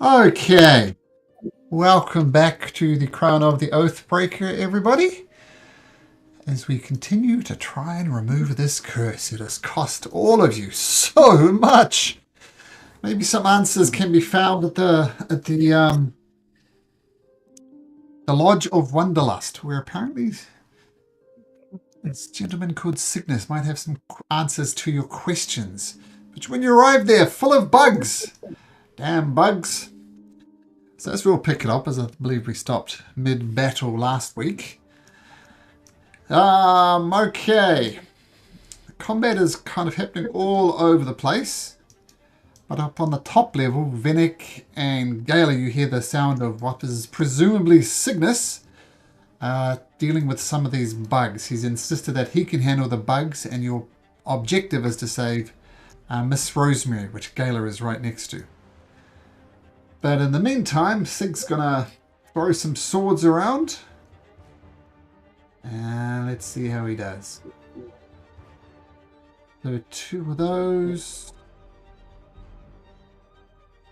Okay, welcome back to the Crown of the Oathbreaker, everybody. As we continue to try and remove this curse, it has cost all of you so much. Maybe some answers can be found at the Lodge of Wonderlust, where apparently this gentleman called Cygnus might have some answers to your questions. But when you arrive there, full of bugs, damn bugs. So as we'll pick it up, as I believe we stopped mid-battle last week. Okay. Combat is kind of happening all over the place. But up on the top level, Venick and Gala, you hear the sound of what is presumably Cygnus dealing with some of these bugs. He's insisted that he can handle the bugs, and your objective is to save Miss Rosemary, which Gala is right next to. But in the meantime, Sig's gonna throw some swords around. And let's see how he does. So 2 of those.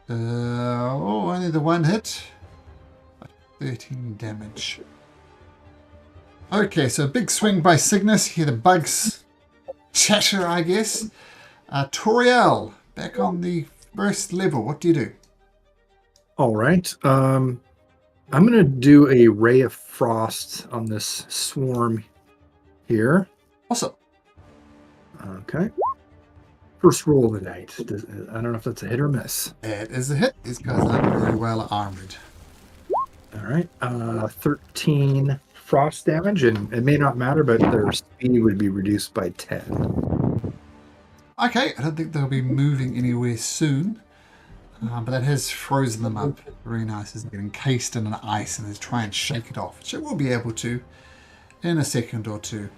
Only the 1 hit. 13 damage. Okay, so a big swing by Cygnus. Hear the bugs chatter, I guess. Toriel, back on the first level. What do you do? All right. I'm going to do a ray of frost on this swarm here. Awesome. Okay. First roll of the night. I don't know if that's a hit or miss. It is a hit. These guys are very well armored. All right. 13 frost damage, and it may not matter, but their speed would be reduced by 10. Okay, I don't think they'll be moving anywhere soon. But that has frozen them up. Very nice, isn't it? Encased in an ice, and they try and shake it off. Which it will be able to in a second or two.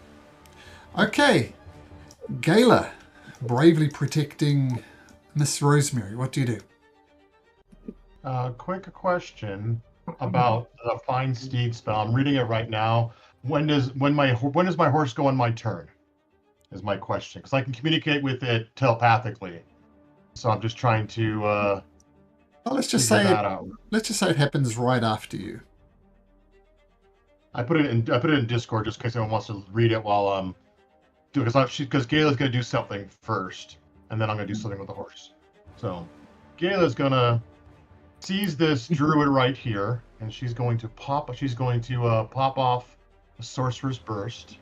Okay. Gala, bravely protecting Miss Rosemary. What do you do? Quick question about the Find Steed spell. I'm reading it right now. When does my horse go on my turn? Is my question, because I can communicate with it telepathically. So I'm just trying to Well, let's just figure say that out. let's just say it happens right after you. I put it in Discord just in case anyone wants to read it while I'm doing, because Gayla's gonna do something first, and then I'm gonna do something with the horse. So Gayla's gonna seize this druid right here, and she's going to pop off the sorcerer's burst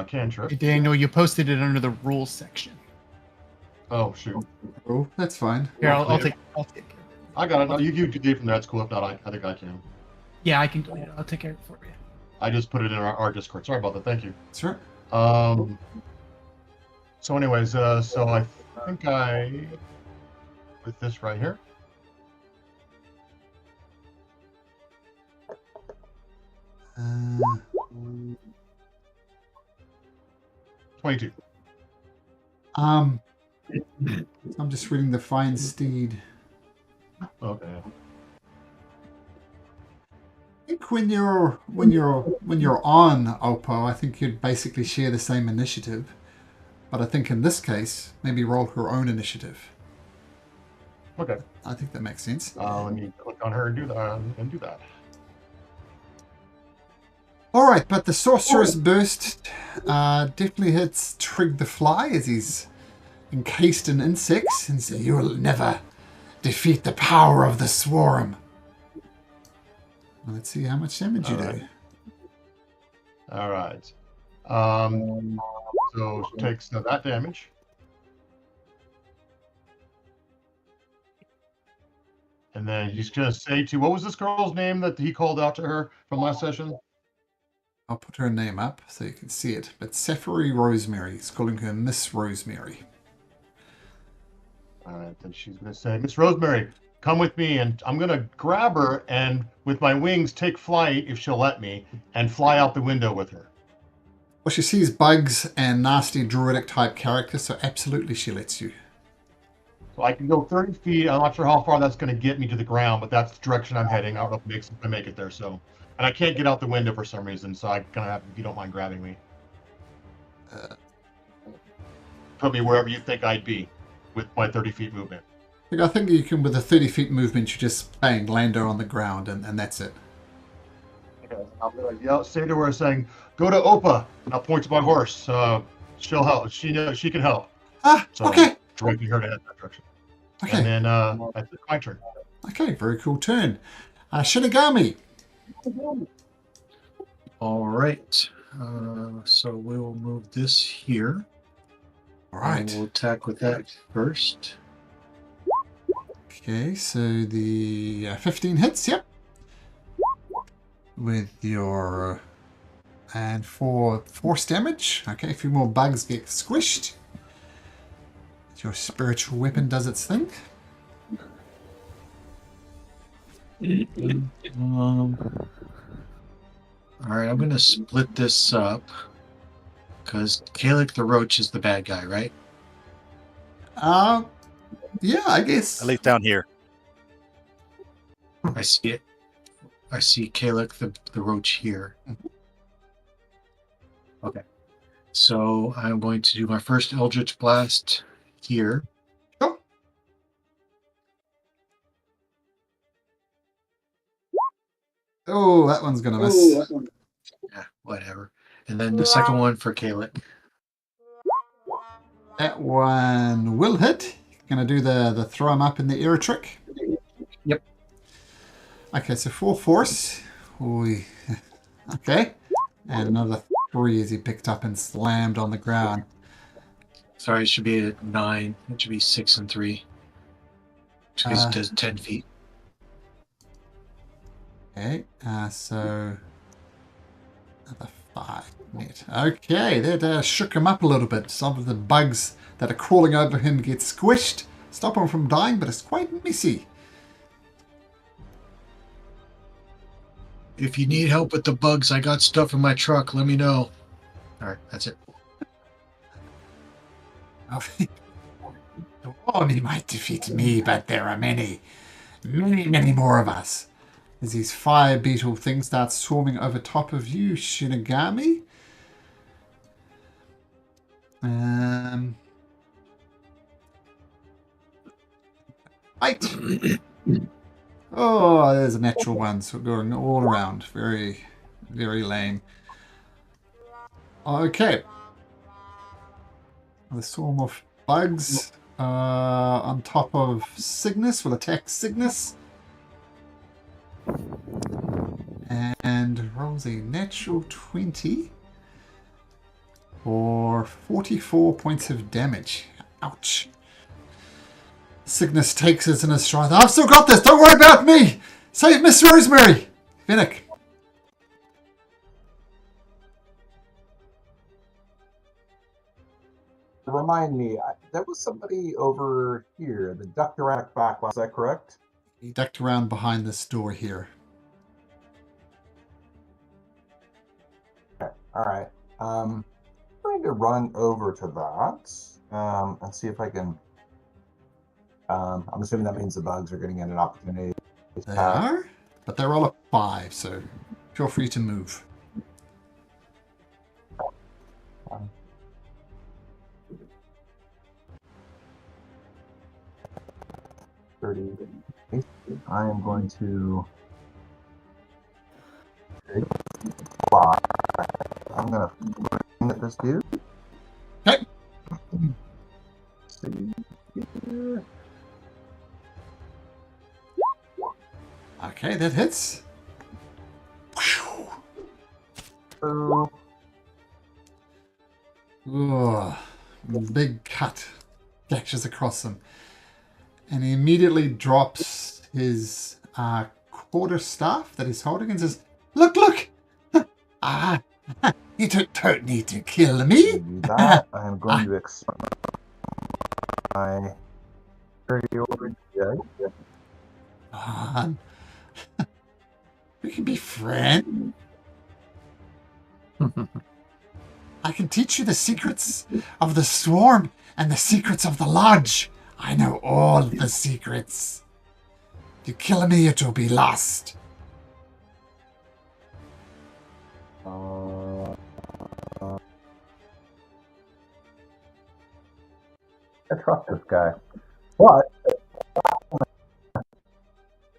cantrip. Hey, Daniel, you posted it under the rules section. Oh shoot! Oh, that's fine. Here, I'll take care of it. I got it. No, you do from there. That's cool. If not, I think I can. Yeah, I can do it. I'll take care of it for you. I just put it in our Discord. Sorry about that. Thank you. That's right. So anyways, so I think with this right here. Uh, 22. I'm just reading the Find Steed. Okay. I think when you're on Oppo, I think you'd basically share the same initiative. But I think in this case, maybe roll her own initiative. Okay. I think that makes sense. Let me click on her and do that. All right, but the sorcerer's burst definitely hits Trig the Fly as he's encased in insects, and so you'll never defeat the power of the swarm. Well, let's see how much damage you do. All right. So she takes that damage. And then he's going to say what was this girl's name that he called out to her from last session? I'll put her name up so you can see it. But Sapphire Rosemary. He's calling her Miss Rosemary. All right, then she's going to say, Miss Rosemary, come with me, and I'm going to grab her and with my wings take flight, if she'll let me, and fly out the window with her. Well, she sees bugs and nasty druidic type characters, so absolutely she lets you. So I can go 30 feet. I'm not sure how far that's going to get me to the ground, but that's the direction I'm heading. I don't know if I make it there. So, and I can't get out the window for some reason, so I'm going to have, if you don't mind grabbing me. Put me wherever you think I'd be with my 30 feet movement. Like, I think you can, with a 30 feet movement, you just bang, land her on the ground, and that's it. Okay. I'll be like, yeah, say to her saying, "Go to Opa," and I'll point to my horse. She'll help. She knows she can help. Ah, So okay. directing her to head that direction. Okay. And then that's my turn. Okay, very cool turn. Shinigami. All right. So we'll move this here. All And right. we'll attack with that first. Okay, so the 15 hits, yep. With your... And for force damage. Okay, a few more bugs get squished. Your spiritual weapon does its thing. All right, I'm going to split this up. Because Kalik the Roach is the bad guy, right? Yeah, I guess. At least down here. I see it. I see Kalik the Roach here. Okay. So I'm going to do my first Eldritch Blast here. Oh. Oh, that one's gonna miss. Yeah, whatever. And then the second one for Kalik. That one will hit. Gonna do the throw him up in the air trick. Yep. Okay, so 4 force. Oy. Okay. And another 3 as he picked up and slammed on the ground. Sorry, it should be at 9. It should be 6 and 3. Because it does 10 feet. Okay, so another 5 net. Okay, that shook him up a little bit. Some of the bugs that are crawling over him get squished. Stop him from dying, but it's quite messy. If you need help with the bugs, I got stuff in my truck. Let me know. All right, that's it. The army might defeat me, but there are many, many more of us. As these fire beetle things start swarming over top of you, Shinigami. Fight! Oh, there's a natural one, so going all around. Very, very lame. Okay. The swarm of bugs on top of Cygnus will attack Cygnus. And rolls a natural 20 for 44 points of damage. Ouch. Cygnus takes it in his stride. I've still got this. Don't worry about me. Save Miss Rosemary. Finnick. Remind me, there was somebody over here that ducked around back. Was that correct? He ducked around behind this door here. Okay. All right. I'm going to run over to that and see if I can. I'm assuming that means the bugs are getting an opportunity. They are, but they're all a 5, so feel free to move. 30. I am going to. I'm going to bring at this dude. Okay. See here. Okay, that hits. So, Ugh. Big cut gashes across him. And he immediately drops his quarter staff that he's holding and says, Look! You don't need to kill me. to do that, I am going to expand my over. We can be friends. I can teach you the secrets of the swarm and the secrets of the lodge. I know all the secrets. If you kill me, it will be lost. I trust this guy, but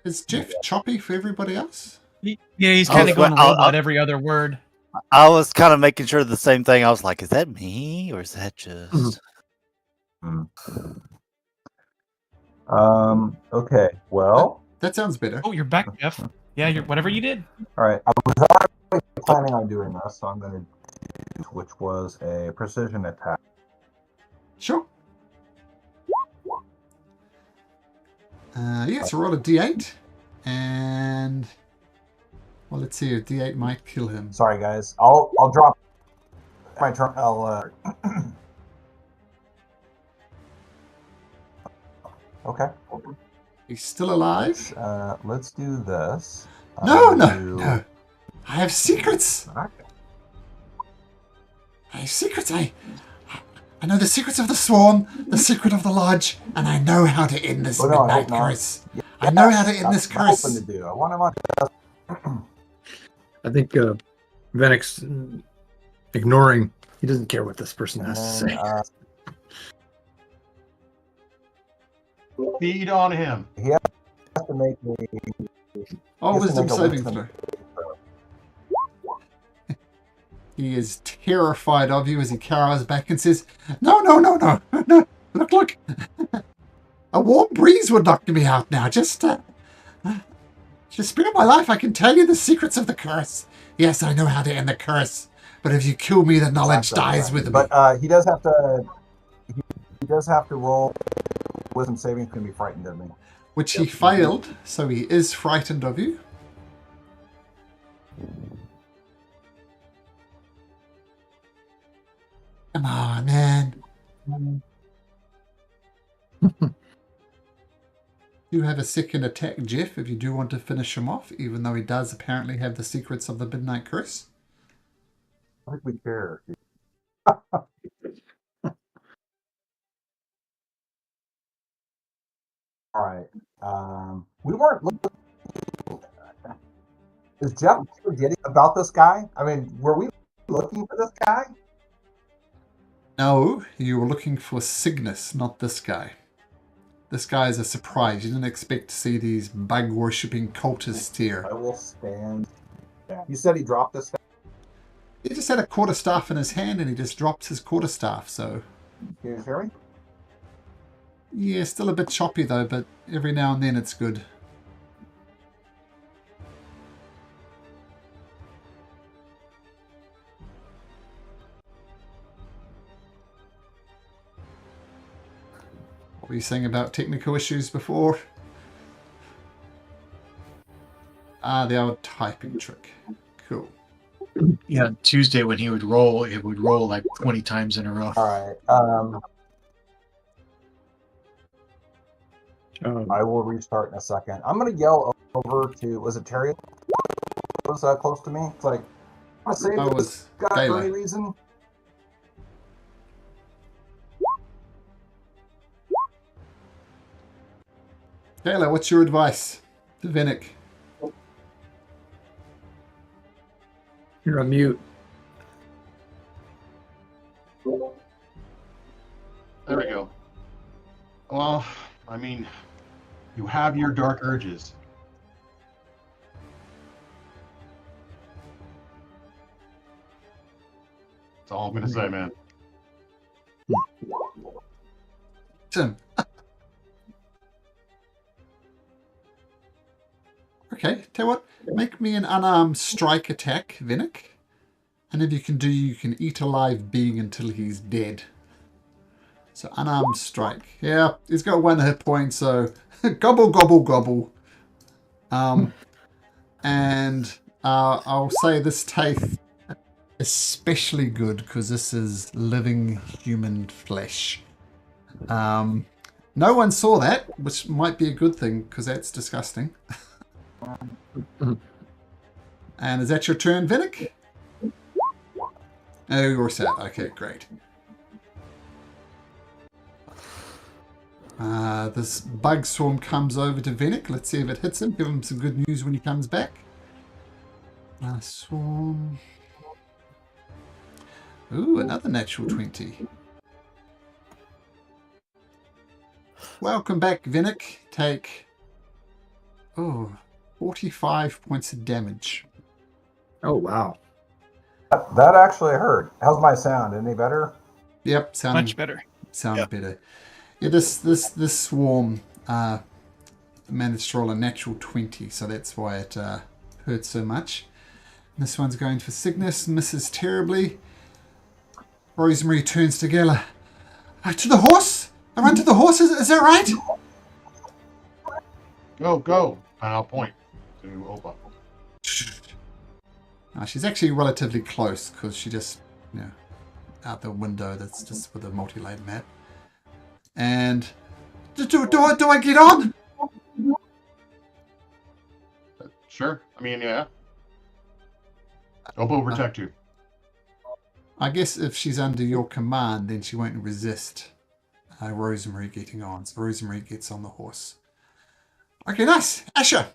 Is Jeff choppy for everybody else? Yeah, he's I kind was of going wa- I- robot every other word. I was kind of making sure the same thing. I was like, is that me or is that just? Okay. Well. That sounds better. Oh, you're back, Jeff. Yeah, you're whatever you did. All right. I was already planning on doing this, so I'm going to do which was a precision attack. Sure. Yeah, so roll a d8. And... Well, let's see if d8 might kill him. Sorry, guys. I'll drop my turn. Okay. He's still alive? Let's do this. No. I have secrets. Okay. I have secrets. I know the secrets of the Swarm, the secret of the Lodge, and I know how to end this midnight curse. I know how to end this curse. To do. I want him on. I think Venix's ignoring. He doesn't care what this person has to say. Feed on him. He has to make me. Oh, wisdom saving throw. He is terrified of you as he cowers back and says, No. Look. A warm breeze would knock me out now. Just spare my life. I can tell you the secrets of the curse. Yes, I know how to end the curse. But if you kill me, the knowledge dies with me. But he does have to. He does have to roll wisdom saving to be frightened of me. Which he failed, so he is frightened of you. Come on, man. You have a second attack, Jeff, if you do want to finish him off, even though he does apparently have the secrets of the Midnight Curse. I think we care. All right. We weren't looking. Is Jeff forgetting about this guy? I mean, were we looking for this guy? No, you were looking for Cygnus, not this guy. This guy is a surprise. You didn't expect to see these bug-worshipping cultists here. I will stand. You said he dropped this guy? He just had a quarterstaff in his hand and he just dropped his quarterstaff, so... Can you hear me? Yeah, still a bit choppy though, but every now and then it's good. What were you saying about technical issues before? Ah, the old typing trick. Cool. Yeah, Tuesday when he would roll, it would roll like 20 times in a row. All right. I will restart in a second. I'm going to yell over to, was it Terry? Was close to me? It's like, I say That this was guy for Gala. any reason. Taylor, what's your advice to Venick? You're on mute. There we go. Well, I mean, you have your dark urges. That's all I'm gonna say, man. Tim. Okay, tell you what, make me an unarmed strike attack, Venick. And if you can do, you can eat a live being until he's dead. So unarmed strike. Yeah, he's got 1 hit point, so gobble, gobble, gobble. And I'll say this tastes especially good because this is living human flesh. No one saw that, which might be a good thing because that's disgusting. And is that your turn, Venick? Oh, you're set. Okay, great. This bug swarm comes over to Venick. Let's see if it hits him. Give him some good news when he comes back. Swarm. Ooh, another natural 20. Welcome back, Venick. Take Oh, 45 points of damage. Oh wow. That actually hurt. How's my sound? Any better? Yep, Much better. sounded better. Yeah, this swarm managed to roll a natural 20, so that's why it hurts so much. And this one's going for Cygnus, misses terribly. Rosemary turns to Gala. To the horse? I run to the horse, is that right? Go. And I'll point to Opa. She's actually relatively close because she just, out the window that's just with a multi-layered map. And do I get on? Sure. I mean, yeah. Opa will protect you. I guess if she's under your command, then she won't resist Rosemary getting on. So Rosemary gets on the horse. Okay, nice. Asher.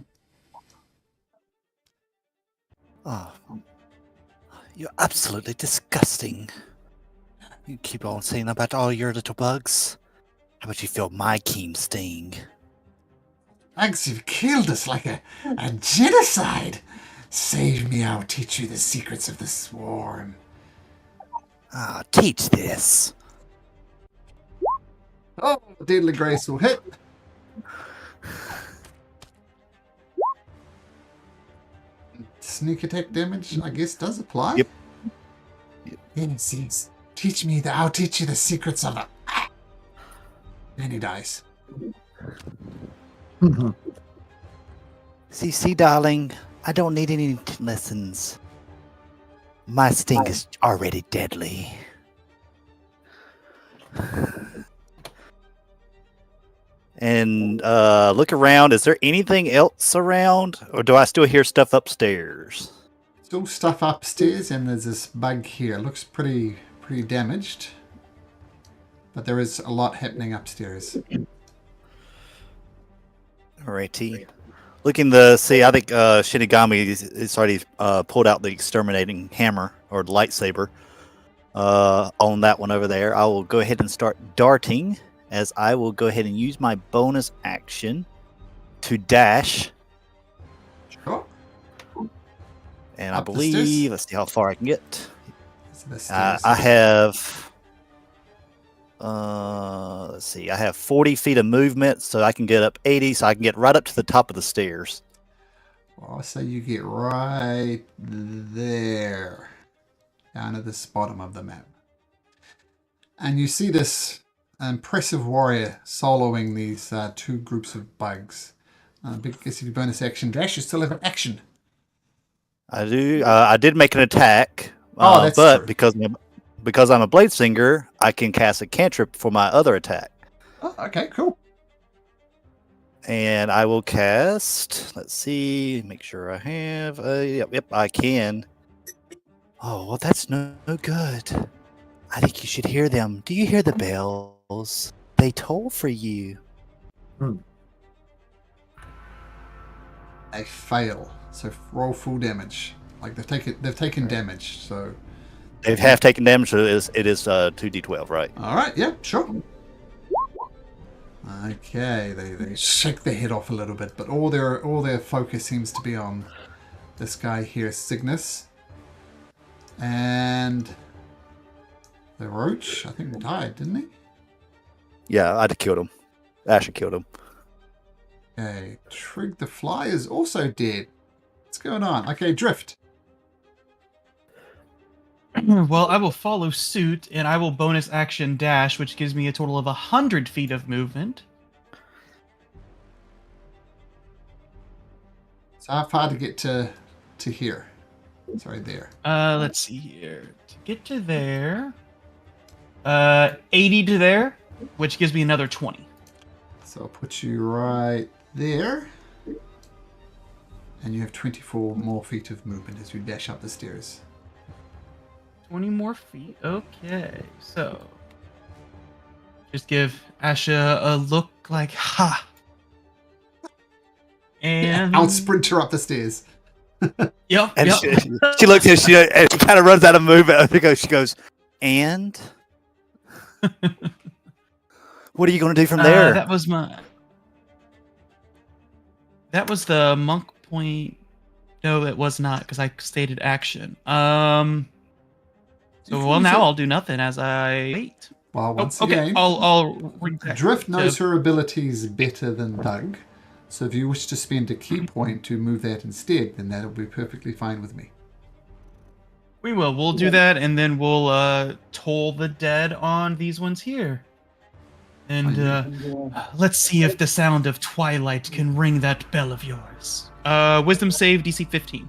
Oh, you're absolutely disgusting. You keep on saying about all your little bugs. How about you feel my keen sting? Thanks, you've killed us like a genocide. Save me, I'll teach you the secrets of the swarm. Ah, teach this. Oh, Deadly Grace will hit. Sneak attack damage, I guess, does apply. Yep. Yes. Teach me I'll teach you the secrets of the... And he dies. See, darling, I don't need any lessons. My sting is already deadly. And look around. Is there anything else around? Or do I still hear stuff upstairs? Still stuff upstairs, and there's this bug here. It looks pretty damaged. But there is a lot happening upstairs. Alrighty. Looking to see, I think Shinigami is already pulled out the exterminating hammer or the lightsaber on that one over there. I will go ahead and start darting, as I will go ahead and use my bonus action to dash. Sure. And Up I the believe, stairs? let's see how far I can get. It's the stairs. I have, let's see, I have 40 feet of movement, so I can get up 80, so I can get right up to the top of the stairs. Well, so you get right there, down at this bottom of the map. And you see this impressive warrior soloing these two groups of bugs. Because if you bonus action dash, you still have an action. I do. I did make an attack, That's but true. because I'm a blade singer, I can cast a cantrip for my other attack. Oh, okay, cool. And I will cast. Let's see. Make sure I have. Yep, I can. Oh well, that's no good. I think you should hear them. Do you hear the bells? They toll for you. A fail. So roll full damage. Like they've taken damage. So They have taken damage. So it is 2d12, right? all right, yeah, sure. Okay, they shake their head off a little bit, but all their focus seems to be on this guy here, Cygnus, and the roach. I think died, didn't he? Yeah, I'd have killed him. Asher killed him. Okay, Trig the fly is also dead. What's going on? Okay, Drift. Well, I will follow suit, and I will bonus action dash, which gives me a total of 100 feet of movement. So how far to get to here? Sorry, there. Let's see here. To get to there, 80 to there, which gives me another 20. So I'll put you right there. And you have 24 more feet of movement as you dash up the stairs. 20 more feet. Okay, so just give Asha a look like ha, and I'll sprint her up the stairs. Yep. And yep. she looks at she kind of runs out of movement. I think she goes, and what are you going to do from there? That was my That was the monk point. No, it was not because I stated action. You So can well, use now it- I'll do nothing as I wait. Well, once okay. again, I'll read that Drift knows to- her abilities better than Doug. So if you wish to spend a key point to move that instead, then that'll be perfectly fine with me. We will. We'll do that, and then we'll toll the dead on these ones here. And let's see if the sound of twilight can ring that bell of yours. Wisdom save DC 15.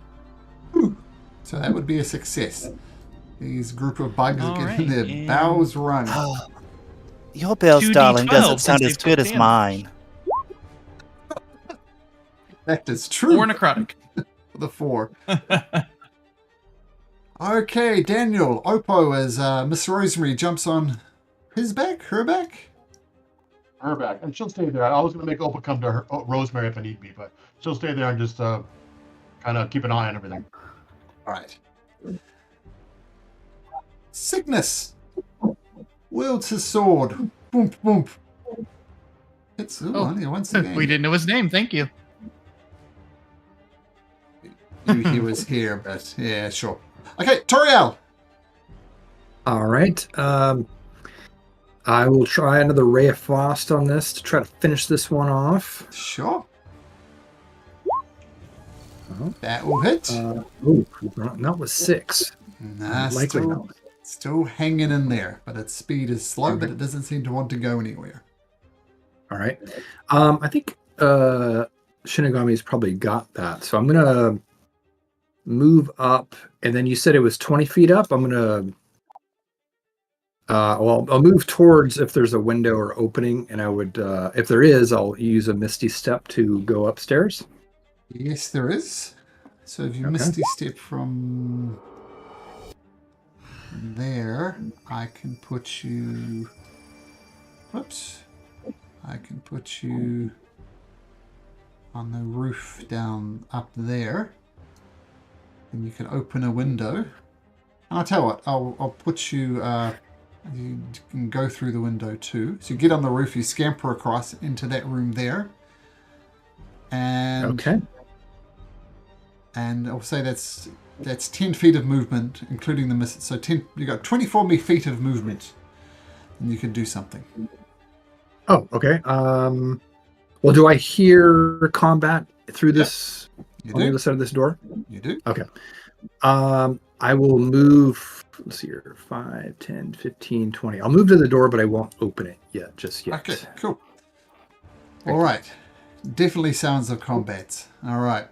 So that would be a success. These group of bugs are getting Alright, their and- bells rung. Your bells, 2d12 darling, doesn't since sound they as took good as damage. mine. That is true. Or necrotic. For the 4. Okay, Daniel, Oppo, as Miss Rosemary jumps on his back, her back. Her back, and she'll stay there. I was gonna make Opa come to her, Rosemary if I need be, but she'll stay there and just kind of keep an eye on everything. All right. Cygnus wields his sword. Boom, boom. It's only once again. We didn't know his name. Thank you. Knew he was here, but yeah, sure. Okay, Toriel. All right. I will try another Ray of Frost on this to try to finish this one off. Sure. Oh. That will hit. That was 6. Nah, Likely not. still hanging in there, but its speed is slow, but it doesn't seem to want to go anywhere. All right. I think Shinigami's probably got that. So I'm going to move up. And then you said it was 20 feet up. I'm going to... I'll move towards if there's a window or opening. And I would... if there is, I'll use a Misty Step to go upstairs. Yes, there is. So if you Okay. misty step from there, I can put you... Whoops. I can put you on the roof down up there. And you can open a window. And I'll tell you what, I'll put you... you can go through the window too. So you get on the roof, you scamper across into that room there. And... Okay. And I'll say that's 10 feet of movement, including the miss. So 10, you got 24 feet of movement, and you can do something. Oh, okay. Well, do I hear combat through this You on the do. other side of this door? You do. Okay. I will move. Let's see here. 5, 10, 15, 20. I'll move to the door, but I won't open it just yet. Okay, cool. All right. Definitely sounds of combat. All right.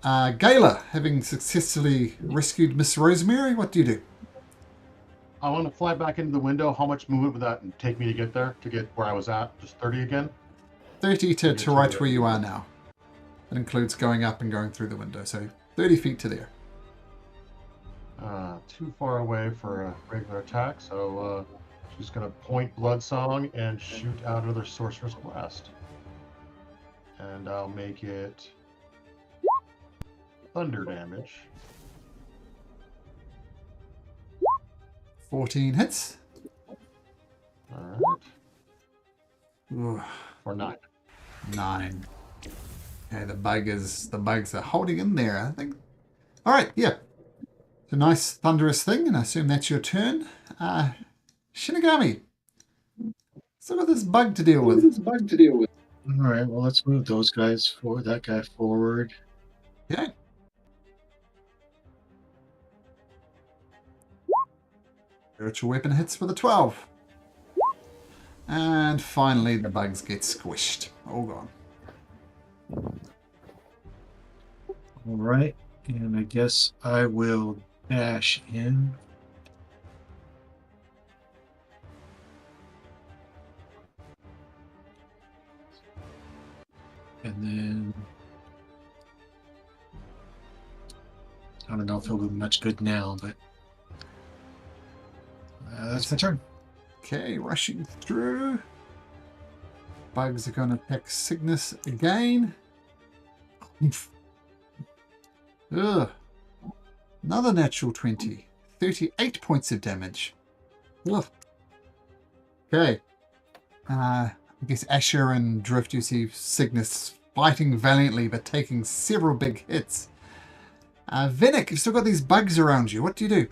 Gala, having successfully rescued Miss Rosemary, what do you do? I want to fly back into the window. How much movement would that take me to get there? To get where I was at? Just 30 again? 30 to right where you are now. That includes going up and going through the window. So 30 feet to there. Too far away for a regular attack, so she's going to point Bloodsong and shoot out another Sorcerer's Blast. And I'll make it thunder damage. 14 hits. Alright. Ooh, Or 9. 9. Okay, the bugs are holding in there, I think. All right, yeah. It's a nice thunderous thing, and I assume that's your turn. Shinigami. Still got this bug to deal with. All right. Well, let's move those guys forward. That guy forward. Okay. Spiritual weapon hits with a 12. And finally, the bugs get squished. All gone. All right. And I guess I will dash in. And then I don't know if it'll do much good now, but that's my turn. Okay, rushing through. Bugs are going to attack Cygnus again. Oomph. Ugh. Another natural 20. 38 points of damage. Ugh. Okay. I guess Asher and Drift, you see Cygnus fighting valiantly but taking several big hits. Vinnick, you've still got these bugs around you. What do you do?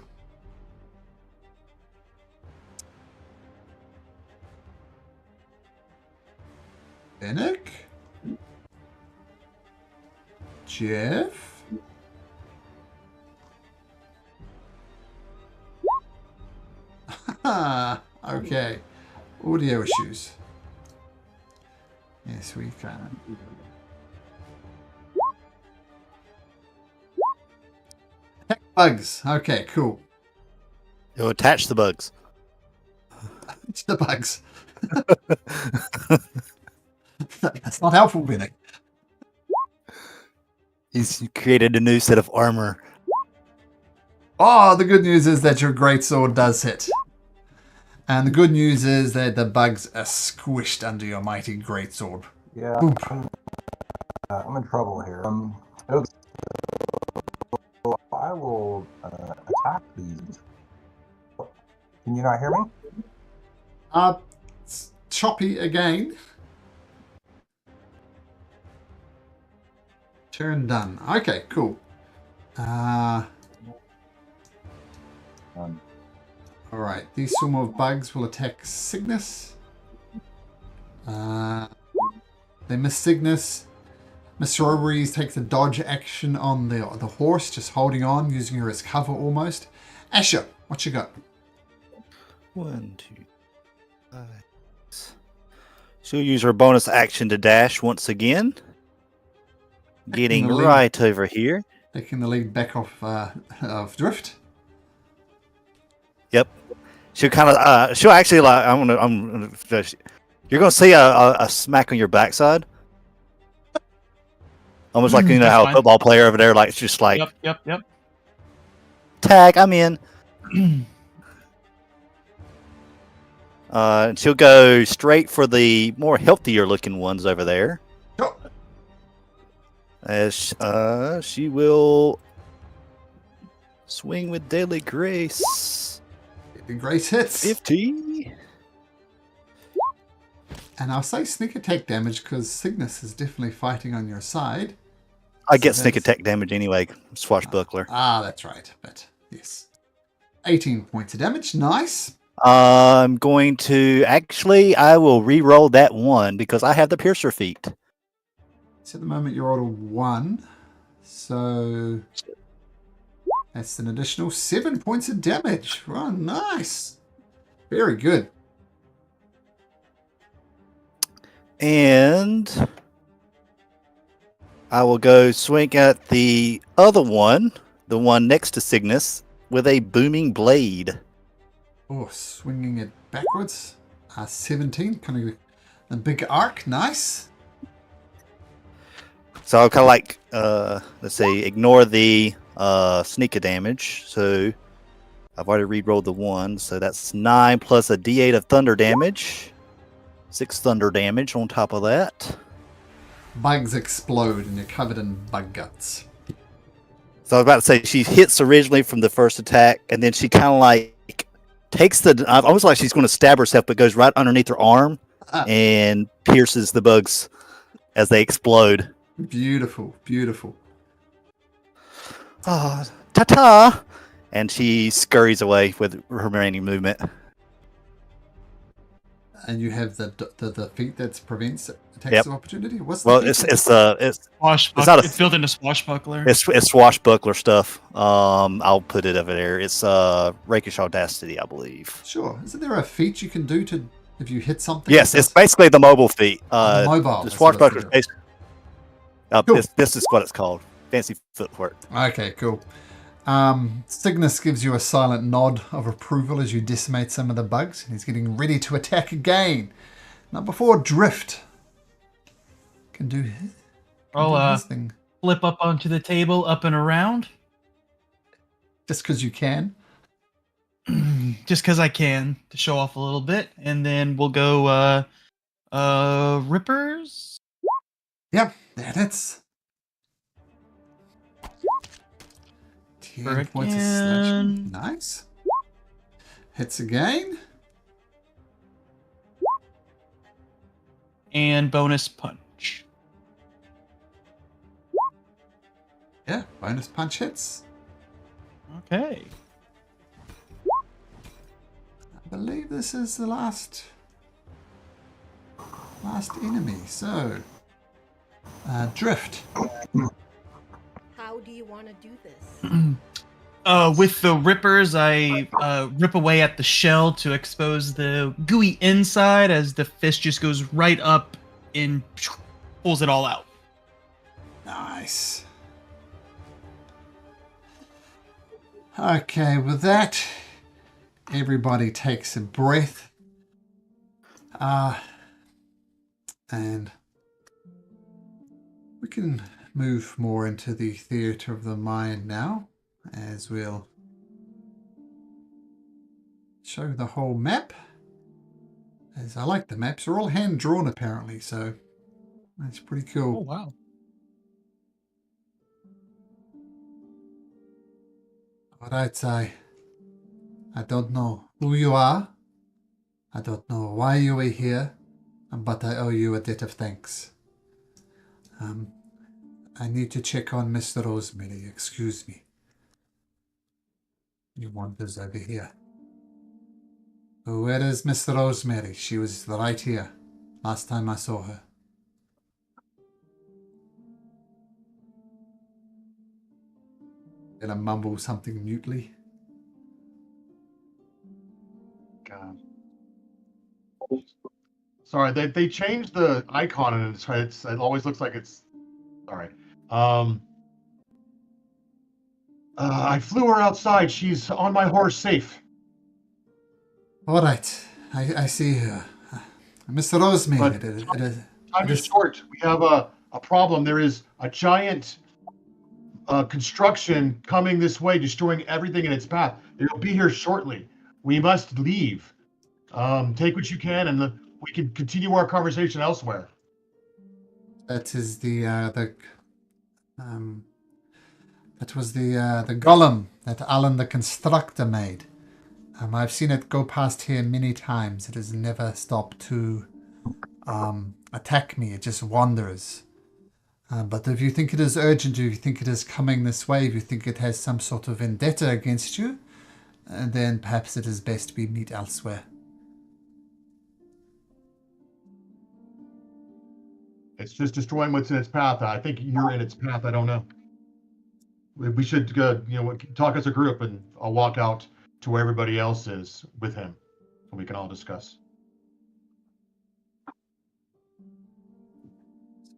Vinnick? Jeff? Okay. Audio issues. Yes, we can. Attack bugs. Okay, cool. You'll attach the bugs. It's the bugs. That's not helpful, Vinnick. He's created a new set of armor. Oh, the good news is that your greatsword does hit. And the good news is that the bugs are squished under your mighty greatsword. Yeah, I'm in trouble here. Okay. So I will attack these. Can you not hear me? It's choppy again. Turn done. Okay, cool. Alright, these swarm of bugs will attack Cygnus. They miss Cygnus. Mr. Oberys takes a dodge action on the horse, just holding on, using her as cover almost. Asher, what you got? 1, 2, 5. She'll use her bonus action to dash once again. Getting the lead. right over here. Taking the lead back off of Drift. Yep. She'll kind of. She'll actually like. You're gonna see a smack on your backside. Almost like That's how fine. a football player over there, like it's just like Yep. tag. I'm in. And she'll go straight for the more healthier looking ones over there. Oh. As she will swing with Deadly Grace. The grace hits. 50. And I'll say sneak attack damage because Cygnus is definitely fighting on your side. I get So sneak that's- attack damage anyway. Swashbuckler. That's right. But yes. 18 points of damage. Nice. I'm going to I will re-roll that one because I have the Piercer feat. So at the moment you're at a 1. So that's an additional 7 points of damage. Oh, nice. Very good. And I will go swing at the other one, the one next to Cygnus, with a booming blade. Oh, swinging it backwards. 17. Kind of a big arc. Nice. So I'll kind of like, let's see, ignore the sneaker damage. So I've already re-rolled the 1, so that's 9 plus a d8 of thunder damage. 6 thunder damage on top of that. Bugs explode and you're covered in bug guts. So I was about to say, she hits originally from the first attack, and then she kind of like takes almost like she's going to stab herself, but goes right underneath her arm and pierces the bugs as they explode. Beautiful, beautiful. Oh, ta-ta! And she scurries away with her remaining movement. And you have the feat that prevents attacks of opportunity. What's the Well, feat? it's Swashbuckler. not It's built into Swashbuckler. it's swashbuckler stuff. I'll put it over there. It's rakish audacity, I believe. Sure. Isn't there a feat you can do to if you hit something? Yes, it's basically the mobile feat. The mobile. The that's what I swashbuckler. figured. Cool. This is what it's called. Fancy footwork. Okay, cool. Cygnus gives you a silent nod of approval as you decimate some of the bugs. He's getting ready to attack again. Now, before Drift can do his, his thing. Flip up onto the table, up and around. Just because you can. Just because I can, to show off a little bit. And then we'll go Rippers. Yep, there it is. 10 points of slashing. Nice. Hits again. And bonus punch. Yeah, bonus punch hits. Okay. I believe this is the last enemy. So, drift. How do you want to do this? With the rippers, I rip away at the shell to expose the gooey inside as the fist just goes right up and pulls it all out. Nice. Okay, with that, everybody takes a breath. And we can move more into the theater of the mind now, as we'll show the whole map. As I like the maps, they're all hand drawn apparently, so that's pretty cool. Oh wow. Alright, I don't know who you are. I don't know why you are here, but I owe you a debt of thanks. I need to check on Mr. Rosemary, excuse me. He wanders over here. Where is Mr. Rosemary? She was right here, last time I saw her. Then I mumble something mutely. God. Sorry, they changed the icon and it always looks like it's. Sorry. I flew her outside. She's on my horse, safe. All right, I see her. Mr. Rosemary. But time is short. We have a problem. There is a giant construction coming this way, destroying everything in its path. It'll be here shortly. We must leave. Take what you can, and we can continue our conversation elsewhere. That is the golem that Alan the Constructor made. I've seen it go past here many times. It has never stopped to attack me. It just wanders. But if you think it is urgent, if you think it is coming this way, if you think it has some sort of vendetta against you, then perhaps it is best we meet elsewhere. It's just destroying what's in its path. I think you're in its path. I don't know. We should, talk as a group, and I'll walk out to where everybody else is with him, and we can all discuss.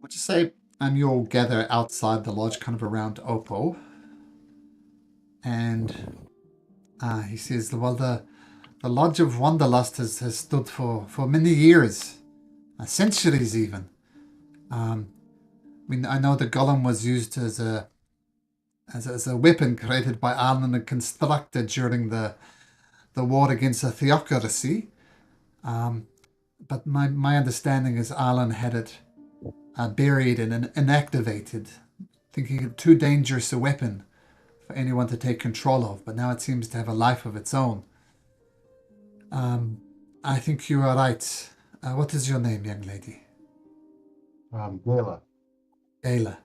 Would you say you all gather outside the lodge, kind of around Opal, and he says, well, the Lodge of Wanderlust has stood for many years, centuries even. I know the golem was used as a weapon created by Alan the Constructor during the war against the theocracy. But my understanding is Alan had it buried and inactivated, thinking it too dangerous a weapon for anyone to take control of. But now it seems to have a life of its own. I think you are right. What is your name, young lady? Gayla. Ayla.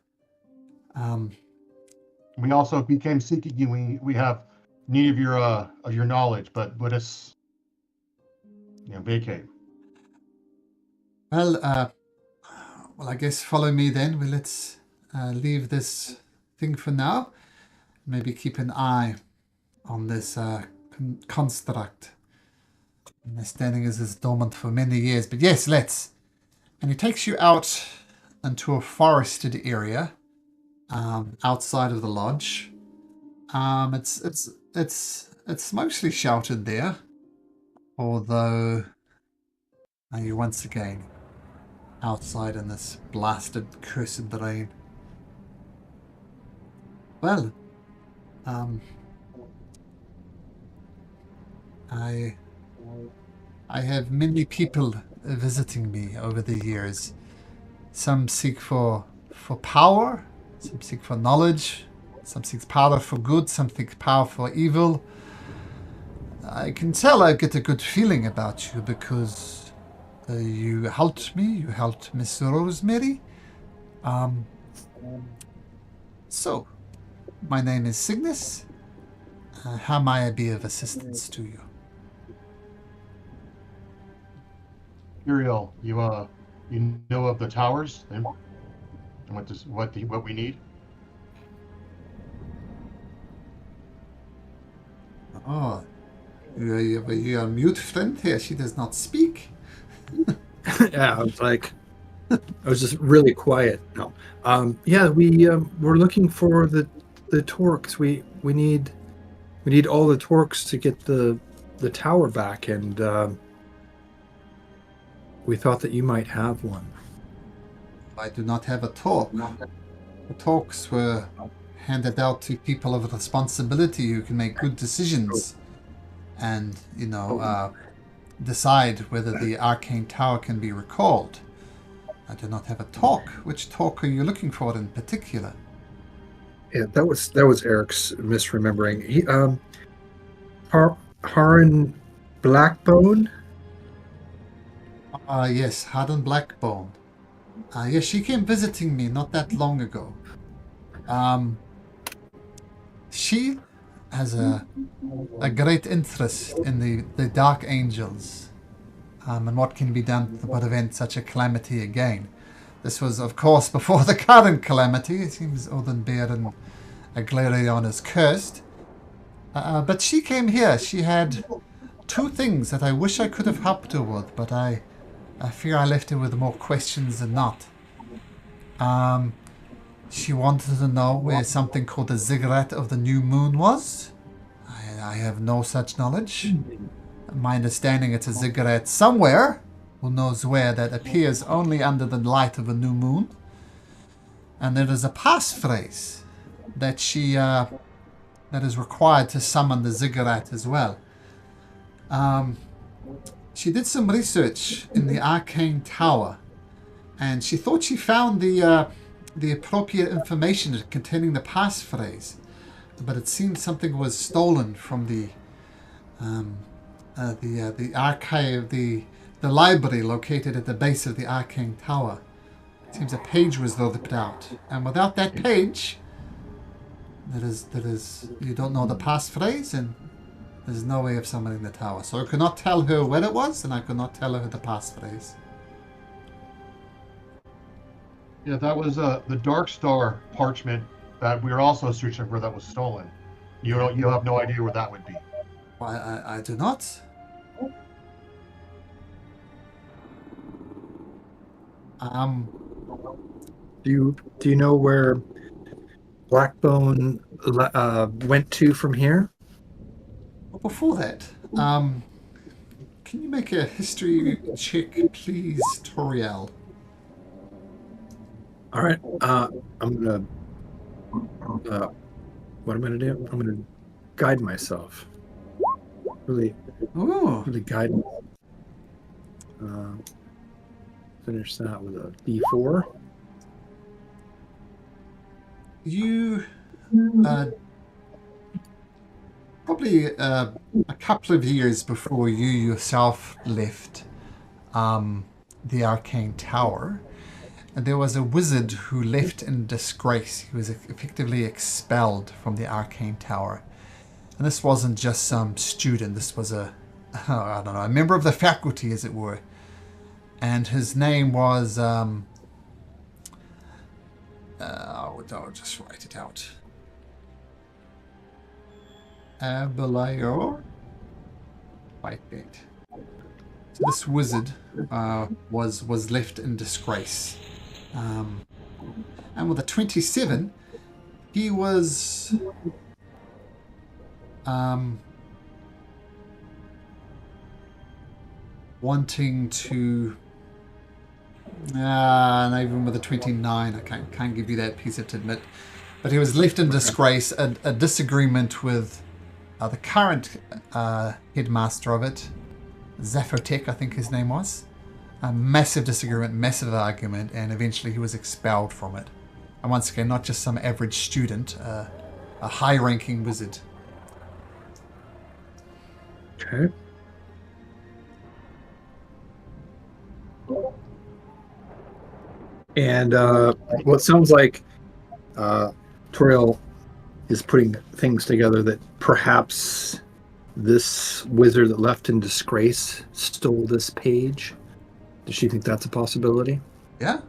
We also became seeking you. We have need of your knowledge, but let us, vacate. Well, I guess follow me then. Well, let's leave this thing for now. Maybe keep an eye on this construct. My understanding is it's dormant for many years, but yes, let's. And he takes you out into a forested area outside of the lodge. It's mostly sheltered there, although you once again outside in this blasted, cursed rain. Well, I have many people visiting me over the years. Some seek for power, some seek for knowledge, some seek power for good, some seek power for evil. I can tell I get a good feeling about you because you helped me, you helped Miss Rosemary. So, My name is Cygnus. How may I be of assistance to you? Uriel, you know of the towers and what we need? Oh, you are mute friend here. She does not speak. Yeah, I was like, I was just really quiet. No, yeah, we're looking for the torques. We need all the torques to get the tower back, and we thought that you might have one. I do not have a talk. The talks were handed out to people of responsibility who can make good decisions and, decide whether the arcane tower can be recalled. I do not have a talk. Which talk are you looking for in particular? Yeah, that was Eric's misremembering. He Haran Blackbone. Yes, Harden Blackbone. Yes, she came visiting me not that long ago. She has a great interest in the Dark Angels and what can be done to prevent such a calamity again. This was, of course, before the current calamity. It seems Odinbear and Aglarion is cursed. But she came here. She had two things that I wish I could have helped her with, but I fear I left her with more questions than not. She wanted to know where something called the ziggurat of the new moon was. I have no such knowledge. My understanding it's a ziggurat somewhere, who knows where, that appears only under the light of a new moon. And there is a passphrase that she that is required to summon the ziggurat as well. She did some research in the arcane tower, and she thought she found the appropriate information containing the passphrase, but it seems something was stolen from the archive, the library located at the base of the arcane tower. It seems a page was ripped out, and without that page, that is you don't know the passphrase, and there's no way of summoning the tower. So I could not tell her where it was, and I could not tell her the passphrase. Yeah, that was the Dark Star parchment that we were also searching for that was stolen. You have no idea where that would be. I do not. Do you know where Blackbone went to from here? But before that, can you make a history check, please, Toriel? All right. I'm gonna. What I'm gonna do? I'm gonna guide myself. Really guide. Finish that with a D4. You probably a couple of years before you yourself left the arcane tower, there was a wizard who left in disgrace. He was effectively expelled from the arcane tower. And this wasn't just some student. This was a member of the faculty, as it were. And his name was, I'll just write it out. Abelayor? Whitegate. So this wizard was left in disgrace. And with a 27, he was wanting to and even with a 29, I can't give you that piece to admit, but he was left in disgrace. A disagreement with the current headmaster of it, Zaphotek, I think his name was. A massive disagreement, massive argument, and eventually he was expelled from it. And once again, not just some average student, a high-ranking wizard. Okay. And well, it sounds like Toriel is putting things together that perhaps this wizard that left in disgrace stole this page. Does she think that's a possibility? Yeah,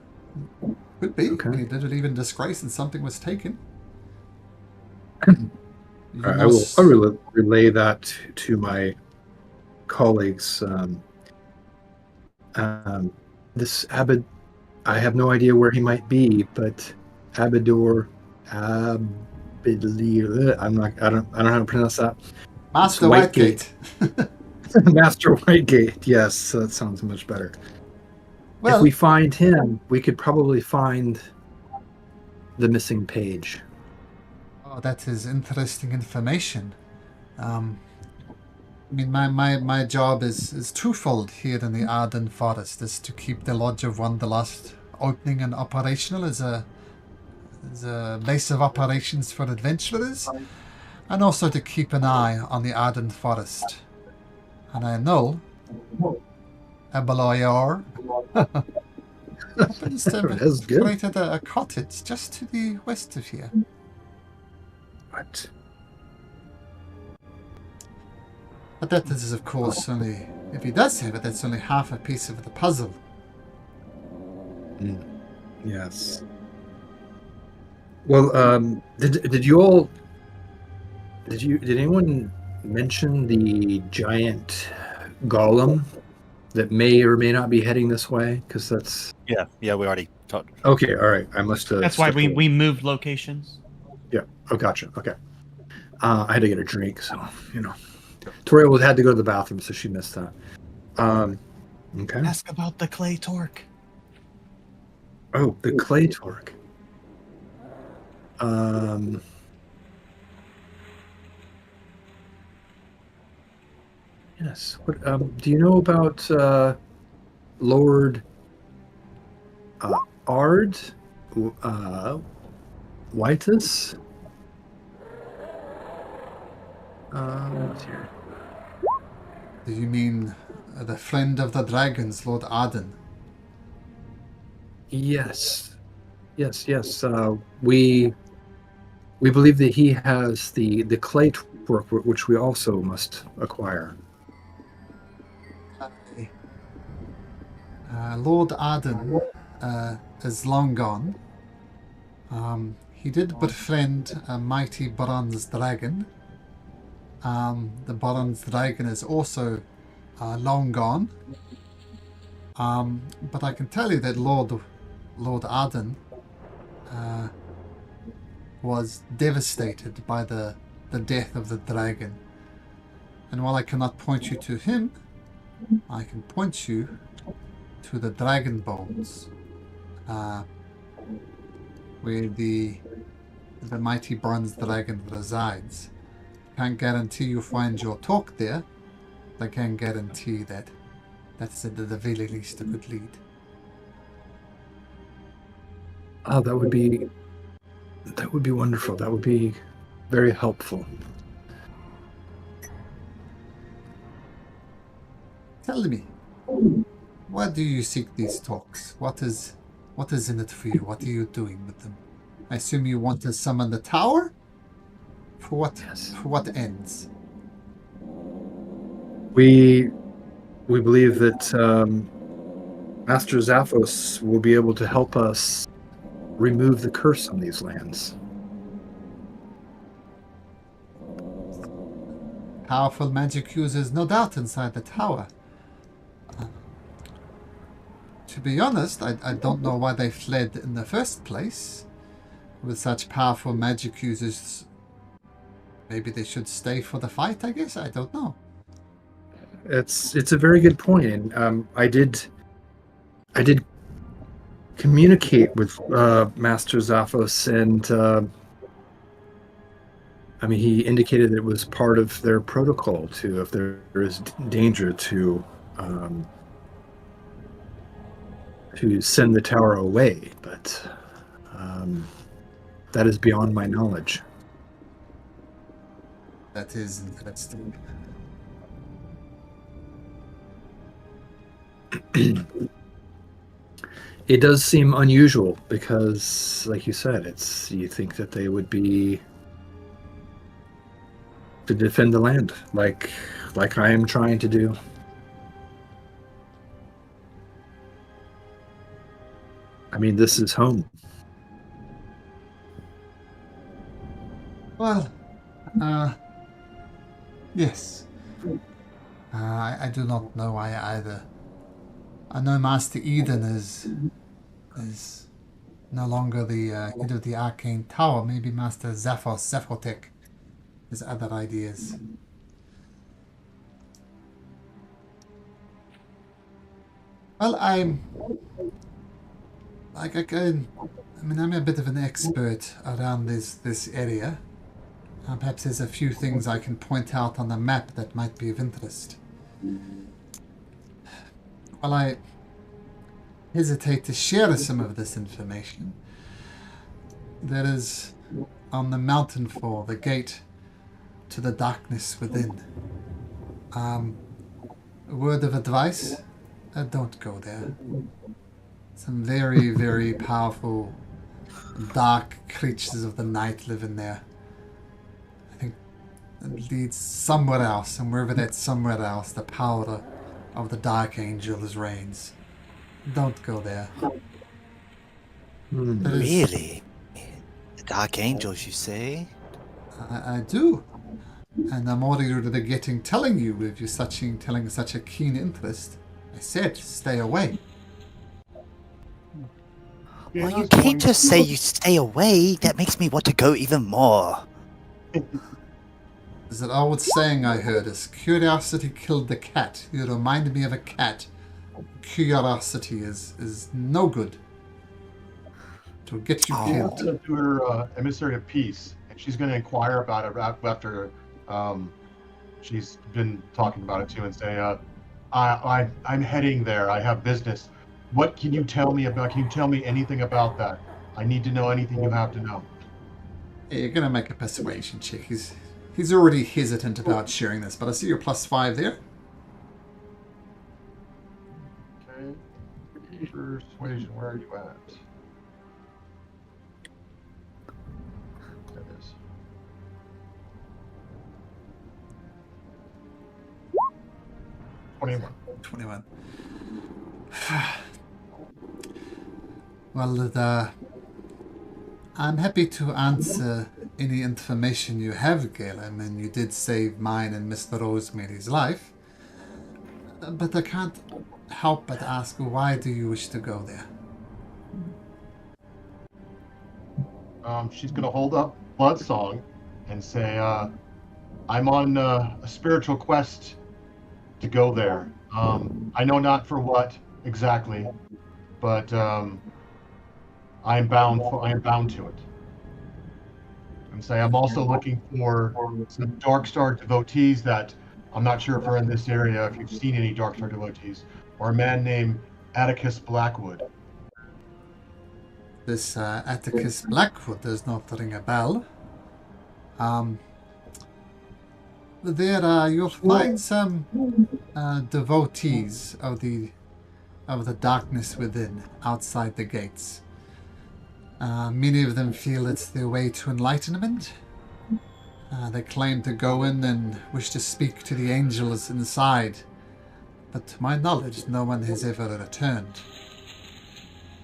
could be. Okay. He did it even disgrace and something was taken. I will relay that to my colleagues. This Abed, I have no idea where he might be, but Abedor, I don't know how to pronounce that. Master It's Whitegate. Master Whitegate. Yes, that sounds much better. Well, If we find him, we could probably find the missing page. oh, that is interesting information. I mean, my job is twofold here in the Arden Forest: is to keep the Lodge of Wanderlust opening and operational as a base of operations for adventurers, and also to keep an eye on the Arden Forest. And I know Abaloyor happens to That's have good. created a cottage just to the west of here. What? But that is, of course, only, if he does have it, that's only half a piece of the puzzle. Yes. Well, did you all? Did anyone mention the giant golem that may or may not be heading this way? Because that's Yeah, we already talked. okay. All right, I must have. That's why stepped away. we moved locations. Yeah. Oh, gotcha. Okay. I had to get a drink, so Toriel had to go to the bathroom, so she missed that. Okay. Ask about the clay torque. Oh, the clay torque. Yes. What? Do you know about Lord Ard Whitus? What's here? Do you mean the friend of the dragons, Lord Arden? Yes. We believe that he has the clay torque, which we also must acquire. Lord Arden is long gone. He did befriend a mighty bronze dragon. The bronze dragon is also long gone. But I can tell you that Lord Arden was devastated by the death of the dragon. And while I cannot point you to him, I can point you to the dragon bones, where the mighty bronze dragon resides. Can't guarantee you find your talk there, but I can guarantee that's at the very least a good lead. Oh, that would be wonderful. That would be very helpful. Tell me, why do you seek these talks? What is in it for you? What are you doing with them? I assume you want to summon the tower? For what? Yes. For what ends? We believe that Master Zaphos will be able to help us remove the curse on these lands. Powerful magic users, no doubt, inside the tower. To be honest, I don't know why they fled in the first place. With such powerful magic users, maybe they should stay for the fight, I guess? I don't know. It's a very good point, and I did communicate with Master Zaphos, and I mean, he indicated that it was part of their protocol to, if there is danger, to send the tower away, but that is beyond my knowledge. That is interesting. It does seem unusual because, like you said, you think that they would be to defend the land, like I am trying to do. I mean, this is home. Well, yes. I do not know why either. I know Master Eden is no longer the head of the Arcane Tower. Maybe Master Zephotek has other ideas. Well, I'm a bit of an expert around this area. Perhaps there's a few things I can point out on the map that might be of interest. While I hesitate to share some of this information, there is on the mountain fall the gate to the darkness within. A word of advice, don't go there. Some very, very powerful dark creatures of the night live in there. I think it leads somewhere else, and wherever that somewhere else, the power of the Dark Angels reigns. Don't go there. Really? The Dark Angels, you say? I do. And I'm already telling you if you're telling such a keen interest. I said, stay away. Well, you can't just say you stay away. That makes me want to go even more. There's an old saying I heard is, curiosity killed the cat. You remind me of a cat. Curiosity is no good. It will get you killed. I'm going to do her emissary of peace, and she's going to inquire about it after she's been talking about it too, and say, I'm heading there. I have business. What can you tell me about? Can you tell me anything about that? I need to know anything you have to know. Yeah, you're gonna make a persuasion check. He's already hesitant about sharing this, but I see your +5 there. Okay. Persuasion. Where are you at? There it is. 21. Well, I'm happy to answer any information you have, Galen, and you did save mine and Mr. Rosemary's life. But I can't help but ask, why do you wish to go there? She's going to hold up Bloodsong and say, I'm on a spiritual quest to go there. I know not for what exactly, but I am bound to it. And say I'm also looking for some Darkstar devotees that I'm not sure if are in this area, if you've seen any Darkstar devotees, or a man named Atticus Blackwood. This Atticus Blackwood does not ring a bell. There you'll find some devotees of the darkness within, outside the gates. Many of them feel it's their way to enlightenment. They claim to go in and wish to speak to the angels inside, but to my knowledge, no one has ever returned.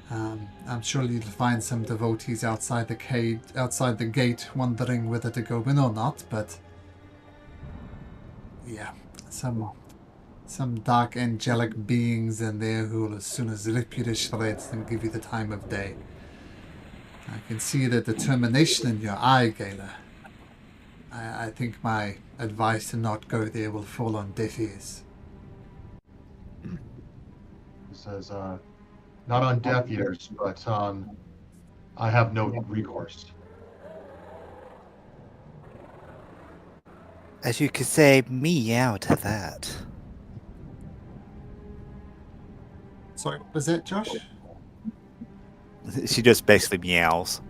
I'm sure you'll find some devotees outside the gate, wondering whether to go in or not. But yeah, some dark angelic beings in there who will as soon as rip you to shreds and give you the time of day. I can see the determination in your eye, Gala. I think my advice to not go there will fall on deaf ears. He says, not on deaf ears, but I have no recourse. As you could say, meow to that. Sorry, was that Josh? She just basically meows.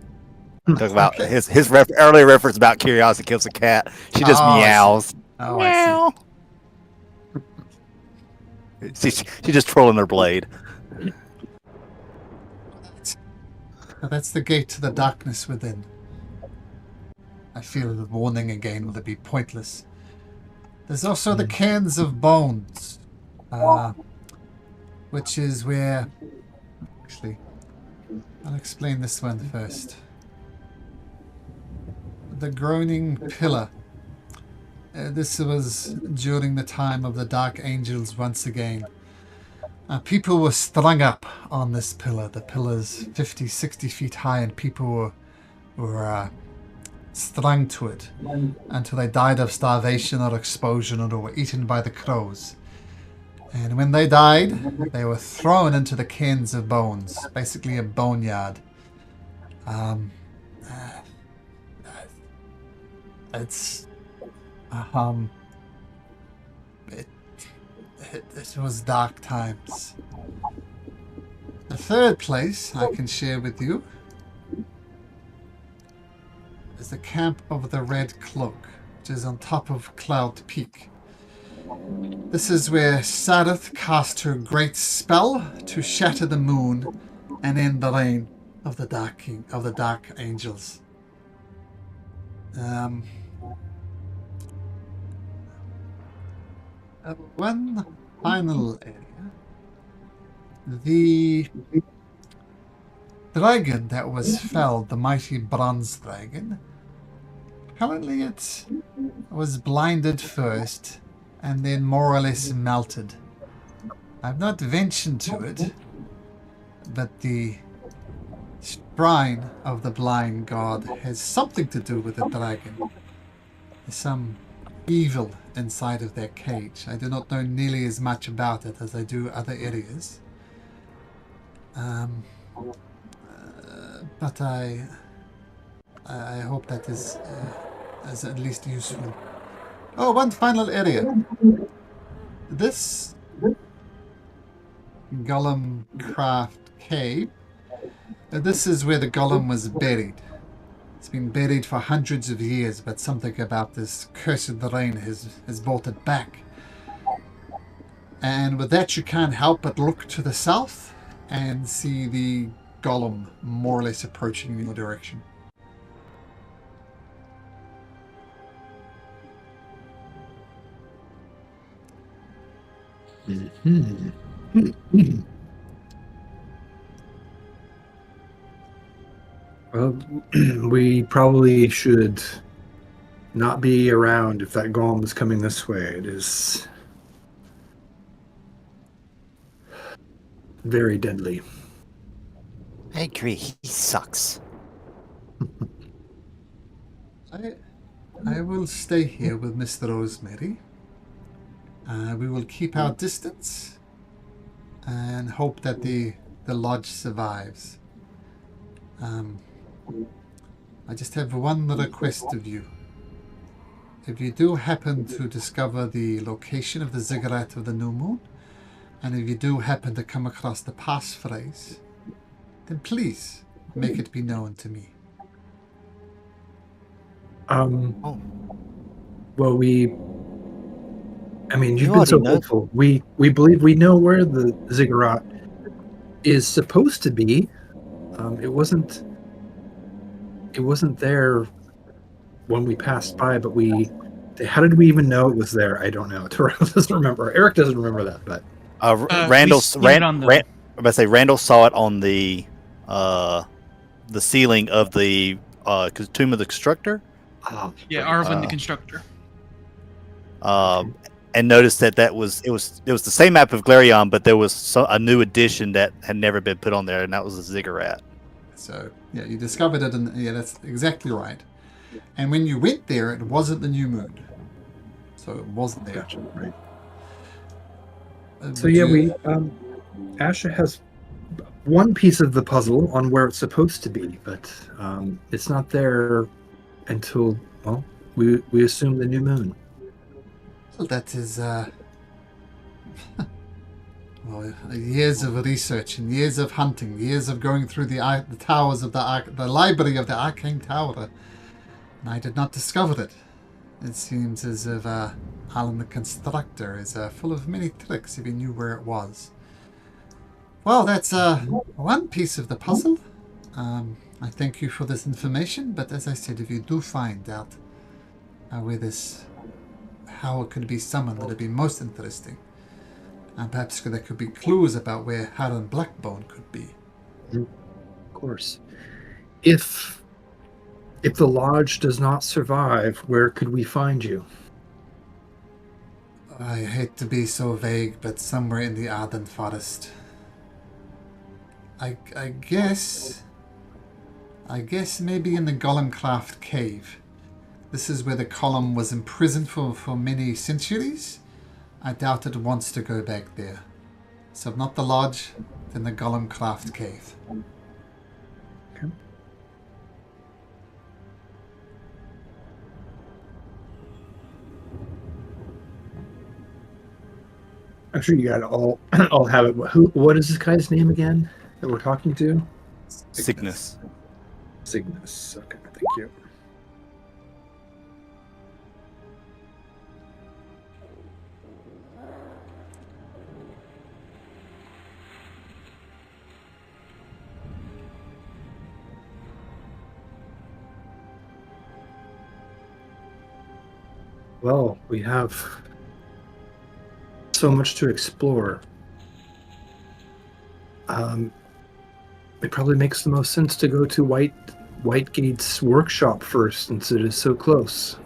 Talk about his earlier reference about curiosity kills a cat. She just meows. Oh, Meow. She's just trolling her blade. That's the gate to the darkness within. I feel the warning again will be pointless. There's also the cans of bones, which is where... Actually, I'll explain this one first. The groaning pillar. This was during the time of the Dark Angels once again. People were strung up on this pillar. The pillar's 50, 60 feet high, and people were strung to it until they died of starvation or exposure or were eaten by the crows. And when they died, they were thrown into the cans of bones, basically a boneyard. It was dark times. The third place I can share with you is the camp of the Red Cloak, which is on top of Cloud Peak. This is where Sareth cast her great spell to shatter the moon and end the reign of the Dark Angels. One final area. The dragon that was felled, the mighty bronze dragon, apparently it was blinded first and then more or less melted. I've not ventured to it, but the shrine of the blind god has something to do with the dragon. There's some evil inside of their cage. I do not know nearly as much about it as I do other areas. But I hope that is at least useful. Oh, one final area. This Golem Craft Cave. This is where the golem was buried. It's been buried for hundreds of years, but something about this cursed rain has brought it back. And with that, you can't help but look to the south and see the golem more or less approaching in your direction. Well, we probably should not be around if that golem is coming this way. It is very deadly. I agree. He sucks. I will stay here with Mr. Rosemary. We will keep our distance and hope that the lodge survives. I just have one request of you. If you do happen to discover the location of the ziggurat of the new moon, and if you do happen to come across the passphrase, then please make it be known to me. Well, you've been so hopeful. We believe we know where the ziggurat is supposed to be. It wasn't there when we passed by, but how did we even know it was there? I don't know. Terrell doesn't remember. Eric doesn't remember that, but Randall saw it on the ceiling of the Tomb of the Constructor. Yeah, Arvin the Constructor. And noticed that was the same map of Glarion, but there was a new addition that had never been put on there, and that was the ziggurat. So yeah, you discovered it, and yeah, that's exactly right. And when you went there, it wasn't the new moon, so it wasn't there. Gotcha, right. So yeah, Asha has one piece of the puzzle on where it's supposed to be, but it's not there until we assume the new moon. Well, that is years of research and years of hunting, years of going through the towers of the library of the Arcane Tower, and I did not discover it. It seems as if Alan the Constructor is full of many tricks if he knew where it was. Well, that's one piece of the puzzle. I thank you for this information, but as I said, if you do find out how it could be summoned, that'd be most interesting. And perhaps there could be clues about where Haran Blackbone could be. Of course. If the lodge does not survive, where could we find you? I hate to be so vague, but somewhere in the Arden Forest. I guess maybe in the Golemcraft cave. This is where the column was imprisoned for many centuries. I doubt it wants to go back there. So if not the lodge, then the Golemcraft cave. Okay. I'm sure you got all have it. What is this guy's name again that we're talking to? Sickness. Cygnus. Okay, thank you. Well, we have so much to explore. It probably makes the most sense to go to Whitegate's workshop first, since it is so close.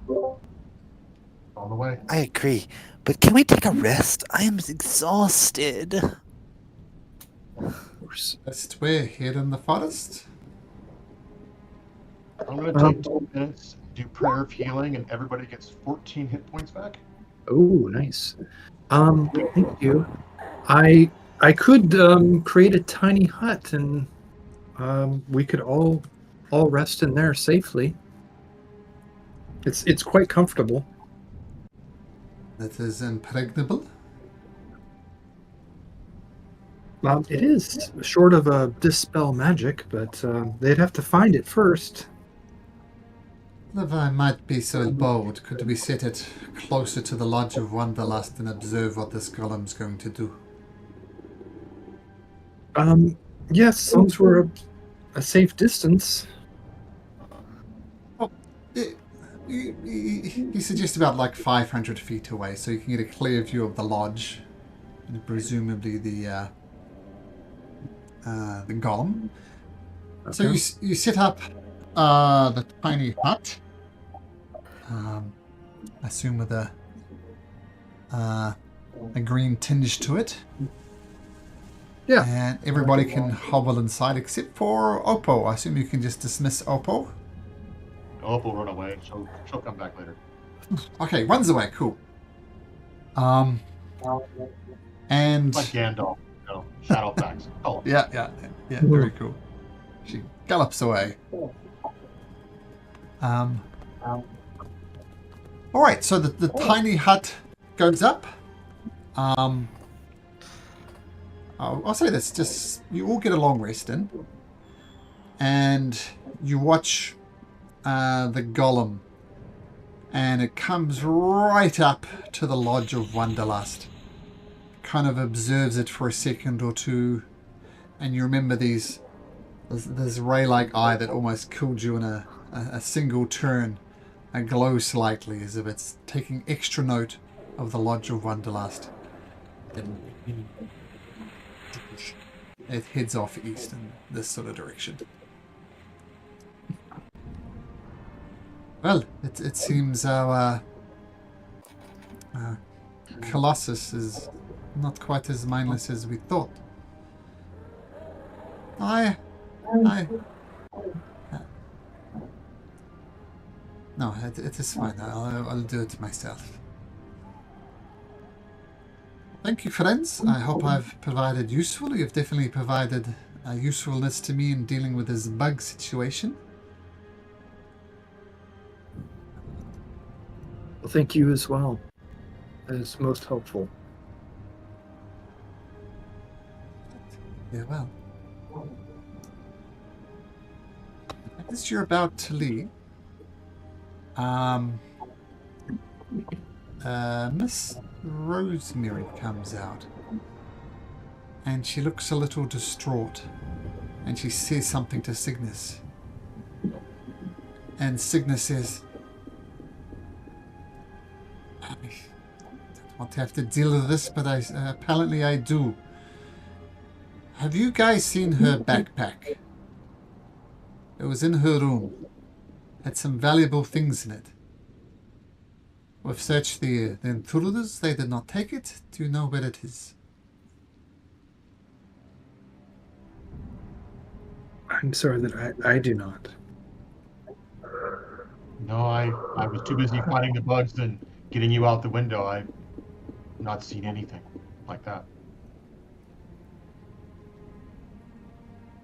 On the way. I agree, but can we take a rest? I am exhausted. Of course. Best way here in the forest. I'm going to take 2 minutes, do prayer of healing, and everybody gets 14 hit points back. Oh, nice. Thank you. I could create a tiny hut, and we could all rest in there safely. It's quite comfortable. That is impregnable. It is short of a dispel magic, but they'd have to find it first. If I might be so bold, could we set it closer to the Lodge of Wanderlust and observe what this golem's going to do? Yes, since we're a safe distance. He suggests about like 500 feet away, so you can get a clear view of the lodge and presumably the golem. Okay. So you set up the tiny hut. I assume with a green tinge to it. Yeah. And everybody can hobble inside except for Oppo. I assume you can just dismiss Oppo. Hope will run away. She'll come back later. Okay, runs away. Cool. And Like Gandalf, Shadowfax. Oh, yeah, very cool. She gallops away. All right, so the tiny hut goes up. I'll say this: just you all get a long rest in, and you watch the golem, and it comes right up to the Lodge of Wanderlust. Kind of observes it for a second or two, and you remember this ray-like eye that almost killed you in a single turn, glow slightly as if it's taking extra note of the Lodge of Wanderlust. It heads off east in this sort of direction. Well, it seems our Colossus is not quite as mindless as we thought. No, it is fine. I'll do it myself. Thank you, friends. I hope I've provided useful. You've definitely provided usefulness to me in dealing with this bug situation. Well, thank you as well. That is most helpful. Yeah, well. As you're about to leave, Miss Rosemary comes out. and she looks a little distraught, and she says something to Cygnus. And Cygnus says, I don't want to have to deal with this, but apparently I do. Have you guys seen her backpack? It was in her room. Had some valuable things in it. We've searched the intruders. They did not take it. Do you know where it is? I'm sorry that I do not. No, I was too busy fighting the bugs and getting you out the window. I've not seen anything like that.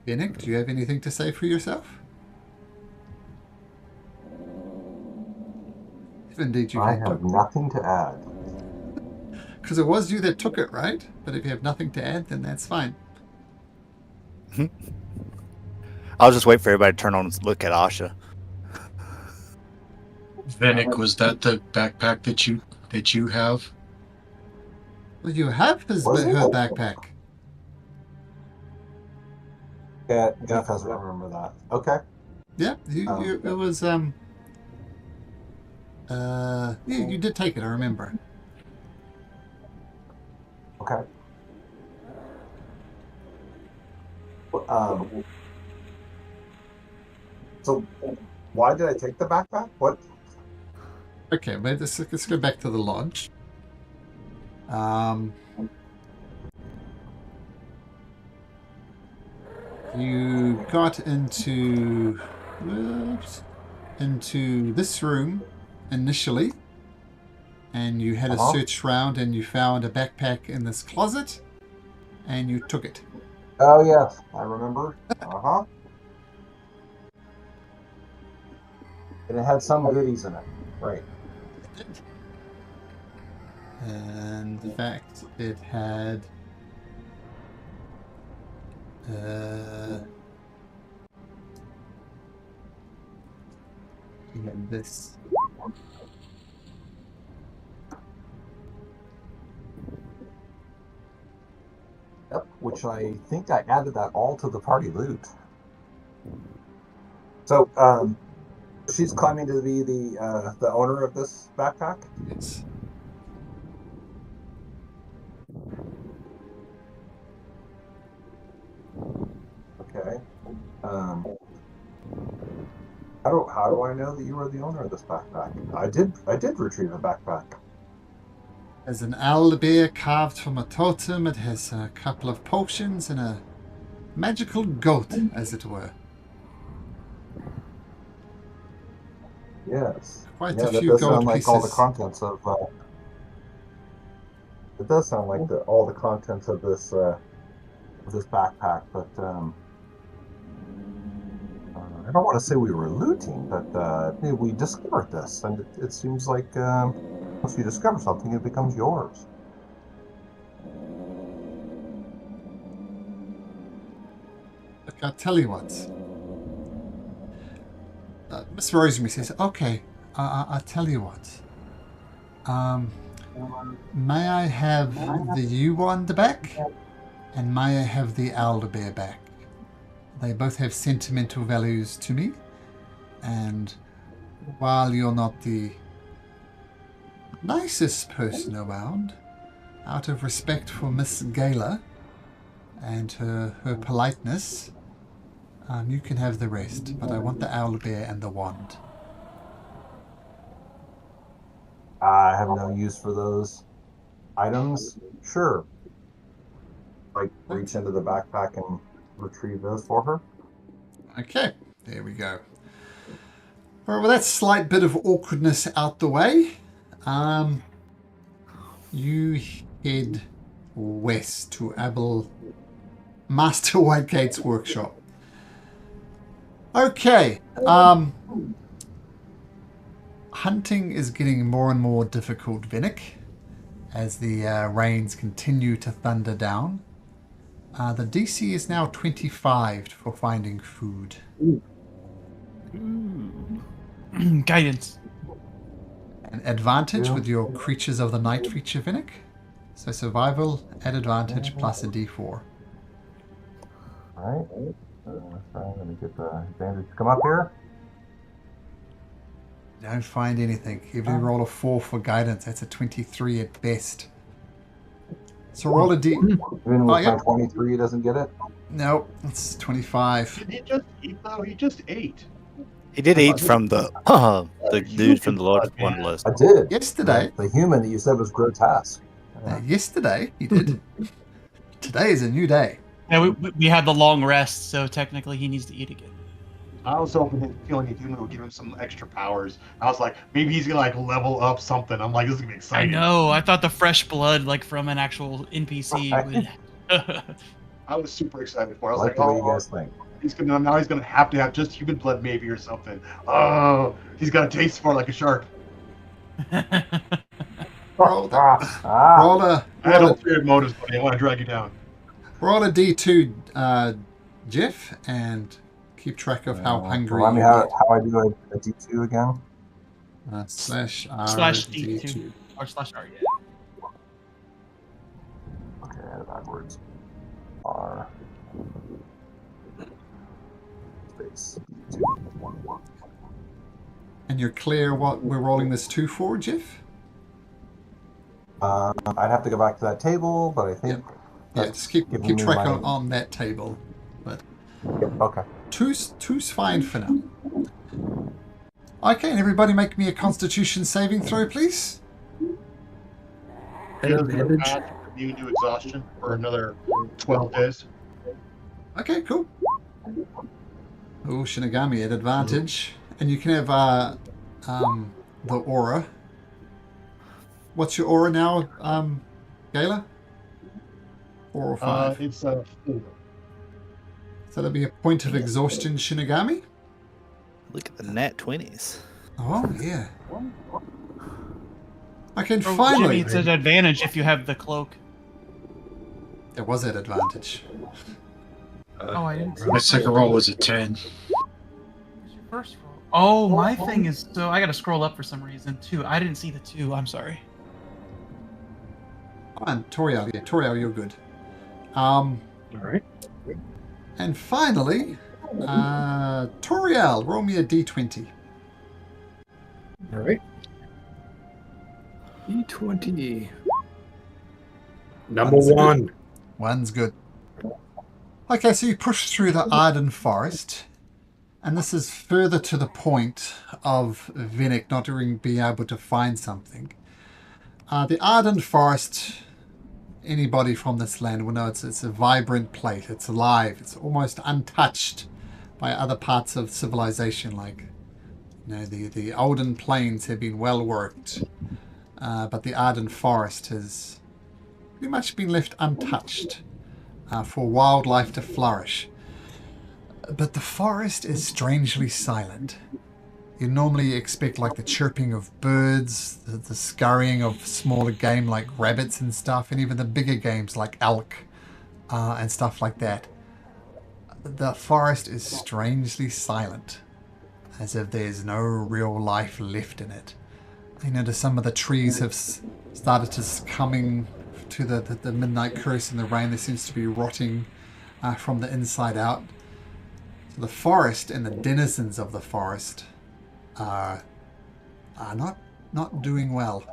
Yannick, do you have anything to say for yourself? If indeed you I have nothing to add. Because it was you that took it, right? But if you have nothing to add, then that's fine. I'll just wait for everybody to turn on and look at Asha. Venick, was that the backpack that you have? Well, you have her backpack. Yeah, Jeff doesn't remember that. Okay. Yeah, it was you did take it, I remember. Okay. So why did I take the backpack? What? Okay, but let's go back to the lodge. You got into this room initially, and you had a search round, and you found a backpack in this closet, and you took it. Oh yes, I remember. And it had some goodies in it, right? And in fact, it had this. Yep, which I think I added that all to the party loot. So, she's claiming to be the owner of this backpack? Yes. Okay. How do I know that you were the owner of this backpack? I did retrieve a backpack. There's an owl bear carved from a totem. It has a couple of potions and a magical goat, as it were. Yes. Quite yeah, a that few does gold sound like pieces. all the contents of. It does sound like all the contents of this backpack, but I don't want to say we were looting, but we discovered this, and it seems like once you discover something, it becomes yours. Look, I'll tell you what. Miss Rosemary says, okay, I'll tell you what. May I have the U-Wand back? And may I have the Alderbear back? They both have sentimental values to me. And while you're not the nicest person around, out of respect for Miss Gala and her politeness, you can have the rest. But I want the Owlbear and the wand. I have no use for those items. Sure. Like, reach into the backpack and retrieve those for her. Okay, there we go. All right, well, that slight bit of awkwardness out the way. You head west to Master Whitegate's workshop. Okay, hunting is getting more and more difficult, Venick, as the rains continue to thunder down. The DC is now 25 for finding food. Guidance. An advantage with your creatures of the night feature, Venick. So survival at advantage plus a D4. All right. So I'm going to get the advantage to come up here. Don't find anything. Even if you roll a 4 for guidance, that's a 23 at best. So roll a D. Even Oh, with yeah. my 23, it doesn't get it. Nope, it's 25. Did he just eat though? He just ate. He did eat from the dude from the Lord Wanderlust. I did. Yesterday. The human that you said was grotesque. Yesterday, he did. Today is a new day. Yeah, we had the long rest, so technically he needs to eat again. I was hoping that killing a human would give him some extra powers. I was like, maybe he's gonna like level up something. I'm like, this is gonna be I exciting. know. I thought the fresh blood, like from an actual NPC, would. I was super excited for it. I was I like, the way you oh, guys think. he's gonna have to have just human blood maybe or something. Oh, he's got a taste for it like a shark. Roll the, Ah, roll a, I had roll a, ulterior motives, buddy. I want to drag you down. roll a D2, Jeff, and keep track of how hungry remind me you how get. I do a D2 again. Slash R Slash D2. D2 or slash R. Yeah. Okay, I had it backwards. R space D2. And you're clear what we're rolling this 2 for, Jeff? I'd have to go back to that table, but I think Yeah, that's just keep giving me track my- on that table. But Okay. two's fine for now. Okay, and everybody make me a Constitution saving throw, please. Advantage. Immune to exhaustion for another 12 days. Okay, cool. Oh, Shinigami at advantage. And you can have the aura. What's your aura now, Gala? 4 or 5? It's 4. So that'll be a point of exhaustion, Shinigami. Look at the nat 20s. Oh, yeah. Okay, and Oh, finally, Jimmy, it's an advantage if you have the cloak. there was that advantage. Oh, I didn't see My the second first roll was a 10. What's your first roll? Oh, my thing is so I gotta scroll up for some reason too. I didn't see the 2. I'm sorry. And Toriel, yeah, Toriel, you're good. All right. And finally, Toriel, roll me a d20. All right. E20. Number One's good. 1. One's good. Okay, so you push through the Arden Forest, and this is further to the point of Vinnick not being able to find something. The Arden Forest, anybody from this land will know it's a vibrant place. It's alive. It's almost untouched by other parts of civilization. Like, you know, the Olden Plains have been well worked, but the Arden Forest has pretty much been left untouched for wildlife to flourish. But the forest is strangely silent. You normally expect like the chirping of birds, the scurrying of smaller game like rabbits and stuff, and even the bigger games like elk and stuff like that. The forest is strangely silent, as if there's no real life left in it. You notice some of the trees have started to succumbing to the midnight curse and the rain. There seems to be rotting from the inside out. So the forest and the denizens of the forest are not doing well.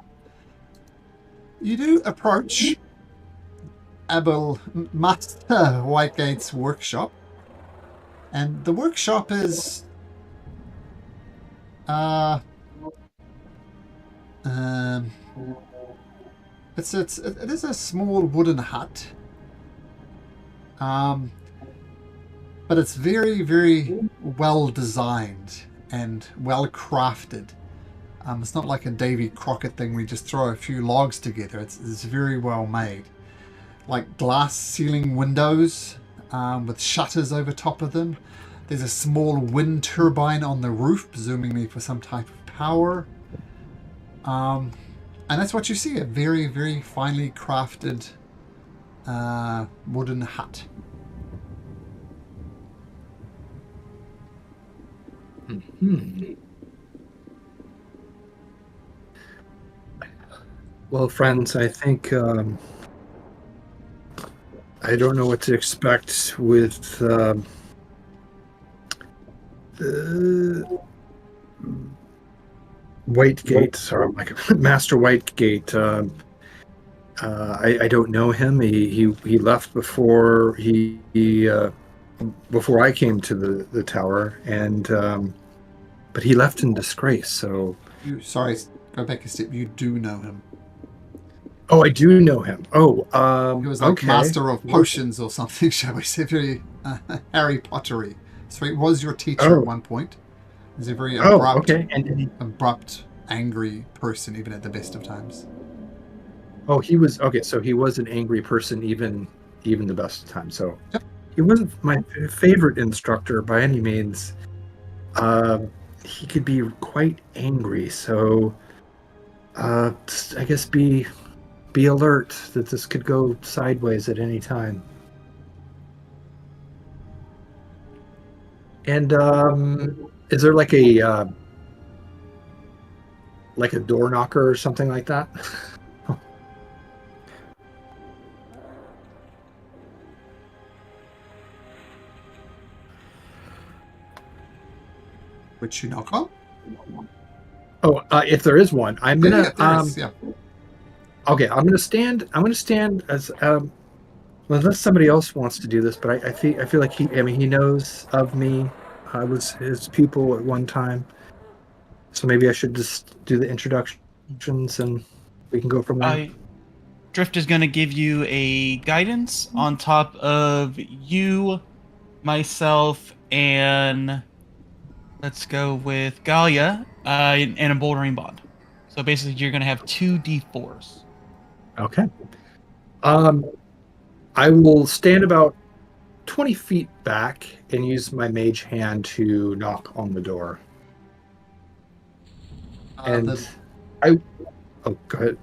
You do approach Master Whitegate's workshop, and the workshop is it is a small wooden hut, but it's very, very well designed and well crafted. It's not like a Davy Crockett thing where you just throw a few logs together. It's very well made. Like glass ceiling windows with shutters over top of them. There's a small wind turbine on the roof, presumably for some type of power. And that's what you see, a very, very finely crafted wooden hut. Well, friends, I think I don't know what to expect with Whitegate, or like Master Whitegate. I don't know him. He left before before I came to the tower, and but he left in disgrace. So Sorry, go back a step. You do know him. oh, I do know him. Oh, He was like okay. master of potions or something, shall we say? Very Harry Pottery. So he was your teacher Oh. at one point. He's a very Oh, abrupt, okay. And abrupt, angry person, even at the best of times. oh, he was okay. So he was an angry person, even the best of times. So Yep. he wasn't my favorite instructor by any means. He could be quite angry. So just, I guess be alert that this could go sideways at any time. And is there like a door knocker or something like that? Which you knock on? Oh, if there is one, I'm gonna. There is, yeah. Okay, I'm gonna stand. As unless somebody else wants to do this, but I feel like he. I mean, he knows of me. I was his pupil at one time, so maybe I should just do the introductions and we can go from there. Drift is going to give you a guidance on top of you, myself, and let's go with Galia, and a bouldering bond. So basically, you're going to have 2 d4s. Okay. I will stand about 20 feet back and use my mage hand to knock on the door. And oh, go ahead.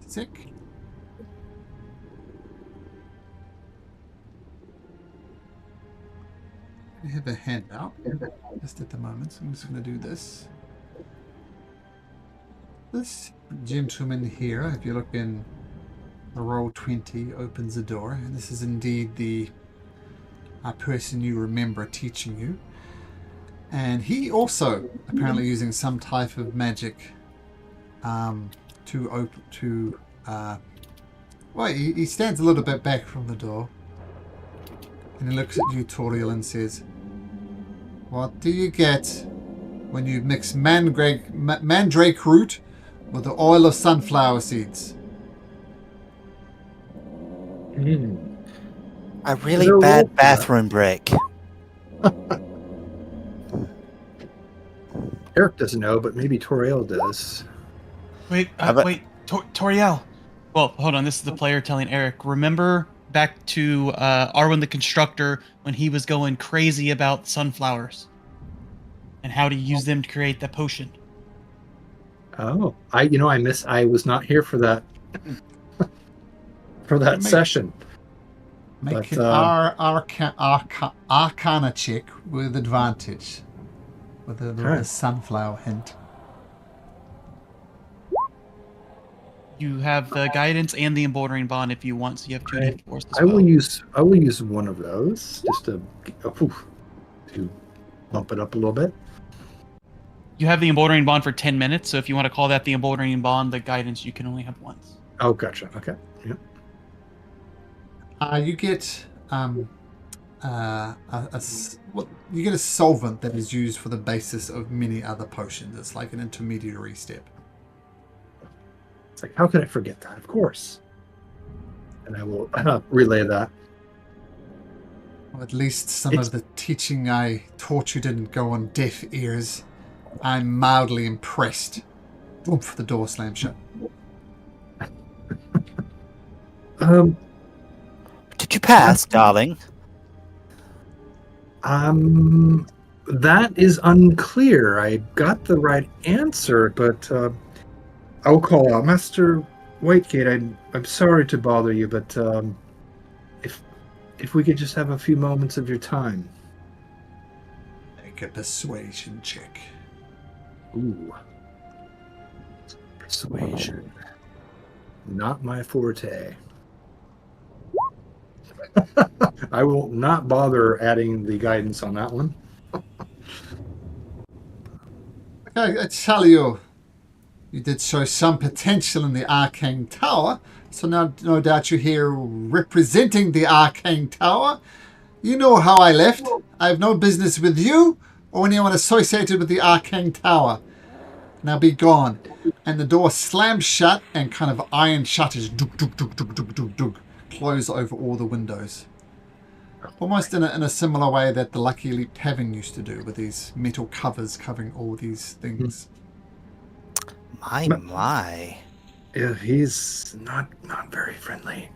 Sick. I have a handout just at the moment, so I'm just going to do this. This gentleman here, if you look in the roll 20, opens the door, and this is indeed the person you remember teaching you. And he also apparently using some type of magic to open to. Well, he stands a little bit back from the door, and he looks at you, Toriel, and says, "What do you get when you mix mandrake root with the oil of sunflower seeds?" A really bad bathroom break. Eric doesn't know, but maybe Toriel does. Wait, Toriel. Well, hold on. This is the player telling Eric. Remember back to Arwen the Constructor when he was going crazy about sunflowers and how to use them to create that potion. Oh, I was not here for that session. Make an Arcana check with advantage with the sunflower hint. You You have the guidance and the embouldering bond if you want, so you have 2 d4s. I will use one of those just to bump it up a little bit. You have the embouldering bond for 10 minutes, so if you want to call that the embouldering bond, the guidance you can only have once. Oh, gotcha. Okay. Yep. You get you get a solvent that is used for the basis of many other potions. It's like an intermediary step. It's like, how could I forget that? Of course. And I will relay that. Well, at least some of the teaching I taught you didn't go on deaf ears. I'm mildly impressed. Oomph, the door slammed shut. Did you pass, darling? That is unclear. I got the right answer, but I will call out Master Whitegate. I'm sorry to bother you, but if we could just have a few moments of your time. Make a persuasion check. Ooh. Persuasion. Not my forte. I will not bother adding the guidance on that one. Okay, I tell you, you did show some potential in the Arcane Tower, so now no doubt you're here representing the Arcane Tower. You know how I left. I have no business with you or anyone associated with the Arcane Tower. Now be gone. And the door slams shut and kind of iron shutters close over all the windows. Almost in a similar way that the Lucky Elite Tavern used to do with these metal covers covering all these things. My. Yeah, he's not very friendly.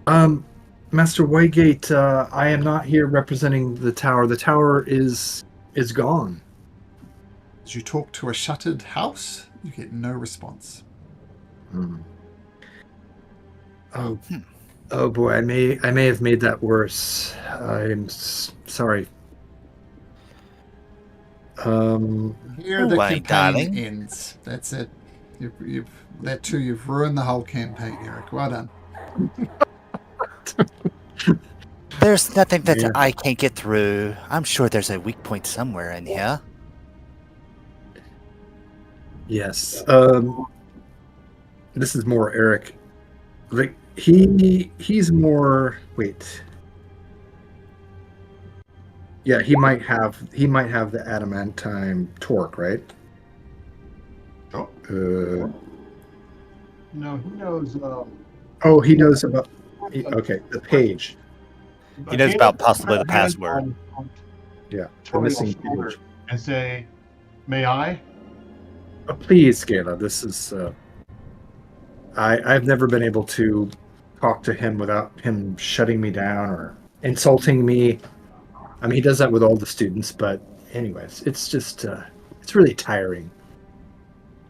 Master Whitegate, I am not here representing the tower. The tower is gone. As you talk to a shuttered house, you get no response. Oh boy, I may have made that worse. I'm sorry. Here the my campaign darling. ends. That's it. You've ruined the whole campaign, Eric. Well done. There's nothing that Yeah. I can't get through. I'm sure there's a weak point somewhere in here. Yes. This is more Eric. Like he's more. Wait. Yeah, he might have the adamantine torque, right? Oh. No, he knows. Oh, he knows about. Okay, the page. He knows about possibly the password. Yeah, the Charlie's missing shoulder page. and say, "May I?" Please, Gala. This is. I've never been able to talk to him without him shutting me down or insulting me. I mean, he does that with all the students, but anyways, it's just it's really tiring.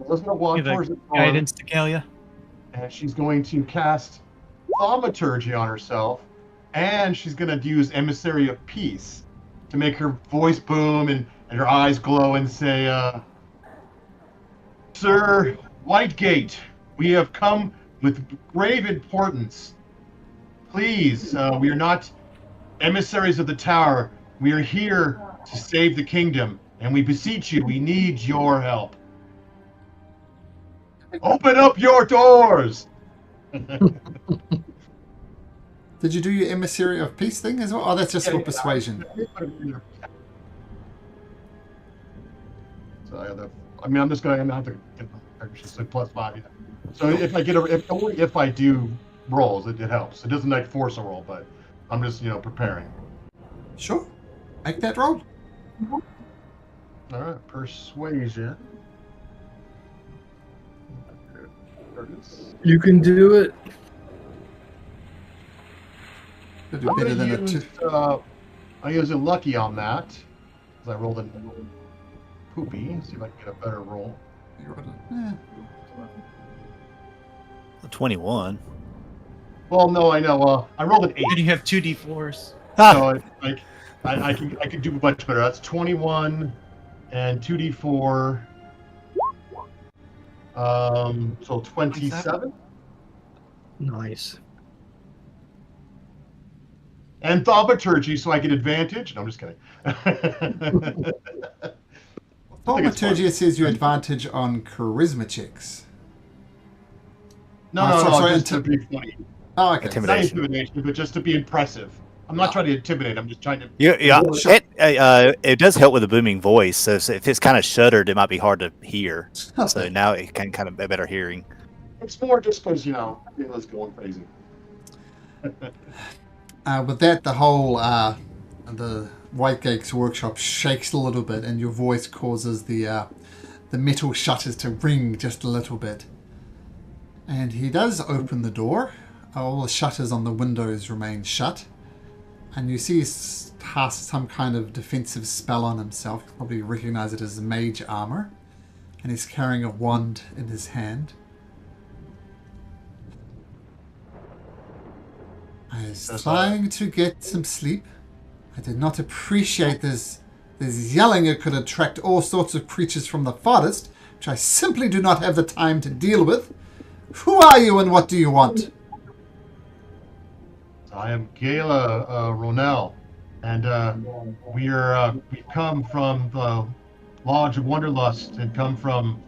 Let's go walk Give towards the door, guidance to Galia. and she's going to cast thaumaturgy on herself, and she's going to use Emissary of Peace to make her voice boom and her eyes glow and say, "Sir Whitegate, we have come with grave importance. Please, we are not emissaries of the tower. We are here to save the kingdom, and we beseech you, we need your help. Open up your doors!" Did you do your Emissary of Peace thing as well? Oh, that's just for Yeah. persuasion. So I'm just going to have to get she's like +5. Yeah. So if I get only if I do rolls, it helps. It doesn't like force a roll, but I'm just preparing. Sure. Make that roll. All right, persuasion. There it is. You can do it. It'll I'm be better gonna than a use, 2. I use a lucky on that because I rolled a poopy. See if I can get a better roll. You rolled a- 21. Well, no, I know. I rolled an 8. And you have 2d4s. So I can do much better. That's 21 and 2d4. So 27. Nice. And thaumaturgy, so I get advantage. No, I'm just kidding. Thaumaturgy says you advantage on charisma checks. No, Oh, no, sorry, just to be funny. Oh, okay. Not Intimidation. intimidation, but just to be impressive. I'm not trying to intimidate. I'm just trying to. Yeah, Sure. it does help with a booming voice. So if it's kind of shuttered, it might be hard to hear. So now it can kind of be better hearing. It's more just because it's going crazy. With that, the whole the Whitegate's workshop shakes a little bit, and your voice causes the metal shutters to ring just a little bit. And he does open the door. All the shutters on the windows remain shut, and you see he's cast some kind of defensive spell on himself. You probably recognize it as mage armor, and he's carrying a wand in his hand. I was That's trying to get some sleep. I did not appreciate this yelling. It could attract all sorts of creatures from the forest, which I simply do not have the time to deal with. Who are you and what do you want? I am Gala Ronell, and we've come from the Lodge of Wonderlust and come from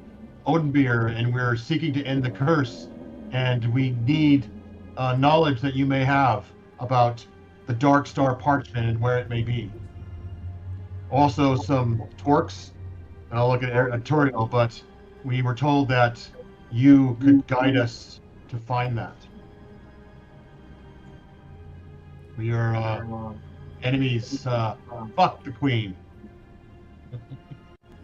Oathbreaker, and we're seeking to end the curse. And we need knowledge that you may have about the Dark Star Parchment and where it may be. Also, some torques, and I'll look at Toriel, but we were told that you could guide us to find that. We are enemies. Fuck the Queen.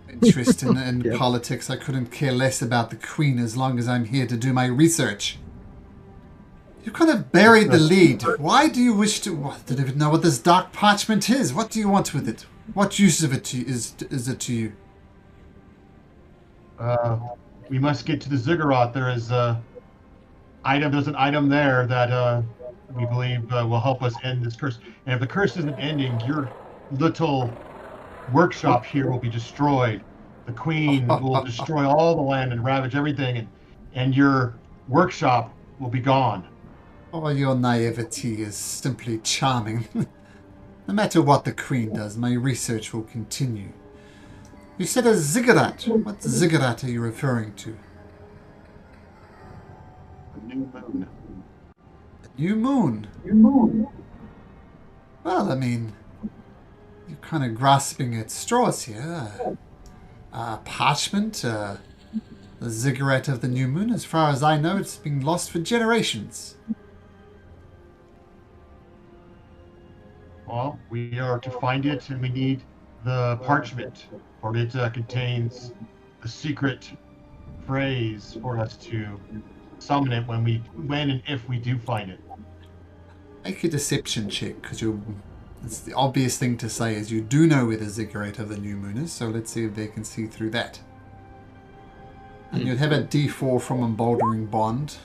Interest in Yep. politics. I couldn't care less about the Queen as long as I'm here to do my research. You could have buried the lead. Why do you wish to... I don't even know what this dark parchment is. What do you want with it? What use of it is it to you? We must get to the ziggurat. There's an item there that we believe will help us end this curse. And if the curse isn't ending, your little workshop here will be destroyed. The Queen will destroy all the land and ravage everything, and your workshop will be gone. Oh, your naivety is simply charming. No matter what the Queen does, my research will continue. You said a ziggurat. What ziggurat are you referring to? The new moon. New moon. Well, I mean, you're kind of grasping at straws here. Parchment, the ziggurat of the new moon. As far as I know, it's been lost for generations. Well, we are to find it, and we need the parchment, for it contains the secret phrase for us to summon it when and if we do find it. Make a deception check, because it's the obvious thing to say is you do know where the ziggurat of the new moon is, so let's see if they can see through that. And you'd have a D4 from Emboldering Bond.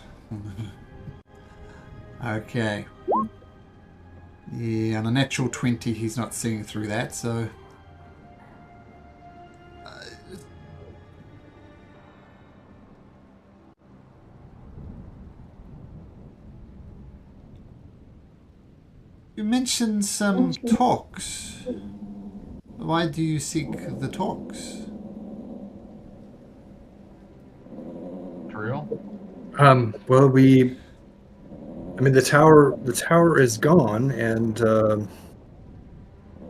Okay. Yeah, on a natural 20, he's not seeing through that, so... You mentioned some talks. Why do you seek the talks? Trill? Well, the tower is gone, and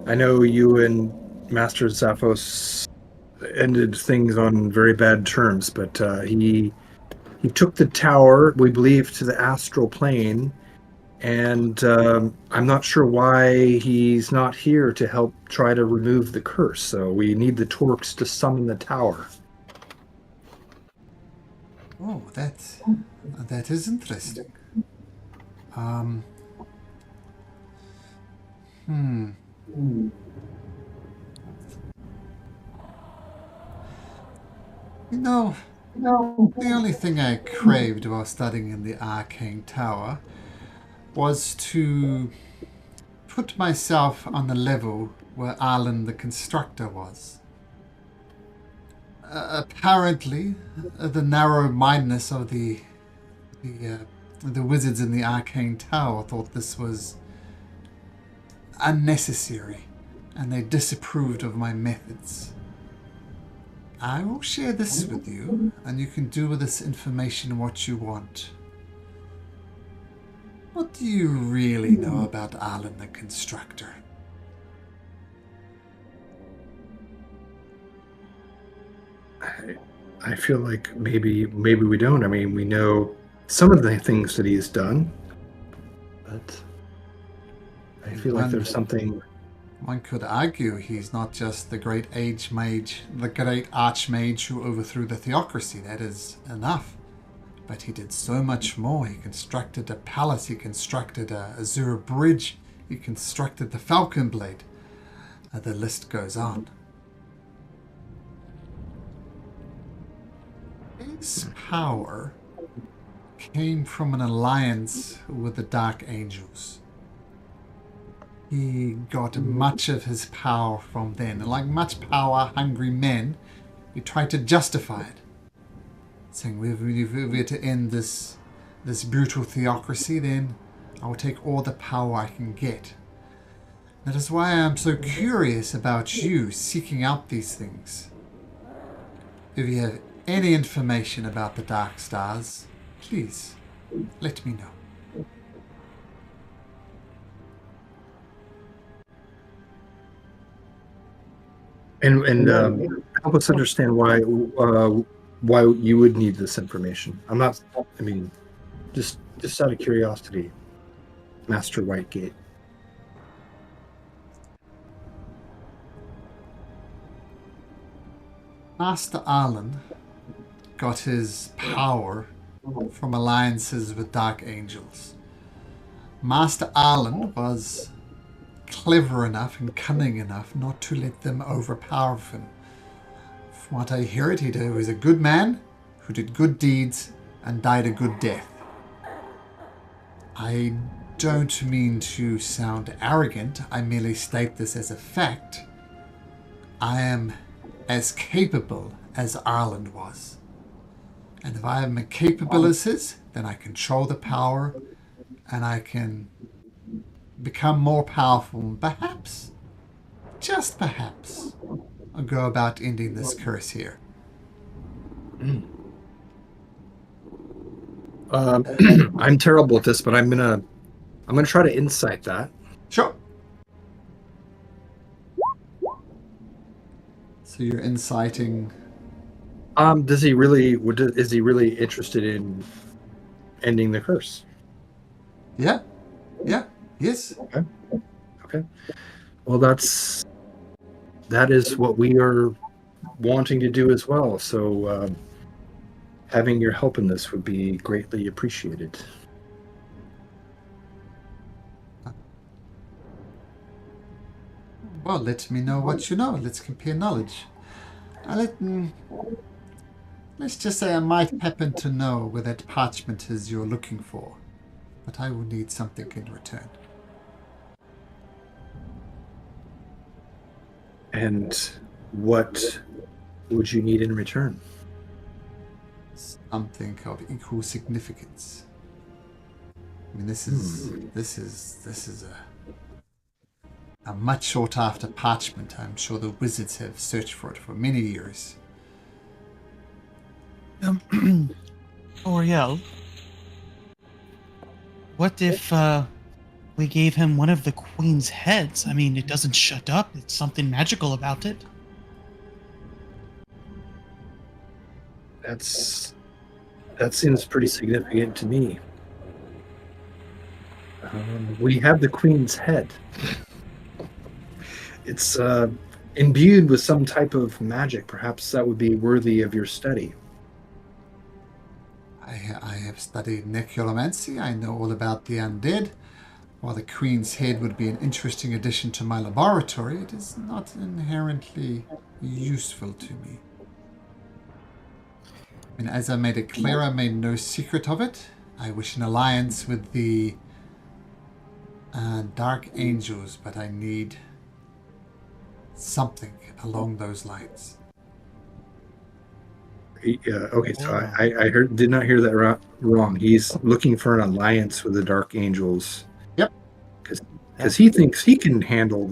I know you and Master Zaphos ended things on very bad terms, but he took the tower, we believe, to the astral plane, and I'm not sure why he's not here to help try to remove the curse. So we need the Torques to summon the tower. Oh, that is interesting. You know, the only thing I craved while studying in the Arcane Tower was to put myself on the level where Arlen the Constructor was. Apparently, the narrow-mindedness of the wizards in the Arcane Tower thought this was unnecessary, and they disapproved of my methods. I will share this with you, and you can do with this information what you want. What do you really know about Arlen the Constructor? I feel like maybe we don't. I mean, we know some of the things that he's done, but I feel like there's something. One could argue he's not just the great the great archmage who overthrew the theocracy. That is enough. But he did so much more. He constructed a palace. He constructed a Azure bridge. He constructed the Falcon Blade. The list goes on. His power came from an alliance with the Dark Angels. He got much of his power from then. And like much power-hungry men, he tried to justify it, saying, if we're to end this brutal theocracy, then I will take all the power I can get. That is why I'm so curious about you seeking out these things. If you have any information about the Dark Stars, please let me know. And help us understand why you would need this information. I'm not. I mean, just out of curiosity, Master Whitegate. Master Arlen got his power from alliances with Dark Angels. Master Arlen was clever enough and cunning enough not to let them overpower him. From what I hear he was a good man who did good deeds and died a good death. I don't mean to sound arrogant, I merely state this as a fact. I am as capable as Arlen was. And if I am as capable as his, then I control the power and I can become more powerful and perhaps, just perhaps, I'll go about ending this curse here. I'm terrible at this, but I'm gonna try to insight that. Sure. So you're inciting. Is he really interested in ending the curse? Yeah. Yes. Okay. Well, that is what we are wanting to do as well. So having your help in this would be greatly appreciated. Well, let me know what you know. Let's compare knowledge. Let's just say I might happen to know where that parchment is you're looking for, but I will need something in return. And what would you need in return? Something of equal significance. I mean, this is a much sought after parchment. I'm sure the wizards have searched for it for many years. Oriel, what if we gave him one of the queen's heads? I mean, it doesn't shut up. It's something magical about it. That seems pretty significant to me. We have the queen's head. It's imbued with some type of magic. Perhaps that would be worthy of your study. I have studied necromancy. I know all about the undead. While the queen's head would be an interesting addition to my laboratory, it is not inherently useful to me. I mean, as I made it clear, I made no secret of it. I wish an alliance with the Dark Angels, but I need something along those lines. Okay, so I did not hear that wrong. He's looking for an alliance with the Dark Angels. Yep. Because he thinks he can handle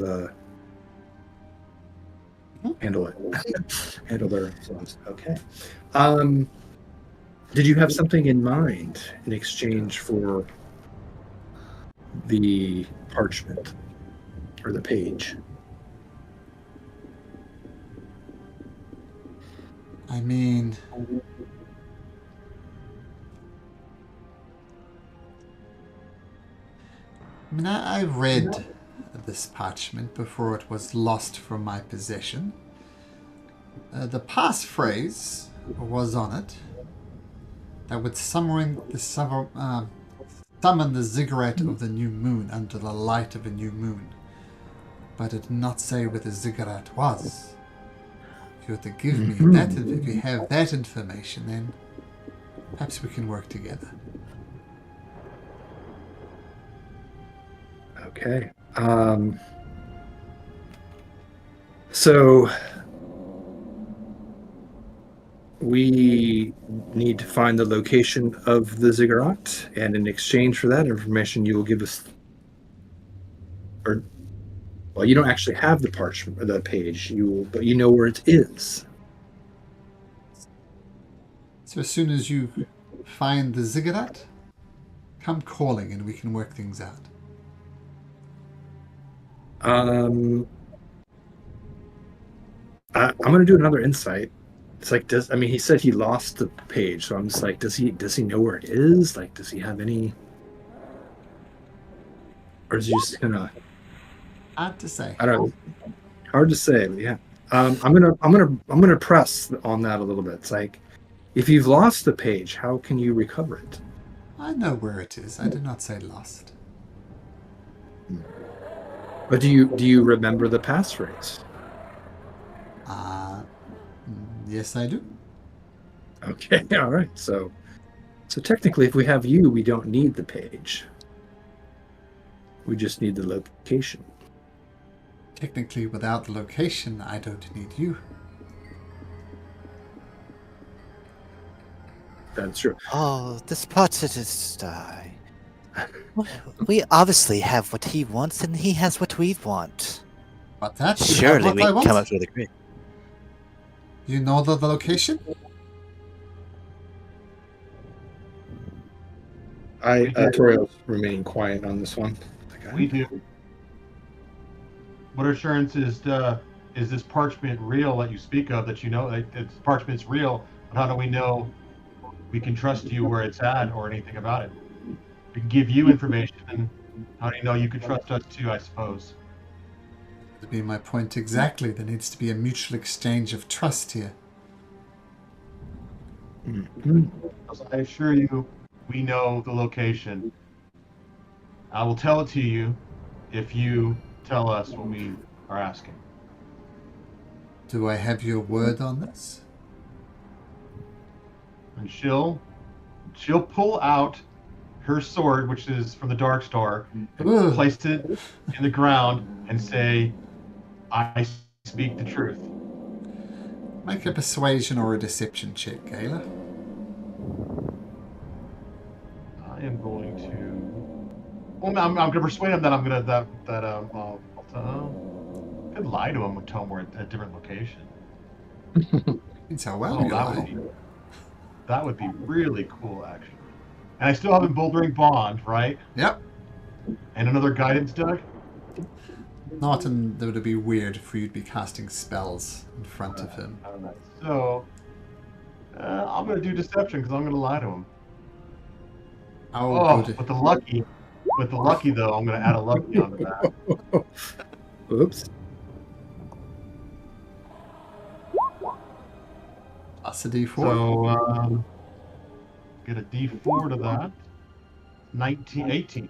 handle their influence. Okay. Did you have something in mind in exchange for the parchment or the page? I mean, I read this parchment before it was lost from my possession. The passphrase was on it that would summon the ziggurat of the new moon under the light of a new moon, but it did not say where the ziggurat was. If you were to give me that, if you have that information, then perhaps we can work together. Okay. So we need to find the location of the ziggurat, and in exchange for that information, you will give us, or well, you don't actually have the parchment, the page, but you know where it is. So as soon as you find the ziggurat, come calling and we can work things out. I'm going to do another insight. It's like, he said he lost the page, so I'm just like, does he know where it is? Like, does he have any, or is he just gonna? Hard to say. I don't know. Hard to say, but yeah. I'm gonna press on that a little bit. It's like, if you've lost the page, how can you recover it? I know where it is. I did not say lost. But do you remember the passphrase? Yes, I do. Okay, all right. So technically, if we have you, we don't need the page. We just need the location. Technically, without the location, I don't need you. That's true. Oh, this protest guy. We obviously have what he wants, and he has what we want. But that you have Surely what we I can want. come up with a great. You know the location? Toriel's remaining quiet on this one. We do. What assurance is this parchment real that you speak of? That you know that this parchment's real, but how do we know we can trust you where it's at or anything about it? We can give you information, and how do you know you can trust us too? I suppose. To be my point exactly, there needs to be a mutual exchange of trust here. Mm-hmm. I assure you, we know the location. I will tell it to you if you tell us what we are asking. Do I have your word on this? And she'll pull out her sword, which is from the Dark Star, and place it in the ground and say, "I speak the truth." Make a persuasion or a deception check, Gayla. I am going to. Well, I'm going to persuade him that I'm going to I could lie to him and tell him we're at a different location. That's how well you lie. That would be really cool, actually. And I still have Emboldering Bond, right? Yep. And another guidance deck. Not in that would be weird for you to be casting spells in front of him. So I'm going to do deception because I'm going to lie to him. Good. With the lucky though, I'm going to add a lucky onto that. Oops. Plus a D4. So get a D4 to that. 18.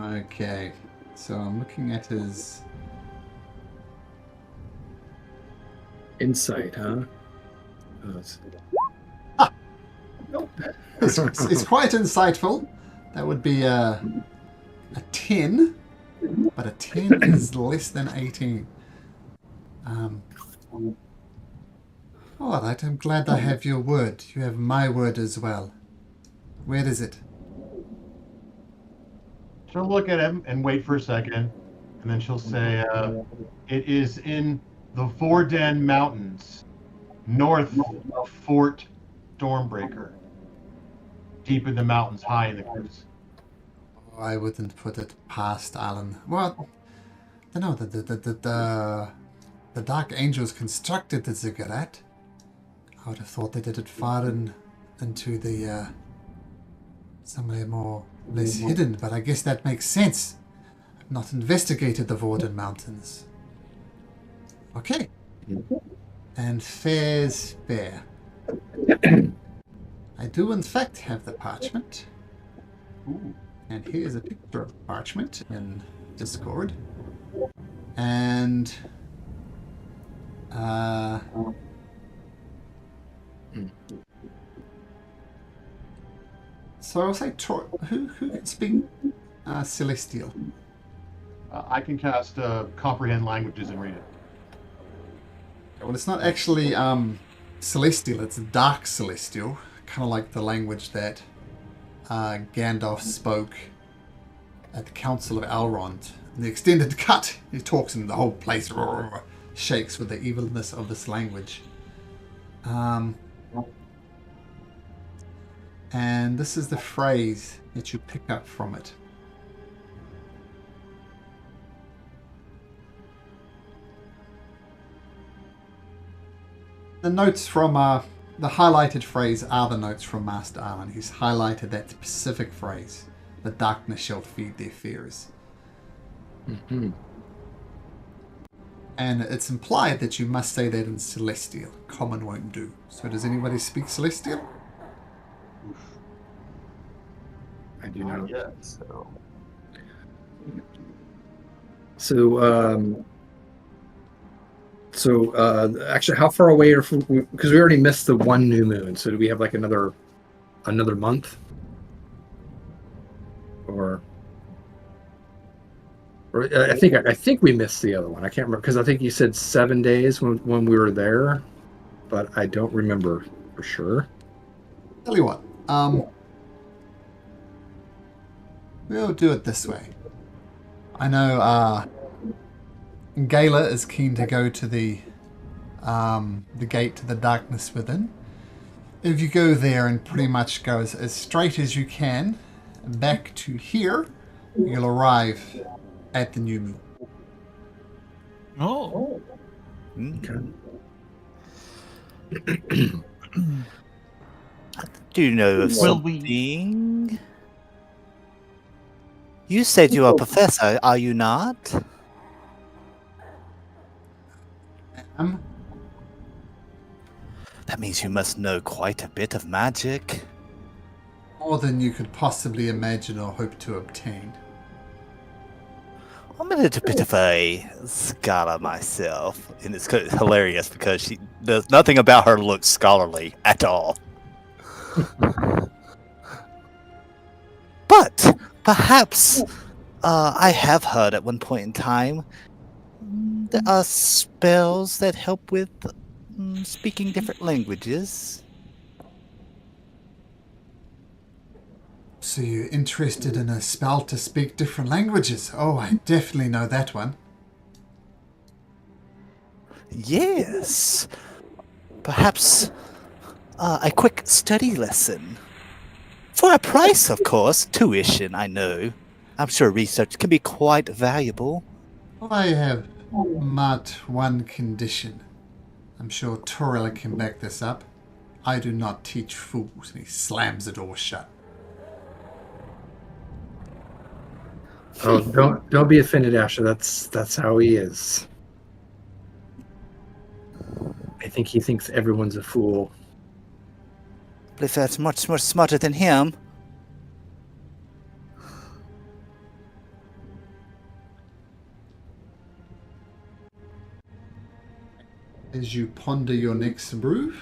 Okay. So I'm looking at his Insight, huh? It's quite insightful. That would be a 10, but a 10 is less than 18. All right, I'm glad I have your word. You have my word as well. Where is it? She'll look at him and wait for a second, and then she'll say, "It is in the Vorden Mountains, north of Fort Stormbreaker, deep in the mountains, high in the cliffs." I wouldn't put it past Alan. Well, I know that the Dark Angels constructed the ziggurat. I would have thought they did it far into the somewhere more less hidden, but I guess that makes sense. I've not investigated the Vorden Mountains. Okay. And fair's fair. I do in fact have the parchment. Ooh. And here's a picture of parchment in Discord. And So I'll say who can speak Celestial? I can cast comprehend languages and read it. Well, it's not actually Celestial, it's Dark Celestial. Kind of like the language that Gandalf spoke at the Council of Elrond. In the extended cut, he talks and the whole place shakes with the evilness of this language. And this is the phrase that you pick up from it. The notes from the highlighted phrase are the notes from Master Arlen. He's highlighted that specific phrase. The darkness shall feed their fears. Mm-hmm. And it's implied that you must say that in Celestial. Common won't do. So does anybody speak Celestial? I do not. Yeah. So actually, how far away are because we already missed the one new moon? So do we have like another month, or I think we missed the other one. I can't remember because I think you said 7 days when we were there, but I don't remember for sure. Tell you what, we'll do it this way. I know Gala is keen to go to the gate to the darkness within. If you go there and pretty much go as straight as you can back to here, you'll arrive at the new moon. Oh. Okay. Do you know of Will something? You said you are a professor, are you not? That means you must know quite a bit of magic. More than you could possibly imagine or hope to obtain. I'm a little bit of a scholar myself, and it's hilarious because nothing about her looks scholarly at all. But perhaps I have heard at one point in time there are spells that help with speaking different languages. So you're interested in a spell to speak different languages? Oh, I definitely know that one. Yes. Perhaps a quick study lesson. For a price, of course. Tuition, I know. I'm sure research can be quite valuable. I have but one condition. I'm sure Torella can back this up. I do not teach fools. And he slams the door shut. Oh, don't be offended, Asher. That's how he is. I think he thinks everyone's a fool. But if that's much more smarter than him. As you ponder your next move,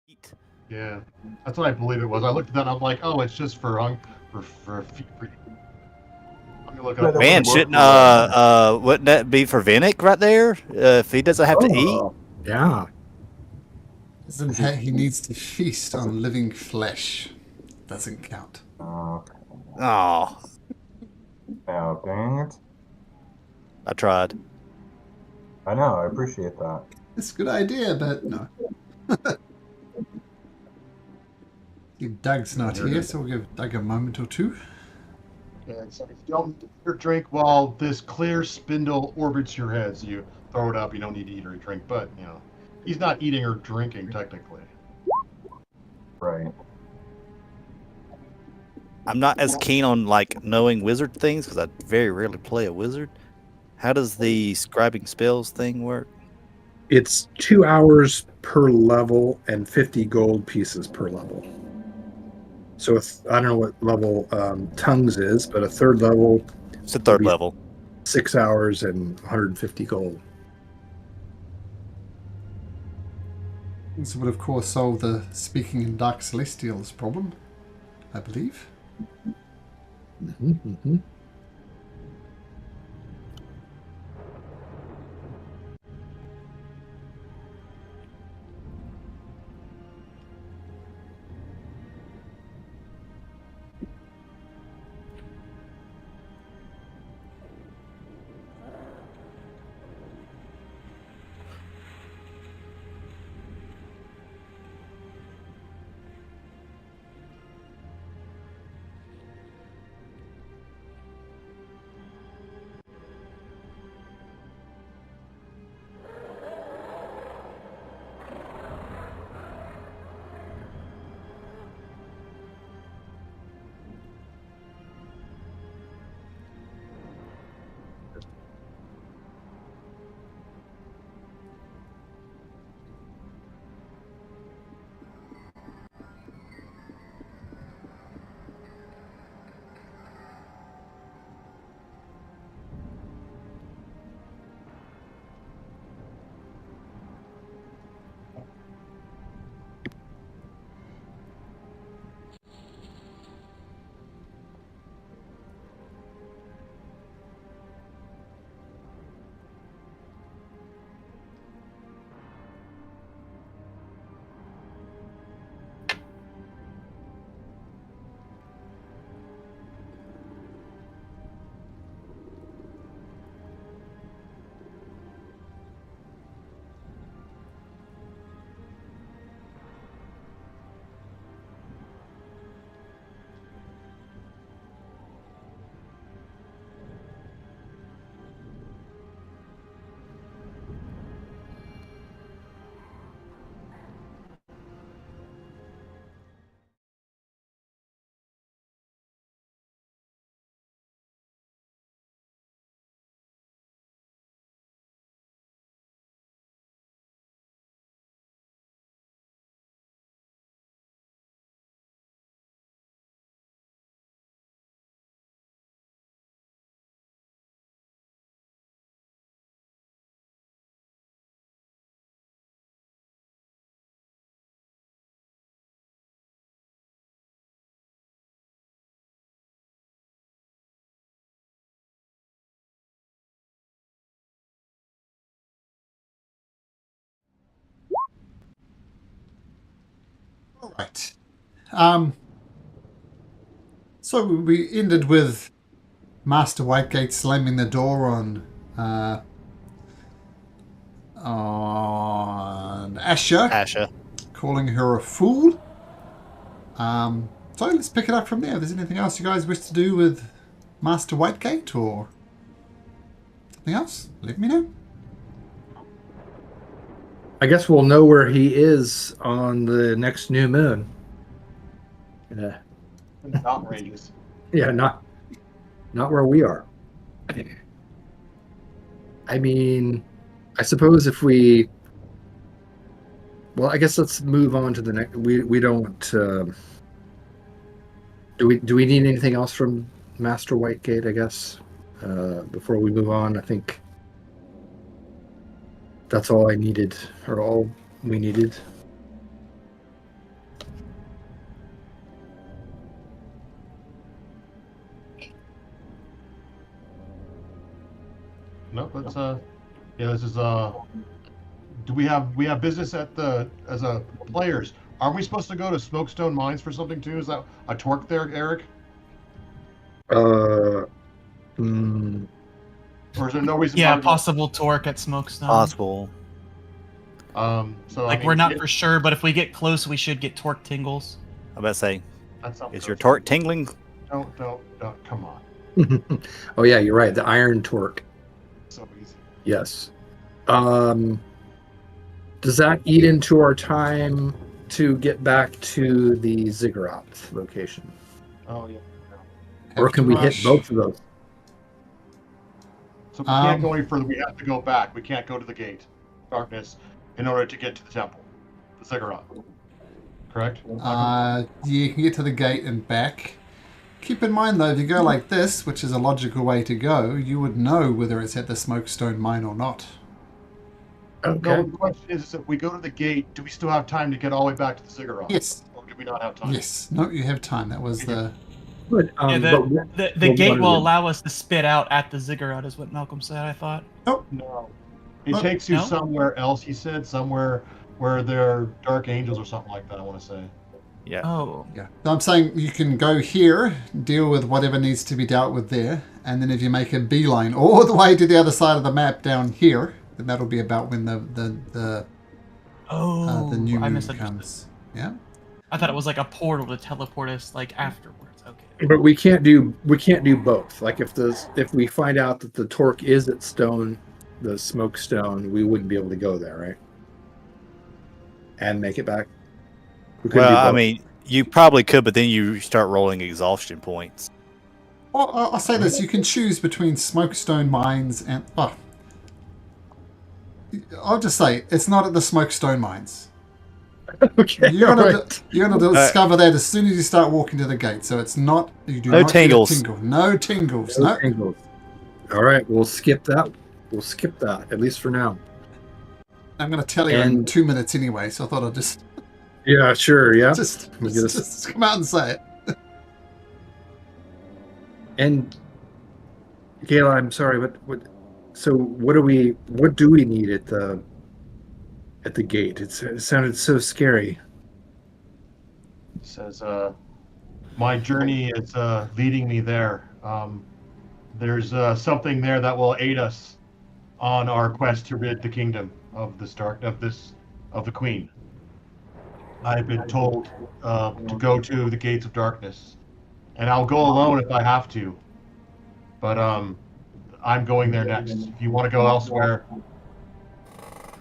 Eat. Yeah, that's what I believe it was. I looked at that and I'm like, oh, it's just for for. I'm gonna look it Yeah, up. that Man, wouldn't work shouldn't for, wouldn't that be for Vinnick right there? If he doesn't have to eat. Oh, yeah. He needs to feast on living flesh. Doesn't count. okay. Oh, Oh, dang it. I tried. I know, I appreciate that. It's a good idea, but no. Doug's not here, so we'll give Doug a moment or two. Yeah, so if you don't eat or drink while this clear spindle orbits your head, so you throw it up. You don't need to eat or drink, but he's not eating or drinking technically. Right. I'm not as keen on like knowing wizard things because I very rarely play a wizard. How does the scribing spells thing work? It's 2 hours per level and 50 gold pieces per level. So I don't know what level tongues is, but a third level, It's the third Maybe. level. 6 hours and 150 gold. This would, of course, solve the speaking in Dark Celestials problem, I believe. Mm-hmm, mm-hmm. All right. So we ended with Master Whitegate slamming the door on Asher, Asha. calling her a fool. So let's pick it up from there. If there's anything else you guys wish to do with Master Whitegate or something else, let me know. I guess we'll know where he is on the next new moon. Yeah, Mountain ranges. yeah, not where we are. I mean, I suppose if we, well, I guess let's move on to the next. We don't. Do we need anything else from Master Whitegate? I guess before we move on, I think that's all I needed, or all we needed. No, let's yeah, this is do we have business at the as a players? Aren't we supposed to go to Smokestone Mines for something too? Is that a torque there, Eric? Mm, Or is there no reason? Yeah, why we don't- possible torque at Smokestone. Possible. So Like, I mean, we're not yeah, for sure, but if we get close, we should get torque tingles. I'm about to say, that sounds is your good. torque tingling? Don't. Come on. oh yeah, you're right. The iron torque. So easy. Yes. Does that eat into our time to get back to the ziggurat location, Oh yeah. or can we hit Rush. both of those? So we can't go any further. We have to go back. We can't go to the gate, darkness, in order to get to the temple, the ziggurat. Correct? Yeah, you can get to the gate and back. Keep in mind though, if you go like this, which is a logical way to go, you would know whether it's at the Smokestone Mine or not. Okay. No, the question is if we go to the gate, do we still have time to get all the way back to the ziggurat? Yes. Or do we not have time? Yes. No, you have time. That was the... But, Yeah, but the what gate are will the- allow us to spit out at the ziggurat, is what Malcolm said, I thought. No. It Look, takes you no? somewhere else, he said, somewhere where there are dark angels or something like that, I want to say. Yeah. Oh. Yeah. So I'm saying you can go here, deal with whatever needs to be dealt with there, and then if you make a beeline all the way to the other side of the map down here, then that'll be about when the new I moon misunderstood. comes. Yeah. I thought it was like a portal to teleport us like afterwards. Okay. But we can't do both. Like if we find out that the torque is at the smoke stone, we wouldn't be able to go there, right? And make it back. We couldn't do Well, I both. mean, you probably could, but then you start rolling exhaustion points. Well, I'll say this: you can choose between Smokestone Mines and. Oh, I'll just say it's not at the Smokestone Mines. okay, You're gonna alright. you're gonna discover that as soon as you start walking to the gate. So it's not you do No not get a tingles. tingle. No tingles. No No. angles. All right, we'll skip that. We'll skip that at least for now. I'm going to tell you in And- 2 minutes anyway. So I thought I'd just Yeah, sure. Yeah. just We'll get us- just come out and say it. And Gayla, I'm sorry, what? So what do we need at the gate? It sounded so scary. It says, my journey is leading me there. There's something there that will aid us on our quest to rid the kingdom of the queen. I've been told to go to the gates of darkness, and I'll go alone if I have to. But I'm going there next. If you want to go elsewhere,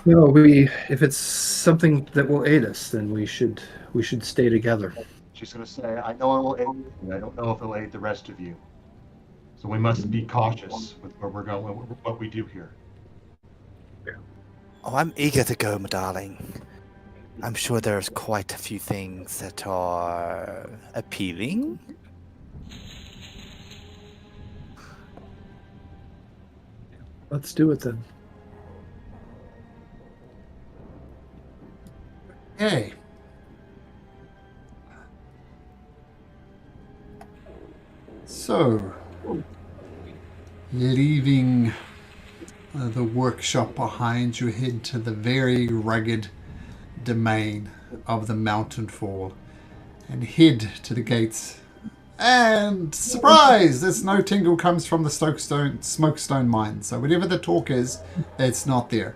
No, if it's something that will aid us, then we should stay together. she's going to say, I know it will aid you. I don't know if it will aid the rest of you. So we must be cautious with where we're going, what we do here. Oh, I'm eager to go, my darling. I'm sure there's quite a few things that are appealing. Let's do it then. Hey. So, leaving the workshop behind, you head to the very rugged domain of the mountain fall and head to the gates. And surprise! There's no tingle comes from the smokestone mine. So whatever the talk is, it's not there.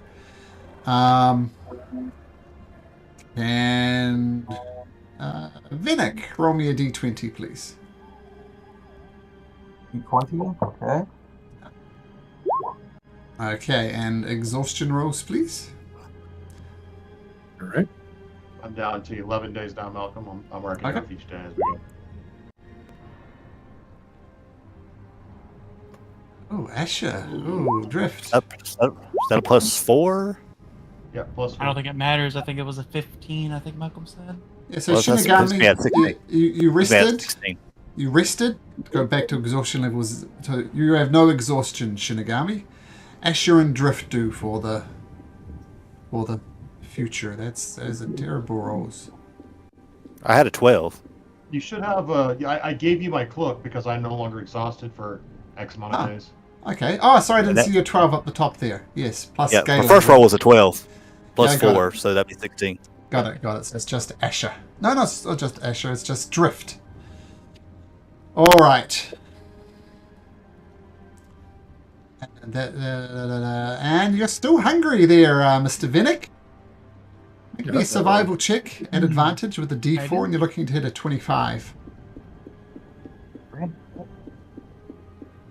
And Vinnick, roll me a d20, please. 20. Okay. Okay, and exhaustion rolls, please. All right. I'm down to 11 days now, Malcolm. I'm working Okay. off each day as we go. Oh, Asher. Oh, drift. Is that a +4? Yeah, plus I don't think it matters. I think it was a 15, I think Malcolm said. Yeah, so Well, that's supposed to be at 16. you It's at rested. 16. You rested. Go back to exhaustion levels. So you have no exhaustion, Shinigami. Asher and drift do for the future. Those are terrible rolls. I had a 12. You should have. I gave you my cloak because I'm no longer exhausted for X amount of days. Okay. Oh, sorry, I didn't That- see your 12 up the top there. Yes, plus Yeah, Galen. my first roll was a 12 plus Yeah, I got 4, so that'd be 16. Got it. So it's just Asher. No, it's not just Asher. It's just Drift. All right. And you're still hungry there, Mr. Vinnick. Make me a survival check at advantage with a D4, and you're looking to hit a 25.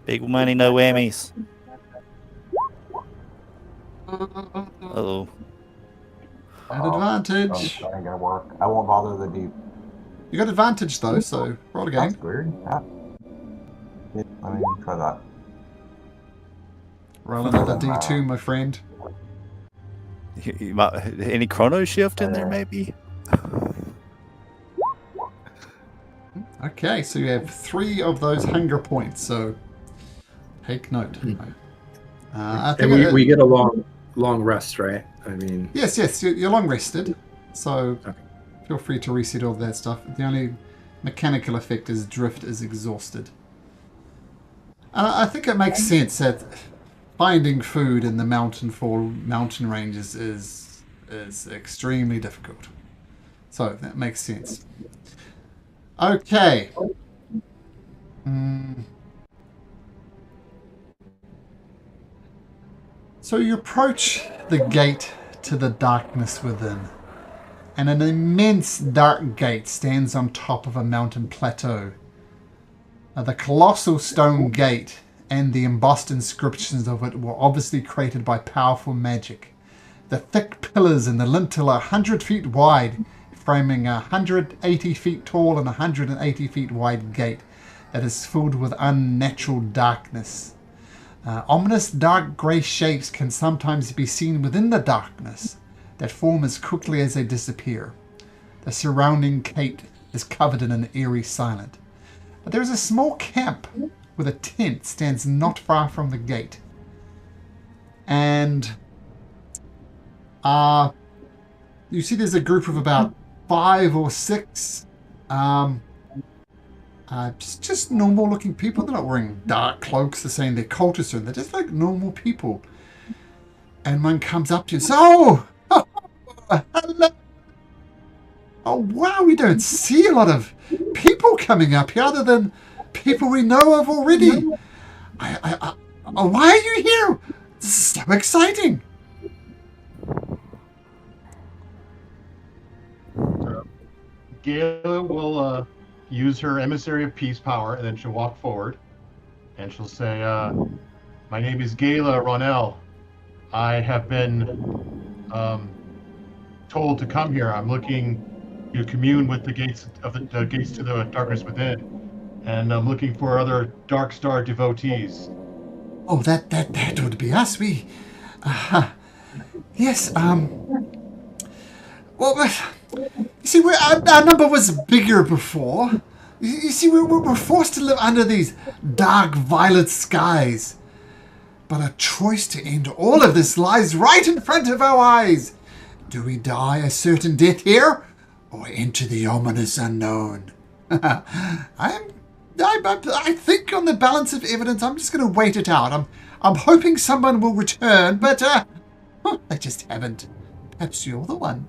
Big money, no whammies. Uh-oh. At Oh, advantage. that ain't gonna work. I won't bother the deep. You got advantage though, so roll That's again. weird. Yeah, let me try that. Roll another D2, my friend. You might, any chrono shift in there, maybe? Okay, so you have 3 of those hunger points, so take note. I think And we get a long rest, right? I mean, yes, you're long rested, so feel free to reset all that stuff. The only mechanical effect is Drift is exhausted. And I think it makes sense that finding food in the mountain ranges is extremely difficult. So that makes sense. Okay. So you approach the gate to the darkness within, and an immense dark gate stands on top of a mountain plateau. The colossal stone gate and the embossed inscriptions of it were obviously created by powerful magic. The thick pillars in the lintel are 100 feet wide, framing a 180 feet tall and 180 feet wide gate that is filled with unnatural darkness. Ominous dark grey shapes can sometimes be seen within the darkness that form as quickly as they disappear. The surrounding gate is covered in an eerie silence. But there is a small camp with a tent stands not far from the gate. And you see there's a group of about 5 or 6 just normal looking people. They're not wearing dark cloaks. They're saying they're cultists. They're just like normal people. And one comes up to you and says, oh, hello. Oh, wow, we don't see a lot of people coming up here other than people we know of already. Why are you here? This is so exciting. Gayla will use her Emissary of Peace power, and then she'll walk forward, and she'll say, my name is Gayla Ronell. I have been told to come here. I'm looking to commune with the gates of the gates to the darkness within, and I'm looking for other Dark Star devotees. Oh, that would be us. We, yes. Well, you see, our number was bigger before. You see, we're forced to live under these dark violet skies. But a choice to end all of this lies right in front of our eyes. Do we die a certain death here, or enter the ominous unknown? I think on the balance of evidence, I'm just going to wait it out. I'm hoping someone will return, but they just haven't. Perhaps you're the one.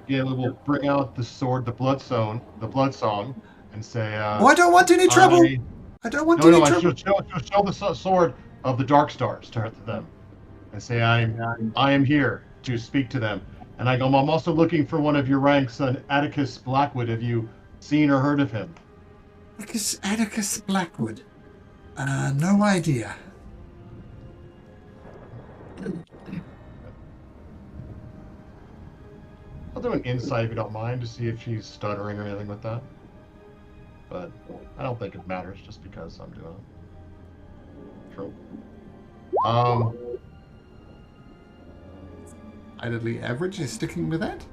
Gayla will bring out the sword, the blood song, and say, Oh, I don't want any trouble. I don't want any trouble. She'll show the sword of the Dark Stars to them, and say, I am here to speak to them. And I go, I'm also looking for one of your ranks, an Atticus Blackwood. Have you seen or heard of him? Atticus Blackwood. No idea. I'll do an insight if you don't mind to see if she's stuttering or anything with that. But I don't think it matters just because I'm doing it. True. Idly average, is sticking with that?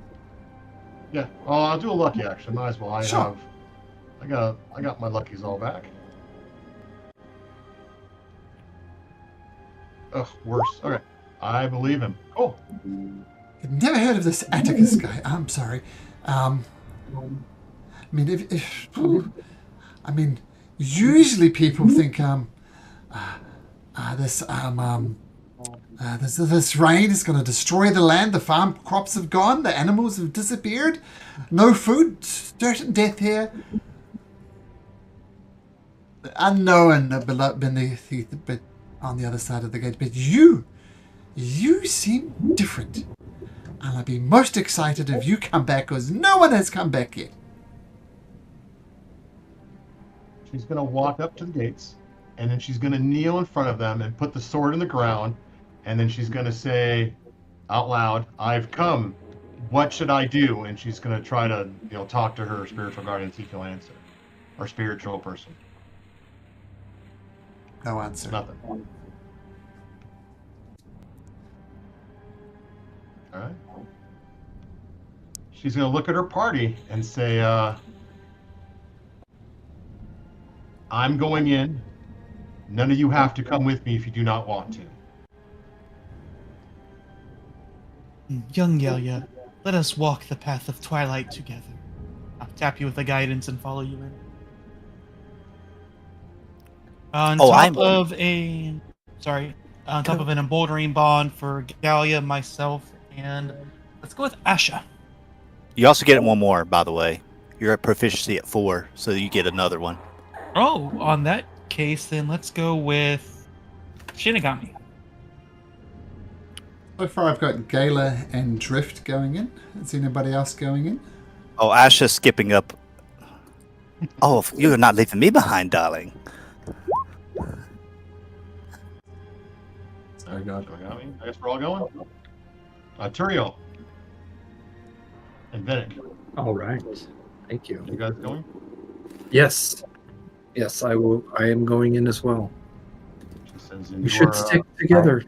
Yeah. Oh, I'll do a lucky action. Might as well. I Sure. got my luckies all back. Ugh, worse. Okay. I believe him. Cool. I've never heard of this Atticus guy. I'm sorry. I mean, Usually people think this rain is going to destroy the land. The farm crops have gone. The animals have disappeared. No food. Certain death here. Unknown beneath but on the other side of the gate. But you seem different. And I'll be most excited if you come back, because no one has come back yet. She's going to walk up to the gates, and then she's going to kneel in front of them and put the sword in the ground, and then she's going to say out loud, "I've come. What should I do?" And she's going to try to, talk to her spiritual guardian, see if he'll answer, or spiritual person. No answer. Nothing. All right. She's going to look at her party and say, "I'm going in. None of you have to come with me if you do not want to." Young Yelia, let us walk the path of twilight together. I'll tap you with the guidance and follow you in. On top of an emboldening bond for Galia, myself, and let's go with Asha. You also get one more, by the way. You're at proficiency at 4, so you get another one. Oh, on that case, then let's go with Shinigami. So far, I've got Gala and Drift going in. Is anybody else going in? Oh, Asha's skipping up. Oh, you're not leaving me behind, darling. Sorry, God. I guess we're all going. Turiel and Venick. All right. Thank you. You guys going? Yes. Yes, I will. I am going in as well. She says, We should stick together.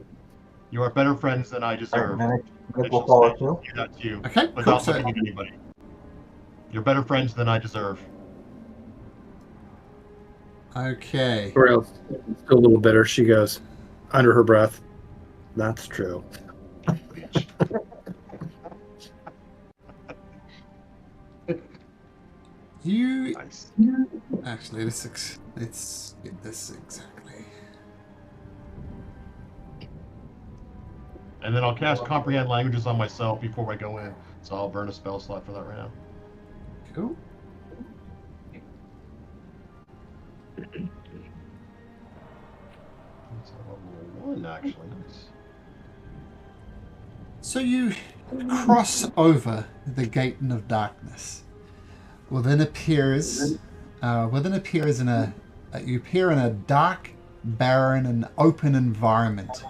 You are better friends than I deserve. Venick will follow too. That's you. Okay, cool. Without So, looking at anybody. You're better friends than I deserve. okay. Or else, still a little bitter. She goes under her breath. That's true. You Nice. actually let's get this exactly. And then I'll cast Comprehend Languages on myself before I go in. So I'll burn a spell slot for that right now. Cool. It's a level 1, actually. So you cross over the Gate of Darkness. Within appears you appear in a dark, barren, and open environment.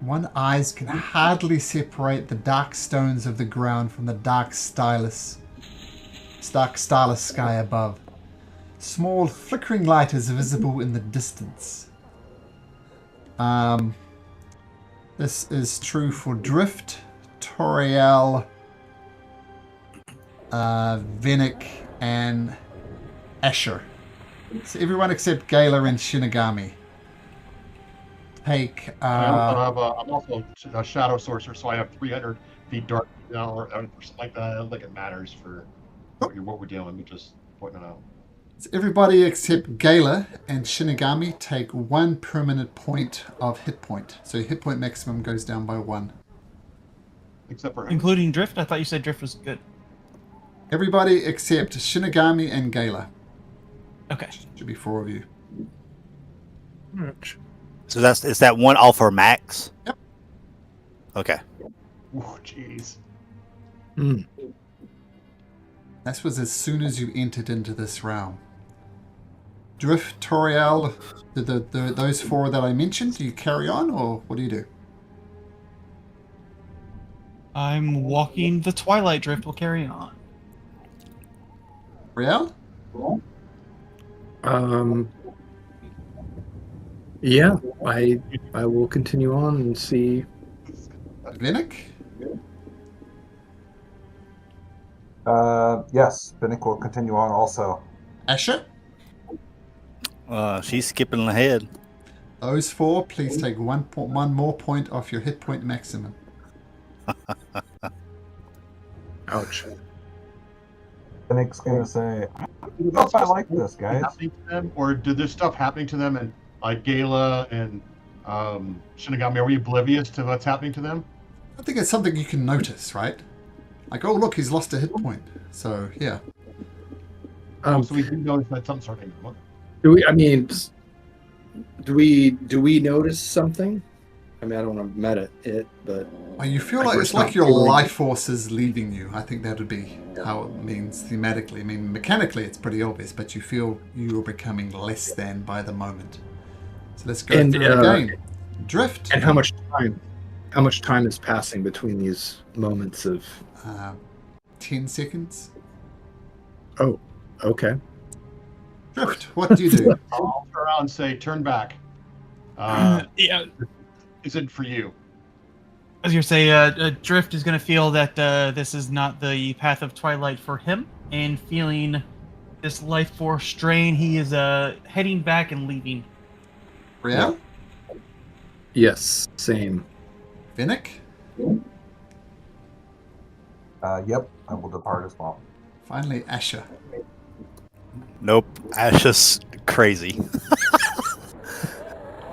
One eyes can hardly separate the dark stones of the ground from the dark starless sky above. Small flickering light is visible in the distance. This is true for Drift, Toriel, Venick, and Asher. So everyone except Gala and Shinigami. Take. I'm also a shadow sorcerer, so I have 300 feet dark or something like that. I don't think it matters for what we're doing. We're just pointing it out. So everybody except Gala and Shinigami take 1 permanent point of hit point. So your hit point maximum goes down by 1. Except for him. Including Drift? I thought you said Drift was good. Everybody except Shinigami and Gala. Okay. Should be 4 of you. So is that one all for max? Yep. Okay. Oh, jeez. This was as soon as you entered into this realm. Drift, Toriel, those 4 that I mentioned, do you carry on or what do you do? I'm walking the Twilight Drift. We'll carry on. Riel? Yeah, I will continue on and see. Venick? Yes, Venick will continue on also. Asher? She's skipping ahead. Those 4, please take one more point off your hit point maximum. Ouch. Venick's going to say, know if I like this, guys. Happening to them, or did there stuff happening to them, and like Gala and Shinigami, are we oblivious to what's happening to them? I think it's something you can notice, right? Like, oh look, he's lost a hit point. So yeah. So we do notice that something's hurting them. Do we? I mean, do we notice something? I mean, I don't want to meta it, but Well, you feel Like like we're it's like not your feeling- life force is leaving you. I think that would be how it means thematically. I mean, mechanically it's pretty obvious, but you feel you are becoming less than by the moment. So let's go And, through it again. Drift. and how much time is passing between these moments of? 10 seconds. Oh, okay. Drift. What do you do? I'll turn around and say, "Turn back." Yeah, Isn't for you. as you say, Drift is going to feel that this is not the path of Twilight for him, and feeling this life force strain, he is heading back and leaving. Brielle? Yes, same. Vinnick? Yep, I will depart as well. Finally, Asher. Nope. Ash is crazy.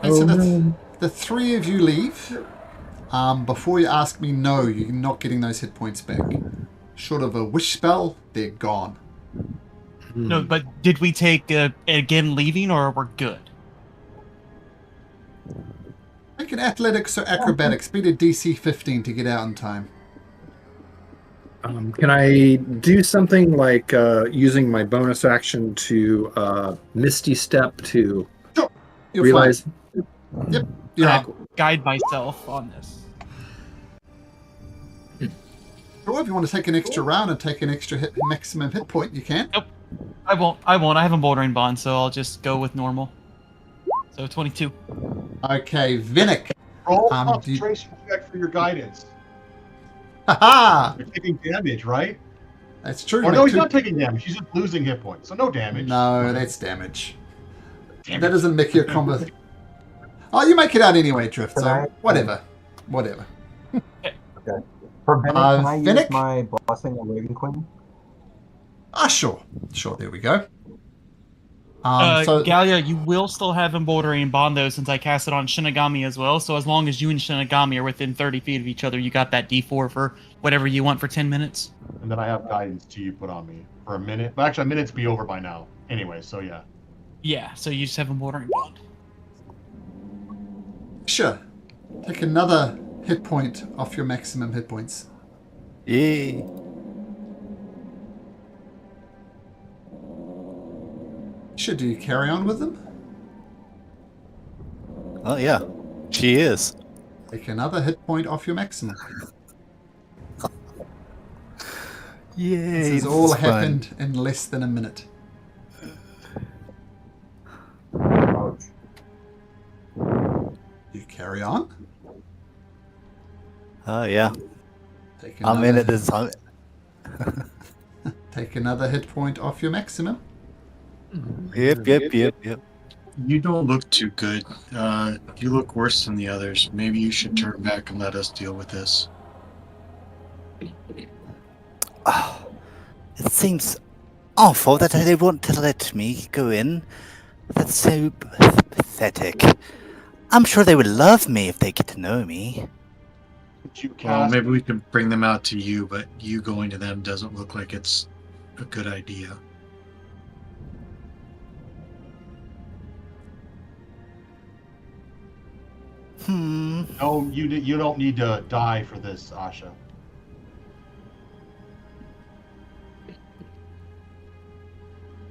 And so no. the three of you leave. Before you ask me, no, you're not getting those hit points back. Short of a wish spell, they're gone. No, but did we take again leaving, or we're good? Make an athletics or acrobatics. Beat a DC 15 to get out in time. Can I do something like using my bonus action to Misty Step to You're realize? fine. Yep. You're I out. guide myself on this. Or if you want to take an extra round and take an extra maximum hit point, you can. Nope. I won't. I have a bouldering bond, so I'll just go with normal. So 22. Okay, Vinnick. Roll do you- concentration check for your guidance. Haha! You're taking damage, right? That's true. Or make no, he's two- not taking damage. He's just losing hit points, so no damage. No, that's damage. Damn That it. doesn't make your combo. Oh, you make it out anyway, Drift. So Right. whatever. Whatever. For Bennett, can I Vinnick? use my blessing of Raven Queen? Ah, sure. Sure, there we go. So Galia, you will still have embouldering bond though, since I cast it on Shinigami as well. So as long as you and Shinigami are within 30 feet of each other, you got that D4 for whatever you want for 10 minutes. And then I have guidance to you put on me for a minute. But actually, a minute's be over by now. Anyway, so yeah. Yeah, so you just have embouldering bond. sure. Take another hit point off your maximum hit points. Yay. Sure, do you carry on with them? Oh yeah, she is. Take another hit point off your maximum. Yay. This has all happened in less than a minute. Ouch. You carry on. Oh yeah. Take I'm in it this time. Take another hit point off your maximum. Yep. You don't look too good. You look worse than the others. Maybe you should turn back and let us deal with this. Oh, it seems awful that they want to let me go in. That's so pathetic. I'm sure they would love me if they get to know me. Did you Well, cast? maybe we can bring them out to you, but you going to them doesn't look like it's a good idea. No, you don't need to die for this, Asha.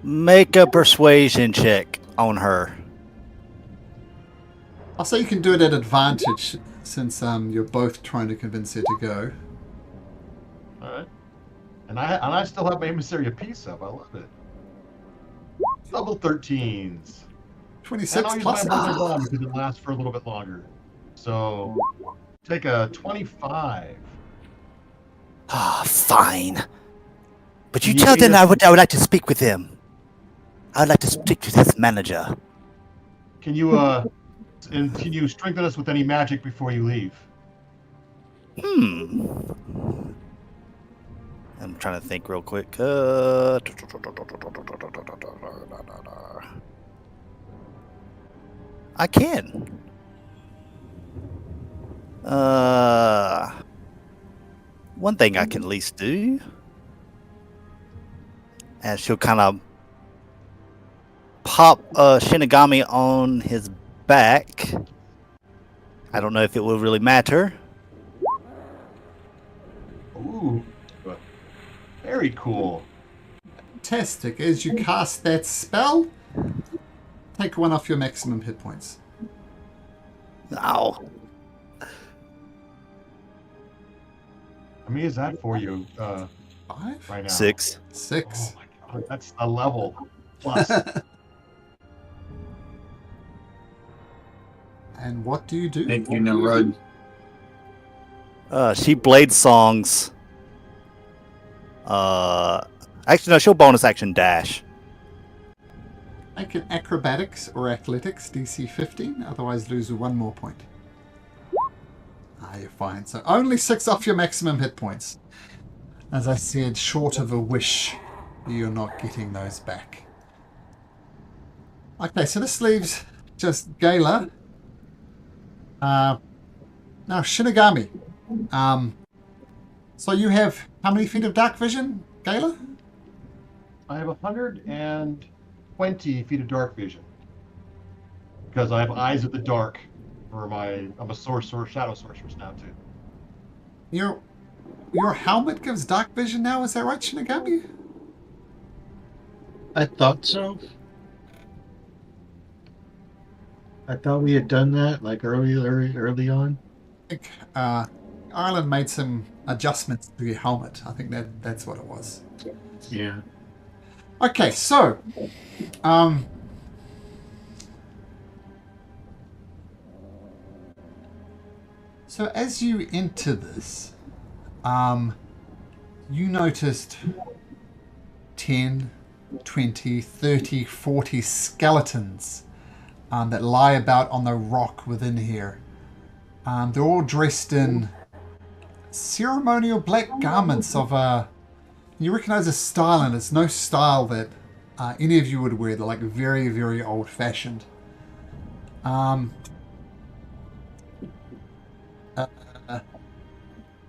Make a persuasion check on her. I'll say you can do it at advantage since you're both trying to convince her to go. All right. And I still have my emissary of peace up. I love it. Double 13s. 26 And I'll use plus. my buzzer bomb because it lasts for a little bit longer. So take a 25. Ah, fine. But you You tell them either- I would like to speak with him. I would like to speak to his manager. Can you and can you strengthen us with any magic before you leave? I'm trying to think real quick. I can. One thing I can at least do. And she'll kind of pop Shinigami on his back. I don't know if it will really matter. Ooh, very cool. Fantastic. As you cast that spell, take 1 off your maximum hit points. Ow. How many is that for you 5? right now? 6. 6. Oh my god, that's a level plus. And what do you do? Thank you, Nimrod. She blade songs. Actually, no, she'll bonus action dash. Make an acrobatics or athletics DC 15, otherwise lose 1 more point. You're fine. So only 6 off your maximum hit points. As I said, short of a wish, you're not getting those back. Okay, so this leaves just Gala. Now, Shinigami. So you have how many feet of dark vision, Gala? I have 120 feet of dark vision. Because I have eyes of the dark for I'm a sorcerer, shadow sorceress now too. Your helmet gives dark vision now, is that right, Shinigami? I thought so. I thought we had done that like early on. I think Ireland made some adjustments to your helmet. I think that's what it was. Yeah. Okay, so so as you enter this, you noticed 10, 20, 30, 40 skeletons that lie about on the rock within here. They're all dressed in ceremonial black garments of you recognize a style, and it's no style that any of you would wear. They're like very, very old-fashioned.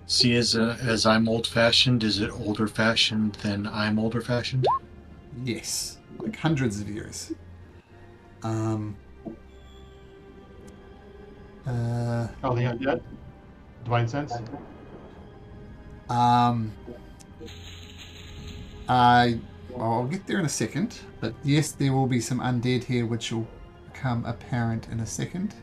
See, as I'm old-fashioned, is it older-fashioned than I'm older-fashioned? Yes, like hundreds of years. Oh, the undead? Divine sense? I'll get there in a second, but yes, there will be some undead here, which will become apparent in a second.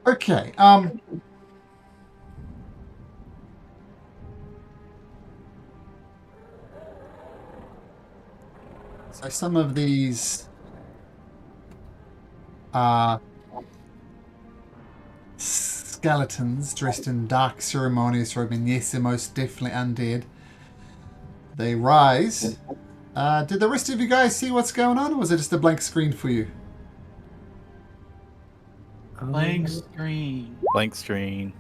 Okay, so some of these skeletons dressed in dark ceremonious robe, and yes, they're most definitely undead. They rise. Did the rest of you guys see what's going on, or was it just a blank screen for you? Blank screen. Blank screen.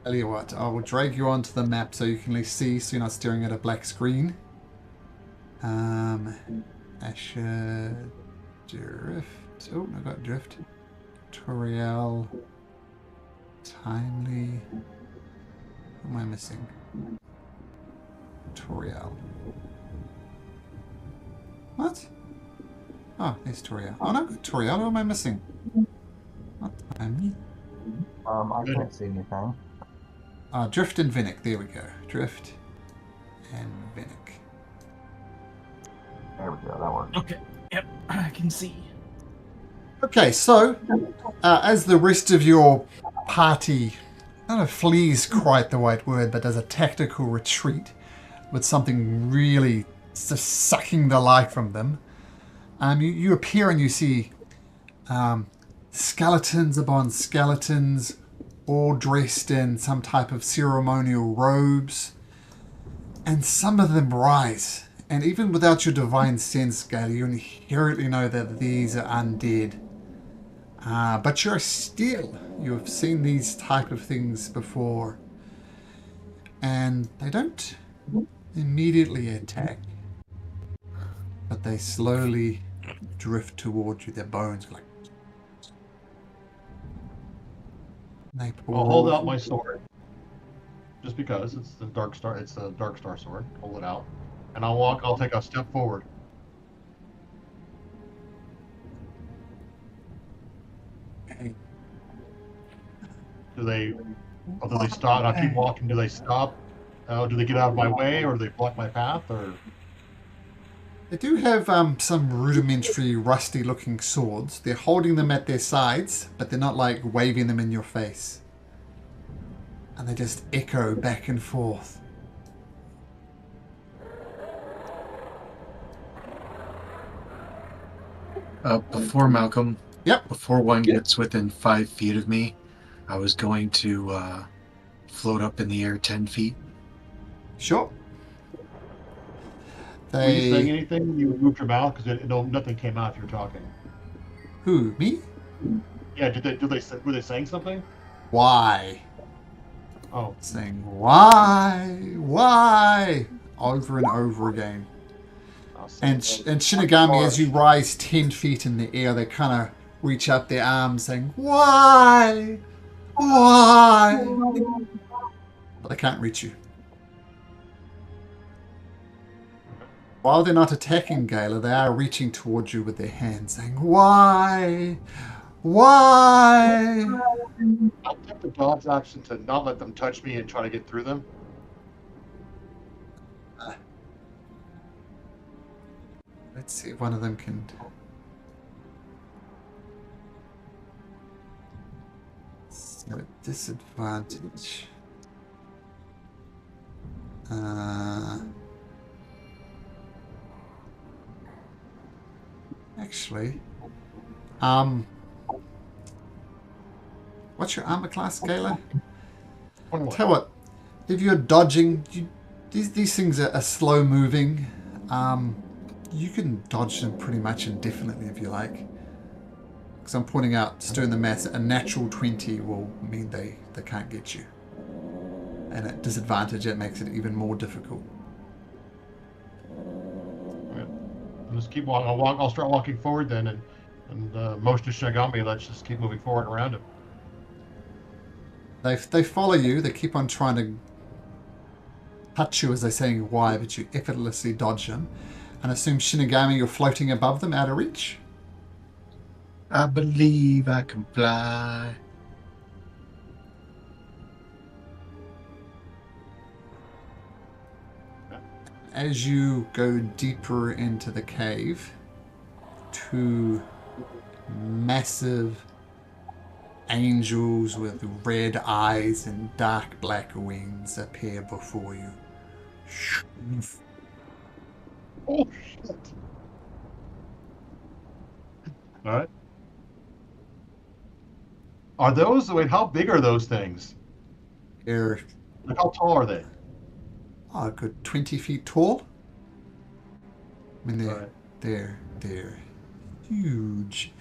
Tell you what, I will drag you onto the map so you can at least see, so you're not staring at a black screen. Asher Drift. Oh, I got Drift. Toriel. Timely. Who am I missing? Toriel. What? Oh, there's Toriel. Oh, no, Toriel. Who am I missing? Not Timely. I can't see anything. Drift and Vinnick. There we go. Drift and Vinnick. There we go. That works. Okay. Yep, I can see. Okay, so as the rest of your party, I don't know if flees quite the right word, but does a tactical retreat with something really just sucking the life from them, you appear and you see skeletons upon skeletons, all dressed in some type of ceremonial robes. And some of them rise. And even without your divine sense, Gale, you inherently know that these are undead. But you're still, you have seen these type of things before. And they don't immediately attack. But they slowly drift towards you. Their bones go like... They I'll hold pause. out my sword. Just because it's the Dark Star, it's the Dark Star sword. Hold it out, and I'll take a step forward. Okay. Do they stop? I keep walking. Do they stop? Do they get out of my way, or do they block my path, or? They do have some rudimentary, rusty-looking swords. They're holding them at their sides, but they're not like waving them in your face. And they just echo back and forth. Before Malcolm, Yep. before one gets within 5 feet of me, I was going to float up in the air 10 feet. Sure. Were you saying They... anything when you moved your mouth? Because nothing came out if you were talking. Who? Me? Yeah. Were they saying something? Why? Oh. Saying why? Why? Over and over again. And Shinigami, as you rise 10 feet in the air, they kind of reach up their arms saying, why? Why? But they can't reach you. While they're not attacking Gala, they are reaching towards you with their hands saying, why? Why? I'll take the dog's action to not let them touch me and try to get through them. Let's see if one of them can... So, disadvantage. Actually, what's your armor class, Gala? Tell what, if you're dodging, these things are slow moving. You can dodge them pretty much indefinitely if you like. Because I'm pointing out, just doing the maths, a natural 20 will mean they can't get you. And at disadvantage, it makes it even more difficult. I'll just keep walking. I'll start walking forward then, and motion to Shinigami. Let's just keep moving forward around him. They follow you. They keep on trying to touch you as they're saying why, but you effortlessly dodge them. And assume Shinigami, you're floating above them, out of reach. I believe I can fly. As you go deeper into the cave, two massive angels with red eyes and dark black wings appear before you. Oh shit! All right. Are those? Wait, how big are those things? They're Like, how tall are they? a good 20 feet tall. I mean, All right. they're huge.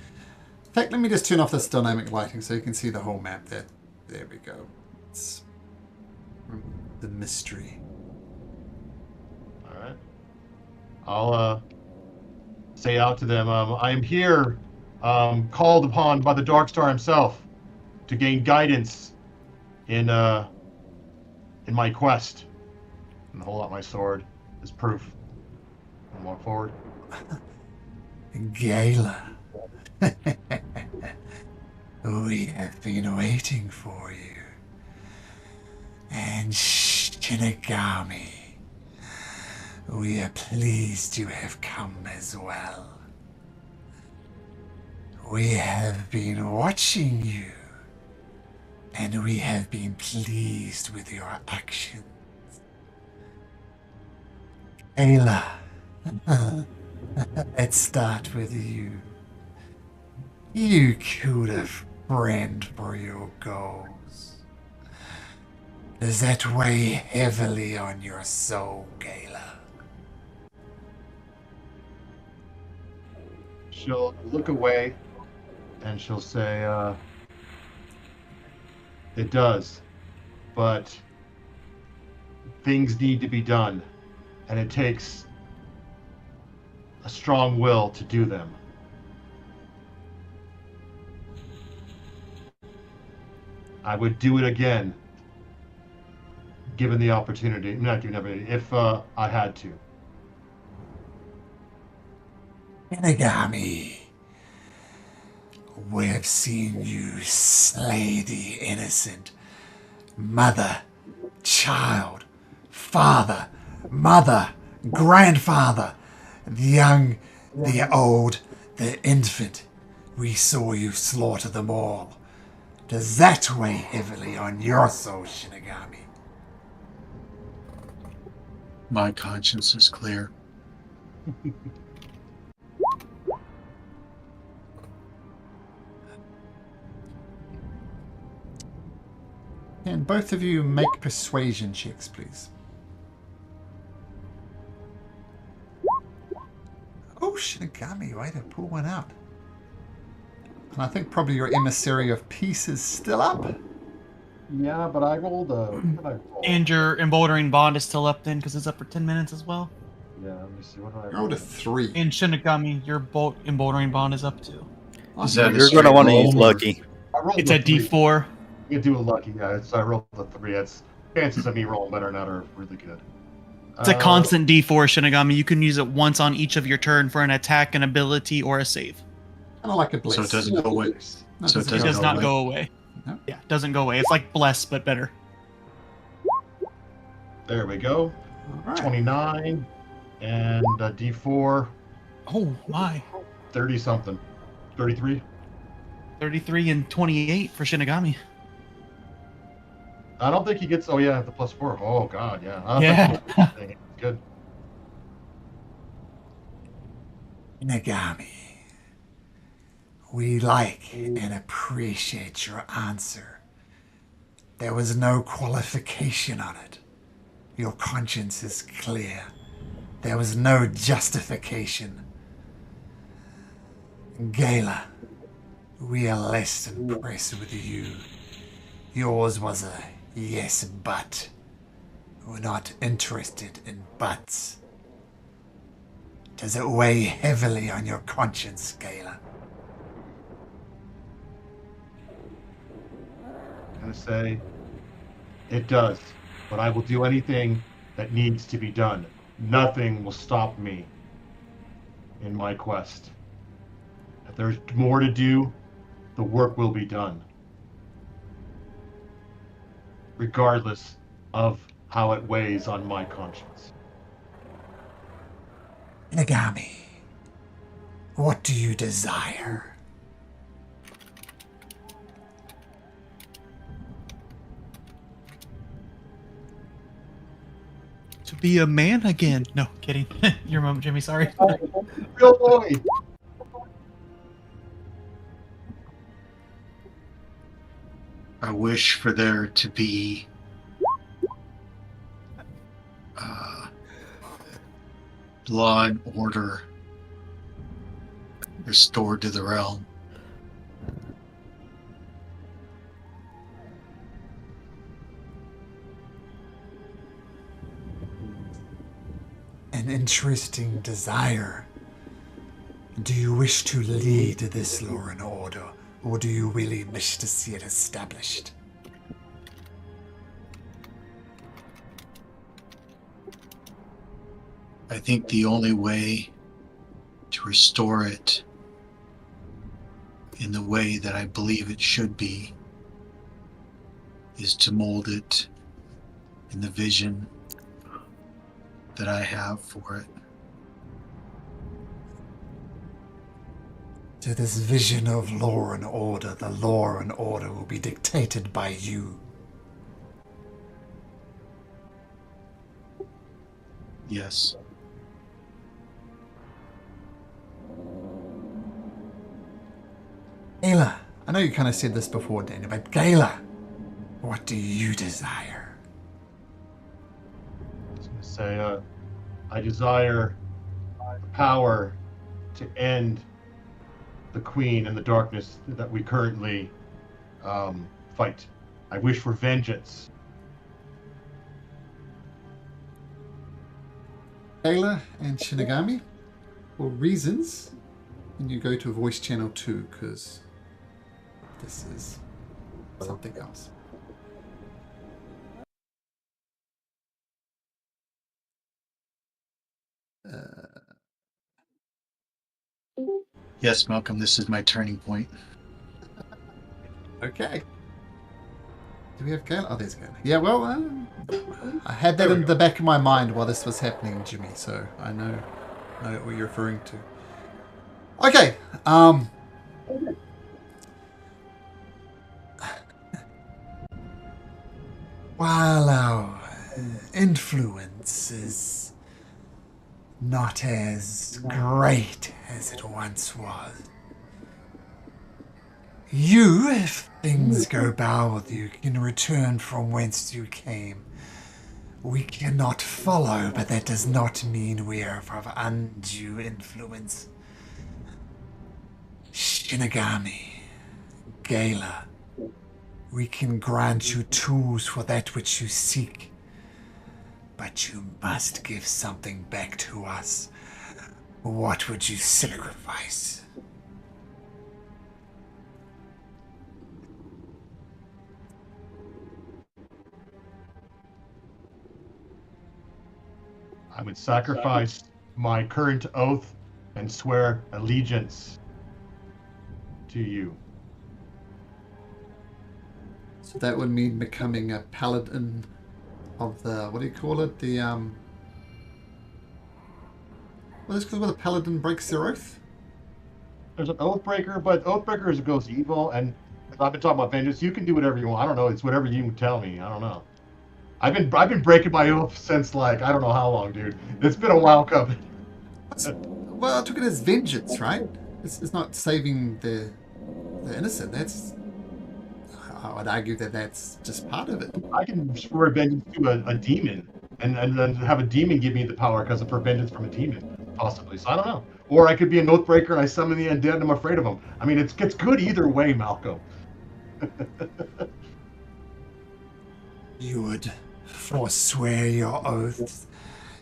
In fact, let me just turn off this dynamic lighting so you can see the whole map there. There we go. It's the mystery. All right. I'll say out to them. I am here, called upon by the Dark Star himself, to gain guidance in my quest. And hold out my sword as proof. And walk forward. Gala. We have been waiting for you. And Shinigami, we are pleased you have come as well. We have been watching you, and we have been pleased with your actions. Ayla, let's start with you. You killed a friend for your goals? Does that weigh heavily on your soul, Gala? She'll look away and she'll say, it does, but things need to be done, and it takes a strong will to do them. I would do it again, given the opportunity. Not given the opportunity, if I had to. Inagami, we've seen you slay the innocent. Mother, child, father, mother, grandfather, the young, the old, the infant. We saw you slaughter them all. Does that weigh heavily on your soul, Shinigami? My conscience is clear. Can both of you make persuasion checks, please? Oh, Shinigami, way to pull one out. And I think probably your emissary of peace is still up. Yeah, but I rolled a. And your emboldering bond is still up then because it's up for 10 minutes as well. Yeah, let me see. What did I I rolled a 3. And Shinigami, your emboldering bond is up too. Is that a You're going to straight want to roll use or- lucky. I rolled It's a three. D4. You could do a lucky, yeah. I rolled a 3. It's chances of me rolling better than that are really good. It's a constant D4, Shinigami. You can use it once on each of your turn for an attack, an ability, or a save. Kind of like a bless. So it doesn't go away. No, So it It doesn't does go not away. go away. No. Yeah, it doesn't go away. It's like Bless, but better. There we go. All right. 29 and a D4, Oh, my. 30 something. 33. 33 and 28 for Shinigami. I don't think he gets. Oh yeah, the +4. Oh god, yeah. I don't Yeah. think he gets anything. Good. Inagami, we like and appreciate your answer. There was no qualification on it. Your conscience is clear. There was no justification. Gala, we are less impressed with you. Yours was a yes, but. We're not interested in buts. Does it weigh heavily on your conscience, Gala? I'm gonna say it does, but I will do anything that needs to be done. Nothing will stop me in my quest. If there's more to do, the work will be done. Regardless of how it weighs on my conscience. Inagami, what do you desire? To be a man again. No, kidding. Your mom, Jimmy, sorry. Real boy! I wish for there to be law and order restored to the realm. An interesting desire. Do you wish to lead this law and order, or do you really wish to see it established? I think the only way to restore it in the way that I believe it should be is to mold it in the vision that I have for it. To this vision of law and order, the law and order will be dictated by you. Yes. Ayla, I know you kind of said this before, Daniel, but Gala, what do you desire? I was going to say, I desire the power to end the Queen and the darkness that we currently fight. I wish for vengeance. Gala and Shinigami, for reasons, and you go to voice channel 2 because this is something else. Yes, Malcolm, this is my turning point. Okay. Do we have Gala? Oh, there's Gala. Yeah, well, I had that in the back of my mind while this was happening, Jimmy, so I know what you're referring to. Okay. While our influence is not as great as it once was, you, if things go bad with you, can return from whence you came. We cannot follow, but that does not mean we are of undue influence. Shinigami, Gala, we can grant you tools for that which you seek, but you must give something back to us. What would you sacrifice? I would sacrifice my current oath and swear allegiance to you. So that would mean becoming a paladin of the, what do you call it? The, well, that's because when a paladin breaks their oath? There's an Oathbreaker, but Oathbreaker goes evil, and I've been talking about vengeance. You can do whatever you want. I don't know. It's whatever you tell me. I don't know. I've been breaking my oath since like I don't know how long, dude. It's been a while coming. Well, I took it as vengeance, right? It's not saving the innocent. That's, I would argue that that's just part of it. I can swear vengeance to a demon, and then have a demon give me the power because of for vengeance from a demon, possibly. So I don't know. Or I could be an Oathbreaker and I summon the undead and I'm afraid of them. I mean, it's good either way, Malcolm. You would forswear your oaths,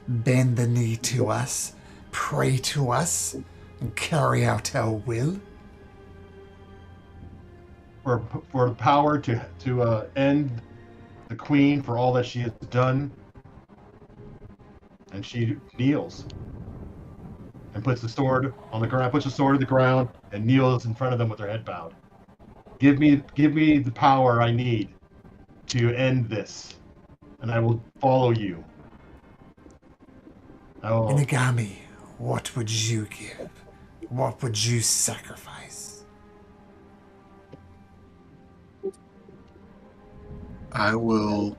bend the knee to us, pray to us, and carry out our will? For the power to end the Queen for all that she has done, and she kneels and puts the sword on the ground, puts the sword on the ground, and kneels in front of them with her head bowed. Give me the power I need to end this, and I will follow you. Inagami, what would you give? What would you sacrifice? I will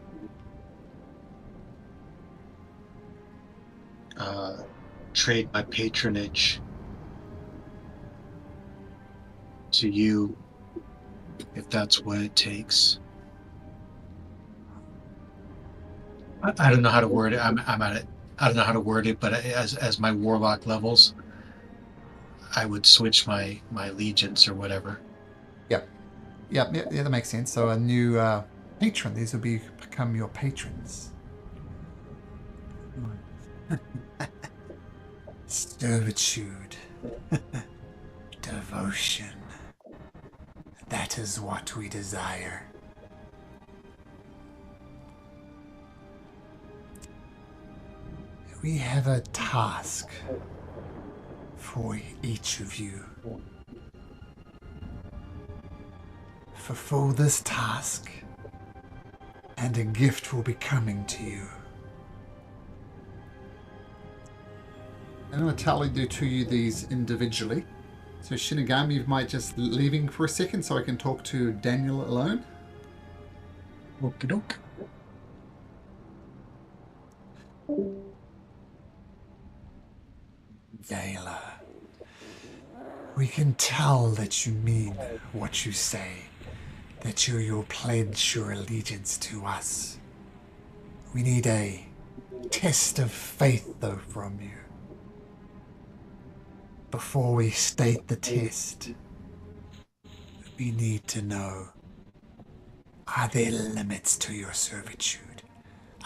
trade my patronage to you, if that's what it takes. I don't know how to word it. I'm at it. I don't know how to word it, but as my warlock levels, I would switch my allegiance or whatever. Yep, yeah, that makes sense. So a new patron. These will become your patrons. Servitude. Devotion. That is what we desire. We have a task for each of you. Fulfill this task, and a gift will be coming to you. I'm going to tally to you these individually. So Shinigami, you might just leaving for a second so I can talk to Daniel alone. Okie doke. Gala, We can tell that you mean what you say, that you'll pledge your allegiance to us. We need a test of faith, though, from you. Before we state the test, we need to know, are there limits to your servitude?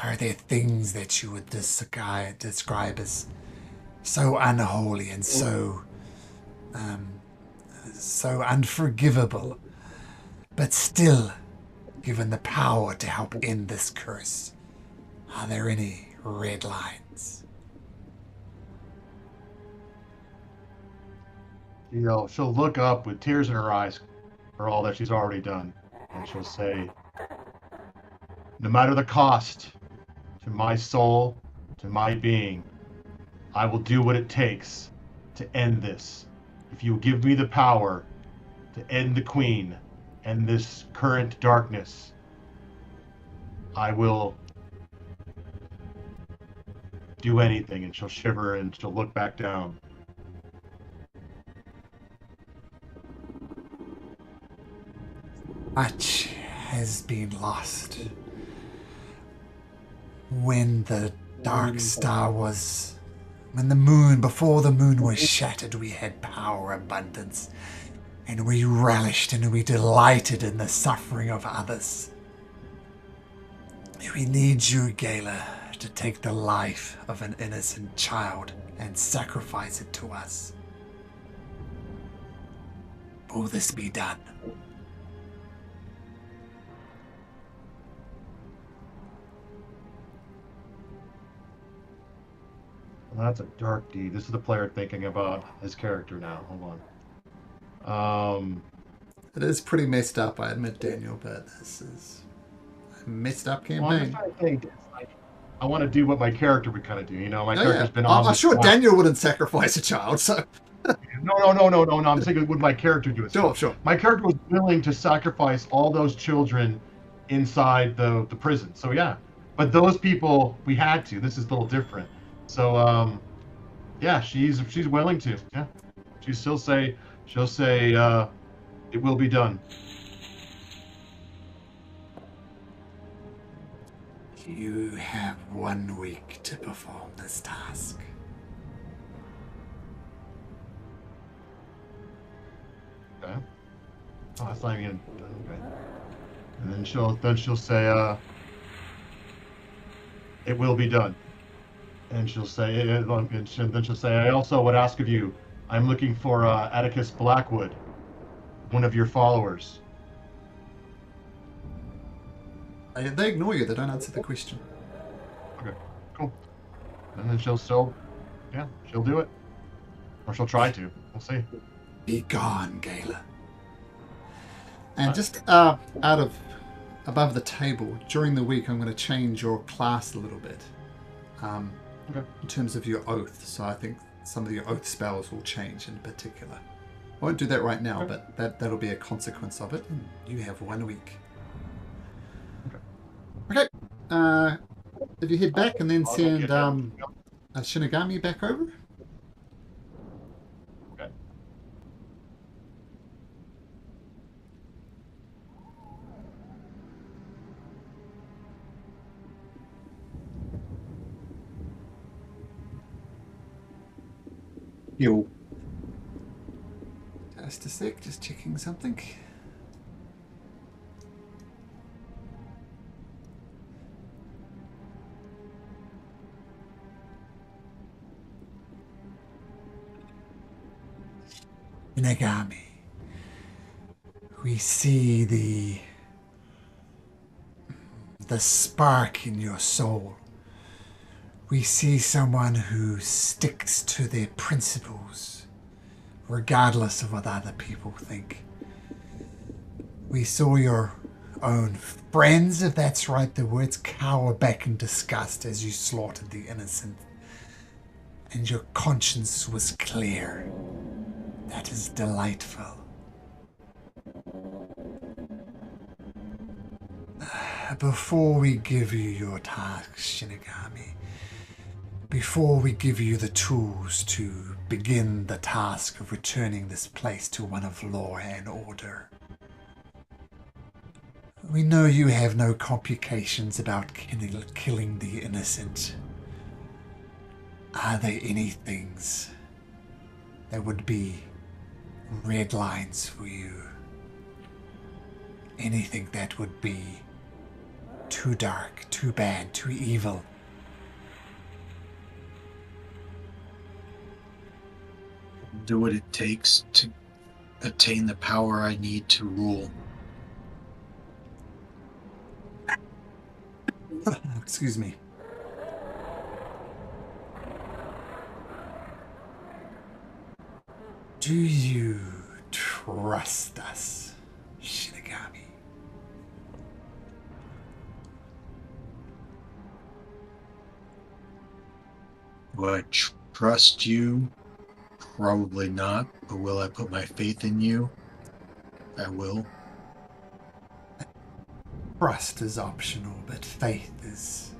Are there things that you would describe as so unholy and so unforgivable, but still given the power to help end this curse? Are there any red lines? She'll look up with tears in her eyes for all that she's already done, and she'll say, no matter the cost to my soul, to my being, I will do what it takes to end this. If you give me the power to end the Queen and this current darkness, I will do anything. And she'll shiver and she'll look back down. Much has been lost. When the dark star was... before the moon was shattered, we had power abundance. And we relished and we delighted in the suffering of others. We need you, Gala, to take the life of an innocent child and sacrifice it to us. Will this be done? Well, that's a dark deed. This is the player thinking about his character now. Hold on. It is pretty messed up, I admit, Daniel, but this is a messed up campaign. Well, I'm just trying to think. I want to do what my character would kind of do. My Oh, character's yeah. been on. I'm sure Daniel wouldn't sacrifice a child, so... No. I'm thinking, would my character do it? Sure. My character was willing to sacrifice all those children inside the prison. So yeah, but those people we had to. This is a little different. So yeah, she's willing to. Yeah, she'll say it will be done. You have 1 week to perform this task. Okay. Oh, that's not even okay. And then she'll say it will be done. And she'll say, then she'll say, I also would ask of you, I'm looking for Atticus Blackwood, one of your followers. They ignore you, they don't answer the question. Okay, cool. And then she'll do it. Or she'll try to. We'll see. Be gone, Gala. And just above the table, during the week, I'm going to change your class a little bit. Okay. In terms of your oath. So I think some of your oath spells will change in particular. I won't do that right now, Okay. but that'll be a consequence of it. And you have 1 week. Okay. Okay. If you head back and then I'll send get him. a Shinigami back over. Okay. Yo. Just a sec, just checking something. Shinigami. We see the spark in your soul. We see someone who sticks to their principles, regardless of what other people think. We saw your own friends, if that's right, the words, cower back in disgust as you slaughtered the innocent. And your conscience was clear. That is delightful. Before we give you your task, Shinigami, Before we give you the tools to begin the task of returning this place to one of law and order, we know you have no complications about killing the innocent. Are there any things that would be red lines for you? Anything that would be too dark, too bad, too evil? Do what it takes to attain the power I need to rule. Excuse me. Do you trust us, Shinigami? Do I trust you? Probably not, but will I put my faith in you? I will. Trust is optional, but faith is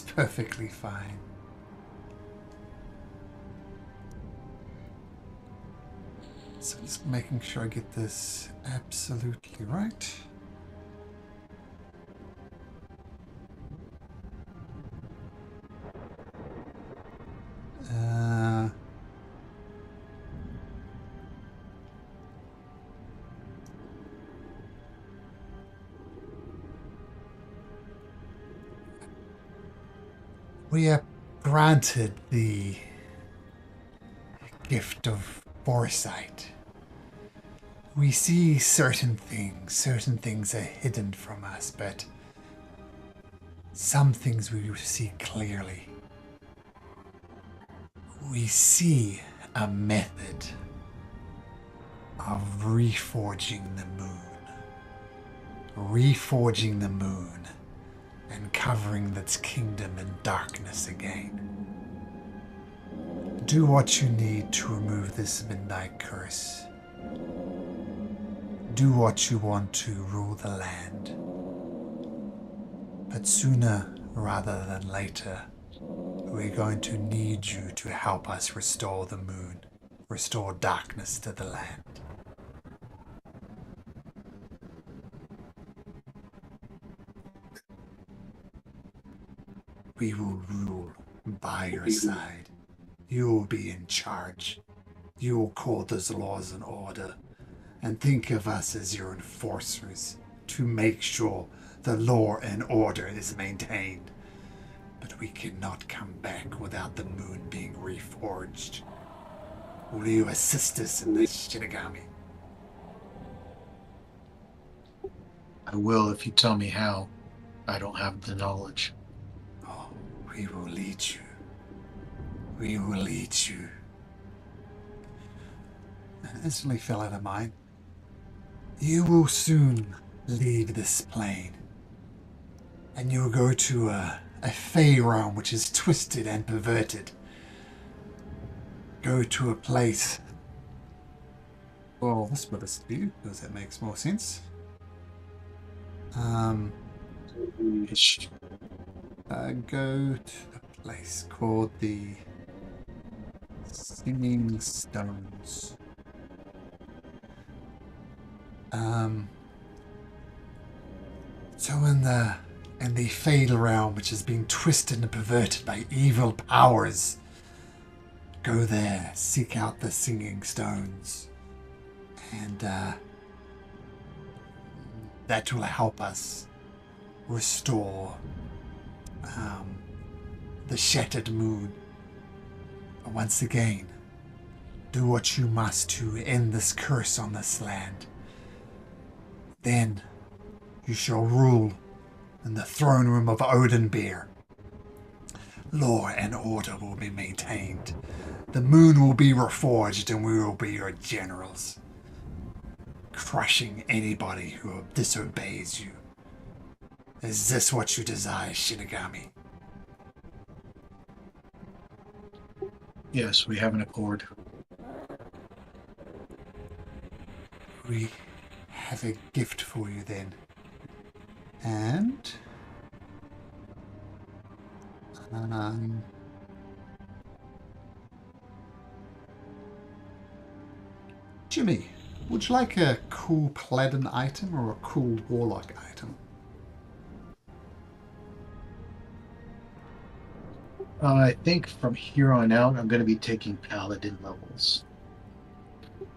perfectly fine. So just making sure I get this absolutely right. We are granted the gift of foresight. We see certain things are hidden from us, but some things we see clearly. We see a method of reforging the moon and covering its kingdom in darkness again. Do what you need to remove this midnight curse. Do what you want to rule the land. But sooner rather than later, we're going to need you to help us restore the moon, restore darkness to the land. We will rule by your side. You will be in charge. You will call those laws and order, and think of us as your enforcers to make sure the law and order is maintained. But we cannot come back without the moon being reforged. Will you assist us in this, Shinigami? I will if you tell me how. I don't have the knowledge. Oh, we will lead you. We will lead you. And instantly fell out of mind. You will soon leave this plane, and you will go to a fey realm which is twisted and perverted. Go to a place. Well, this will this do, because that makes more sense. Go to the place called the Singing Stones. So in the fatal realm, which has been twisted and perverted by evil powers, go there, seek out the Singing Stones, and that will help us restore the shattered moon. But once again, do what you must to end this curse on this land. Then you shall rule in the throne room of Odinbeer. Law and order will be maintained. The moon will be reforged, and we will be your generals, crushing anybody who disobeys you. Is this what you desire, Shinigami? Yes, we have an accord. We have a gift for you then. And Jimmy, would you like a cool paladin item or a cool warlock item? I think from here on out, I'm going to be taking paladin levels.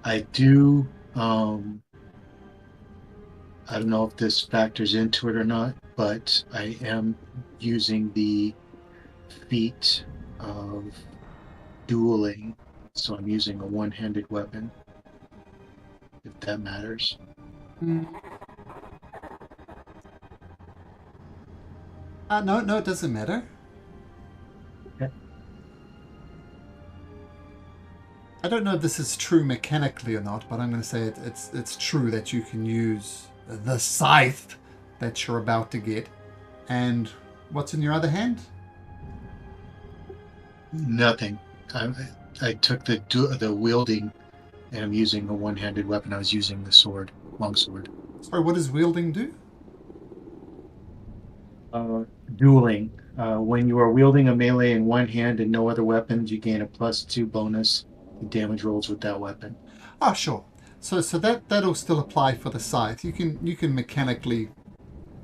I do. I don't know if this factors into it or not, but I am using the feat of dueling, so I'm using a one-handed weapon, if that matters. No, it doesn't matter. Okay. I don't know if this is true mechanically or not, but I'm going to say it's true that you can use the scythe that you're about to get. And what's in your other hand? Nothing. I took the wielding, and I'm using a one-handed weapon. I was using the sword, longsword. Sorry, what does wielding do? Dueling. When you are wielding a melee in one hand and no other weapons, you gain a +2 bonus to damage rolls with that weapon. Oh, sure. So that'll still apply for the scythe. You can mechanically,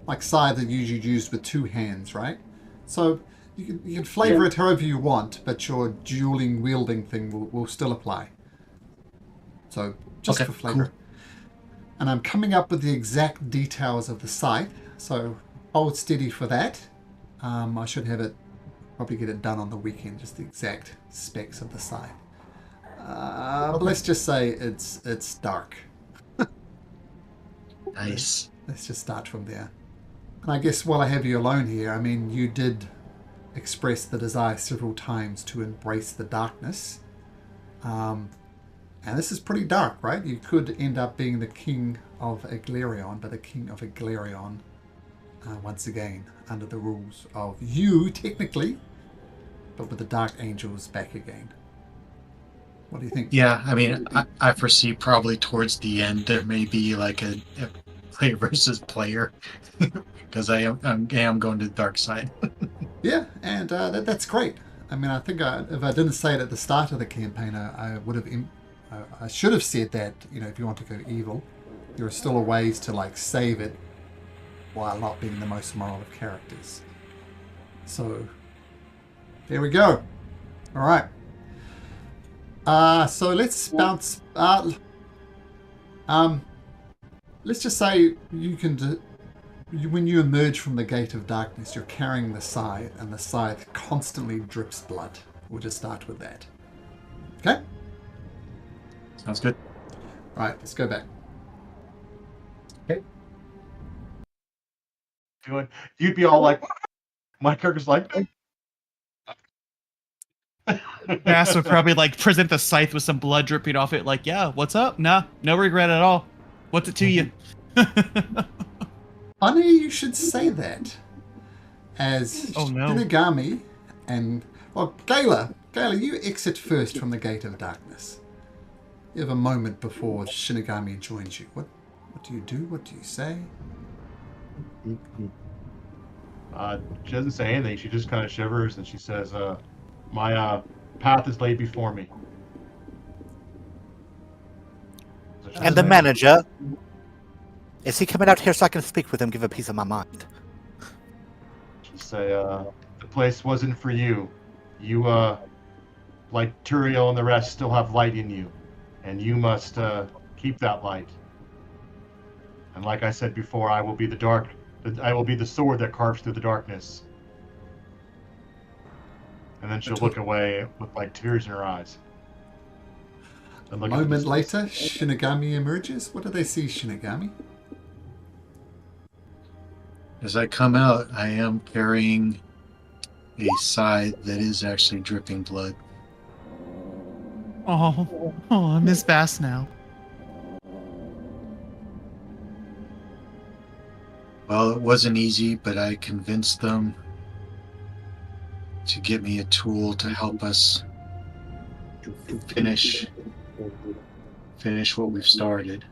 like scythe are usually used with two hands, right? So you can flavor it however you want, but your dueling wielding thing will still apply. So just Okay, for flavor. cool. And I'm coming up with the exact details of the scythe, so hold steady for that. I should have it, probably get it done on the weekend, just the exact specs of the scythe. But let's just say it's dark. Nice. Let's just start from there. And I guess while I have you alone here, I mean, you did express the desire several times to embrace the darkness. And this is pretty dark, right? You could end up being the king of Aglarion, but the king of Aglarion, once again, under the rules of you, technically, but with the Dark Angels back again. What do you think? Yeah, I mean, I foresee probably towards the end there may be like a player versus player, because I am going to the dark side. Yeah, and that's great. I mean, I think if I didn't say it at the start of the campaign, I would have. I should have said that, if you want to go evil, there are still ways to like save it while not being the most moral of characters. So there we go. All right. So let's bounce. Let's just say you can. When you emerge from the gate of darkness, you're carrying the scythe, and the scythe constantly drips blood. We'll just start with that. Okay. Sounds good. All right. Let's go back. Okay. You'd be all like, my character's like. Bass would probably like present the scythe with some blood dripping off it, like, yeah, what's up? Nah, no regret at all. What's it to you? Funny you should say that. As Oh, no. Shinigami and Gala, you exit first from the gate of darkness. You have a moment before Shinigami joins you. What do you do? What do you say? She doesn't say anything. She just kind of shivers and she says, my path is laid before me. And the manager, is he coming out here so I can speak with him, give a piece of my mind? She'll say, the place wasn't for you. You, like Turiel and the rest, still have light in you. And you must keep that light. And like I said before, I will be I will be the sword that carves through the darkness. And then she'll look away with like tears in her eyes. A moment later, Shinigami emerges. What do they see, Shinigami? As I come out, I am carrying a scythe that is actually dripping blood. Oh, I miss Bass now. Well, it wasn't easy, but I convinced them to get me a tool to help us finish what we've started.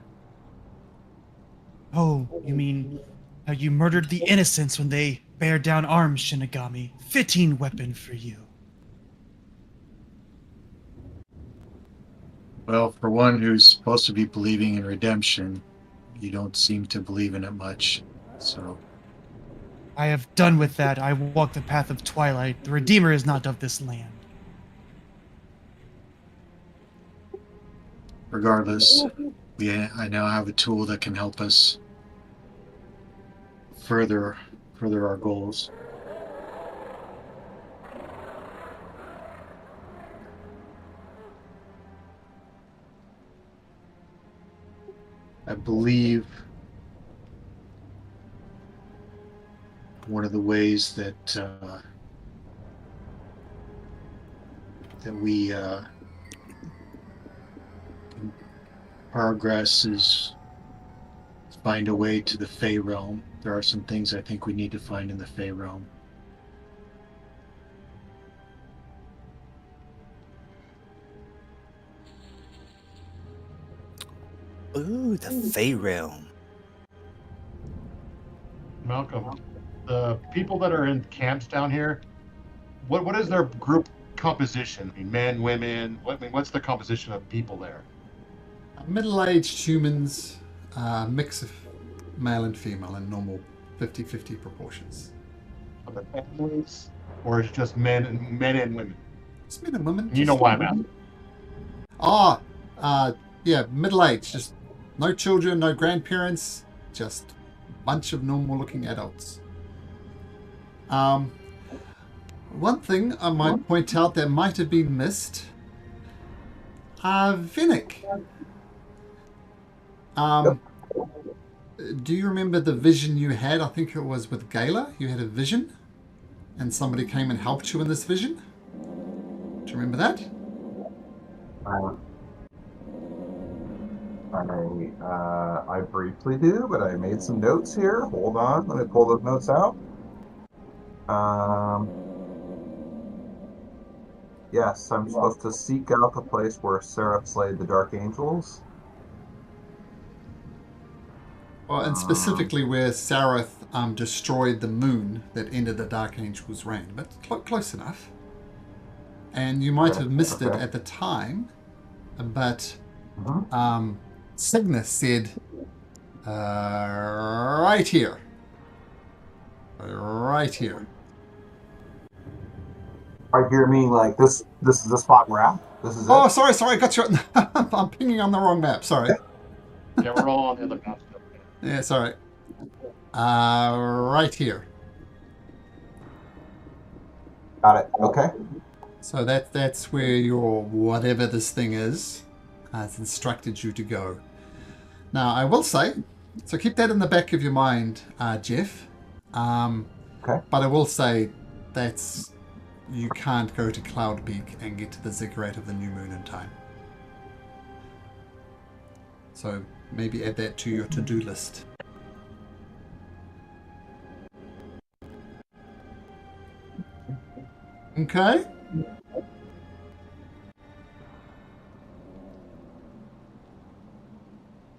Oh, you mean how you murdered the innocents when they bear down arms, Shinigami? Fitting weapon for you. Well, for one who's supposed to be believing in redemption, you don't seem to believe in it much. So, I have done with that. I walk the path of twilight. The Redeemer is not of this land. regardless, I now have a tool that can help us further our goals. I believe one of the ways that we can progress is find a way to the Fey realm. There are some things I think we need to find in the Fey realm. Ooh, the Fey realm. Malcolm, the people that are in camps down here, what is their group composition? I mean, men, women. What's the composition of people there? Middle-aged humans, mix of male and female in normal 50-50 proportions. Are the families, or is it just men and women? It's men and women. You know why I'm asking. Yeah, middle-aged, just no children, no grandparents, just a bunch of normal-looking adults. One thing I might point out that might have been missed, Vinnick. Do you remember the vision you had? I think it was with Gala. You had a vision, and somebody came and helped you in this vision. Do you remember that? I briefly do, but I made some notes here. Hold on, let me pull those notes out. Yes, I'm supposed to seek out the place where Seraph slayed the Dark Angels. Well, and specifically where Sarath destroyed the moon that ended the Dark Angel's reign, but close enough. And you might have missed it at the time, but Cygnus said, right here. Right here. Right here, meaning like this is the spot we're at? This is Oh, it? sorry, I got you. I'm pinging on the wrong map, sorry. Yeah, we're all on the other map. Yeah, sorry. Right here. Got it. Okay. So that's where your whatever this thing is has instructed you to go. Now, I will say, so keep that in the back of your mind, Jeff. Okay. But I will say that's you can't go to Cloudpeak and get to the ziggurat of the new moon in time. So maybe add that to your to-do list. Okay.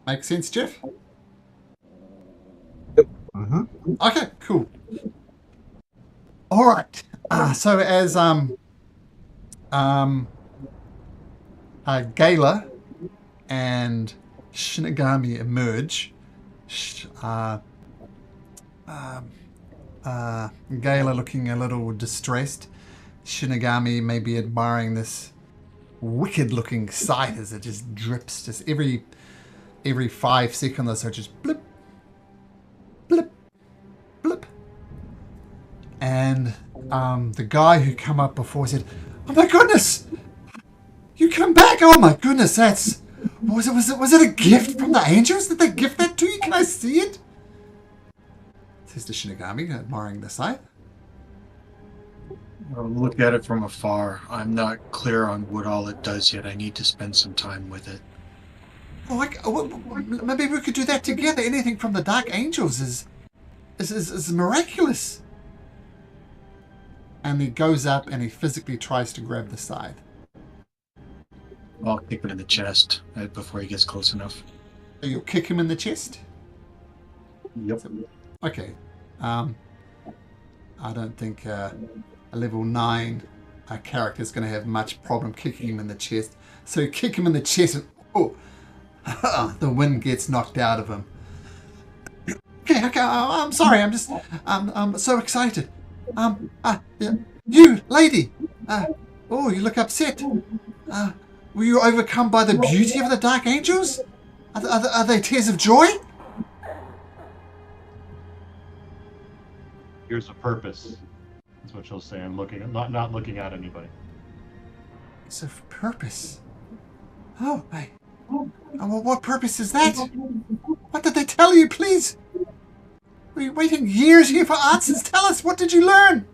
Make sense, Jeff? Yep. Mm-hmm. Okay, cool. All right. So as Gala and Shinigami emerge, Gala looking a little distressed, Shinigami maybe admiring this wicked-looking sight as it just drips, just every 5 seconds or so, just blip, blip, blip. And the guy who come up before said, "Oh my goodness, you come back! Oh my goodness, was it a gift from the angels? Did they gift that to you? Can I see it?" Says the Shinigami, admiring the sight. I'll look at it from afar. I'm not clear on what all it does yet. I need to spend some time with it. Maybe we could do that together. Anything from the Dark Angels is miraculous. And he goes up and he physically tries to grab the scythe. I'll kick it in the chest before he gets close enough. So you'll kick him in the chest? Yep. Okay. I don't think a level 9 our character's going to have much problem kicking him in the chest. So you kick him in the chest and the wind gets knocked out of him. Okay, I'm sorry. I'm so excited. You, lady. You look upset. Were you overcome by the beauty of the Dark Angels? Are they tears of joy? Here's a purpose. That's what she'll say. I'm not looking at anybody. It's a purpose. Oh, well, what purpose is that? What did they tell you, please? We're waiting years here for answers. Tell us, what did you learn?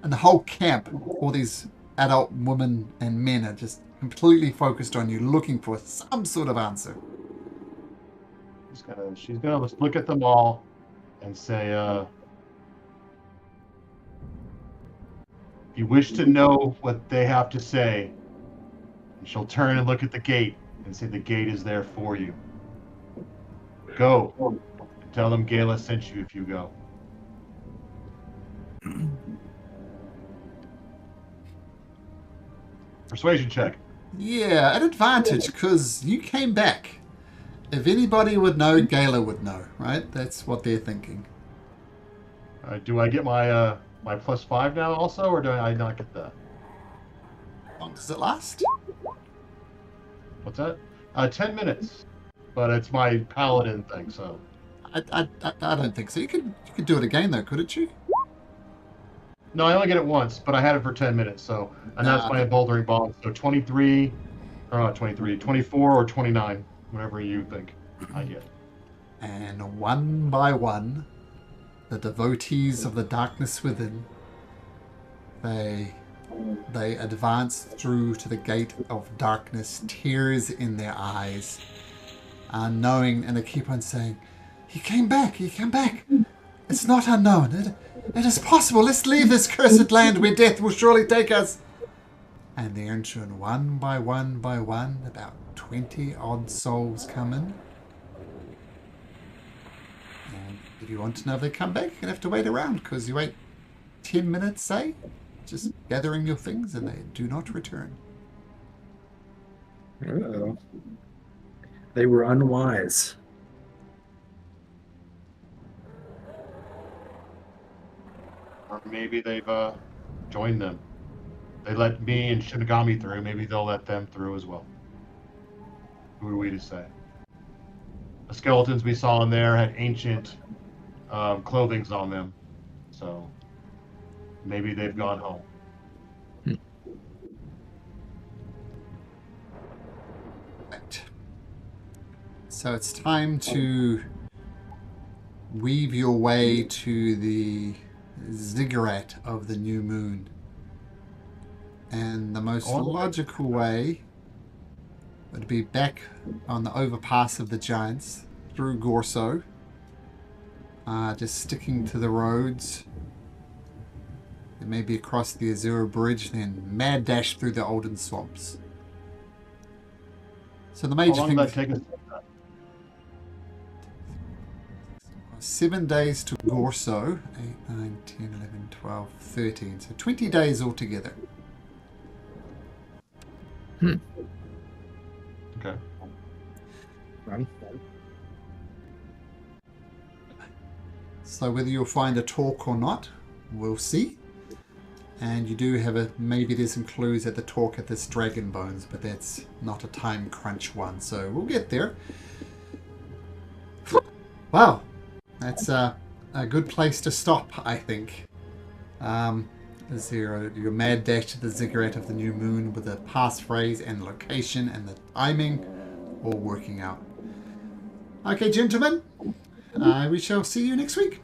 And the whole camp, all these adult women and men are just completely focused on you, looking for some sort of answer. She's gonna look at them all and say, if you wish to know what they have to say, and she'll turn and look at the gate and say the gate is there for you. Go. And tell them Gala sent you if you go. Persuasion check. Yeah, an advantage, because you came back. If anybody would know, Gala would know, right? That's what they're thinking. Do I get my my +5 now also, or do I not get that? How long does it last? What's that? 10 minutes. But it's my paladin thing, so. I don't think so. You could do it again, though, couldn't you? No, I only get it once, but I had it for 10 minutes, so. And that's my bouldering bomb. So 23, or not 23, 24 or 29, whatever you think I get. And one by one, the devotees of the darkness within, they advance through to the gate of darkness, tears in their eyes, knowing, and they keep on saying, he came back. It's not unknown. It is possible. Let's leave this cursed land where death will surely take us. And they enter in one by one, about 20 odd souls come in. And if you want to know if they come back, you're going to have to wait around, because you wait 10 minutes, say, just gathering your things, and they do not return. Uh-oh. They were unwise. Or maybe they've joined them. They let me and Shinigami through. Maybe they'll let them through as well. Who are we to say? The skeletons we saw in there had ancient clothings on them. So maybe they've gone home. Right. So it's time to weave your way to the ziggurat of the new moon. And the most logical way would be back on the overpass of the giants through Gorso, just sticking to the roads, and maybe across the Azura Bridge, then mad dash through the Olden swamps. So the major How long thing. did that take us? 7 days to Gorso. 8, 9, 10, 11, 12, 13. So 20 days altogether. Okay. So whether you'll find a talk or not, we'll see. And you do have maybe there's some clues at the talk at this Dragon Bones, but that's not a time crunch one, so we'll get there. Wow, that's a good place to stop, I think. Is there your mad dash to the ziggurat of the new moon with the passphrase and location and the timing all working out. Okay, gentlemen, we shall see you next week.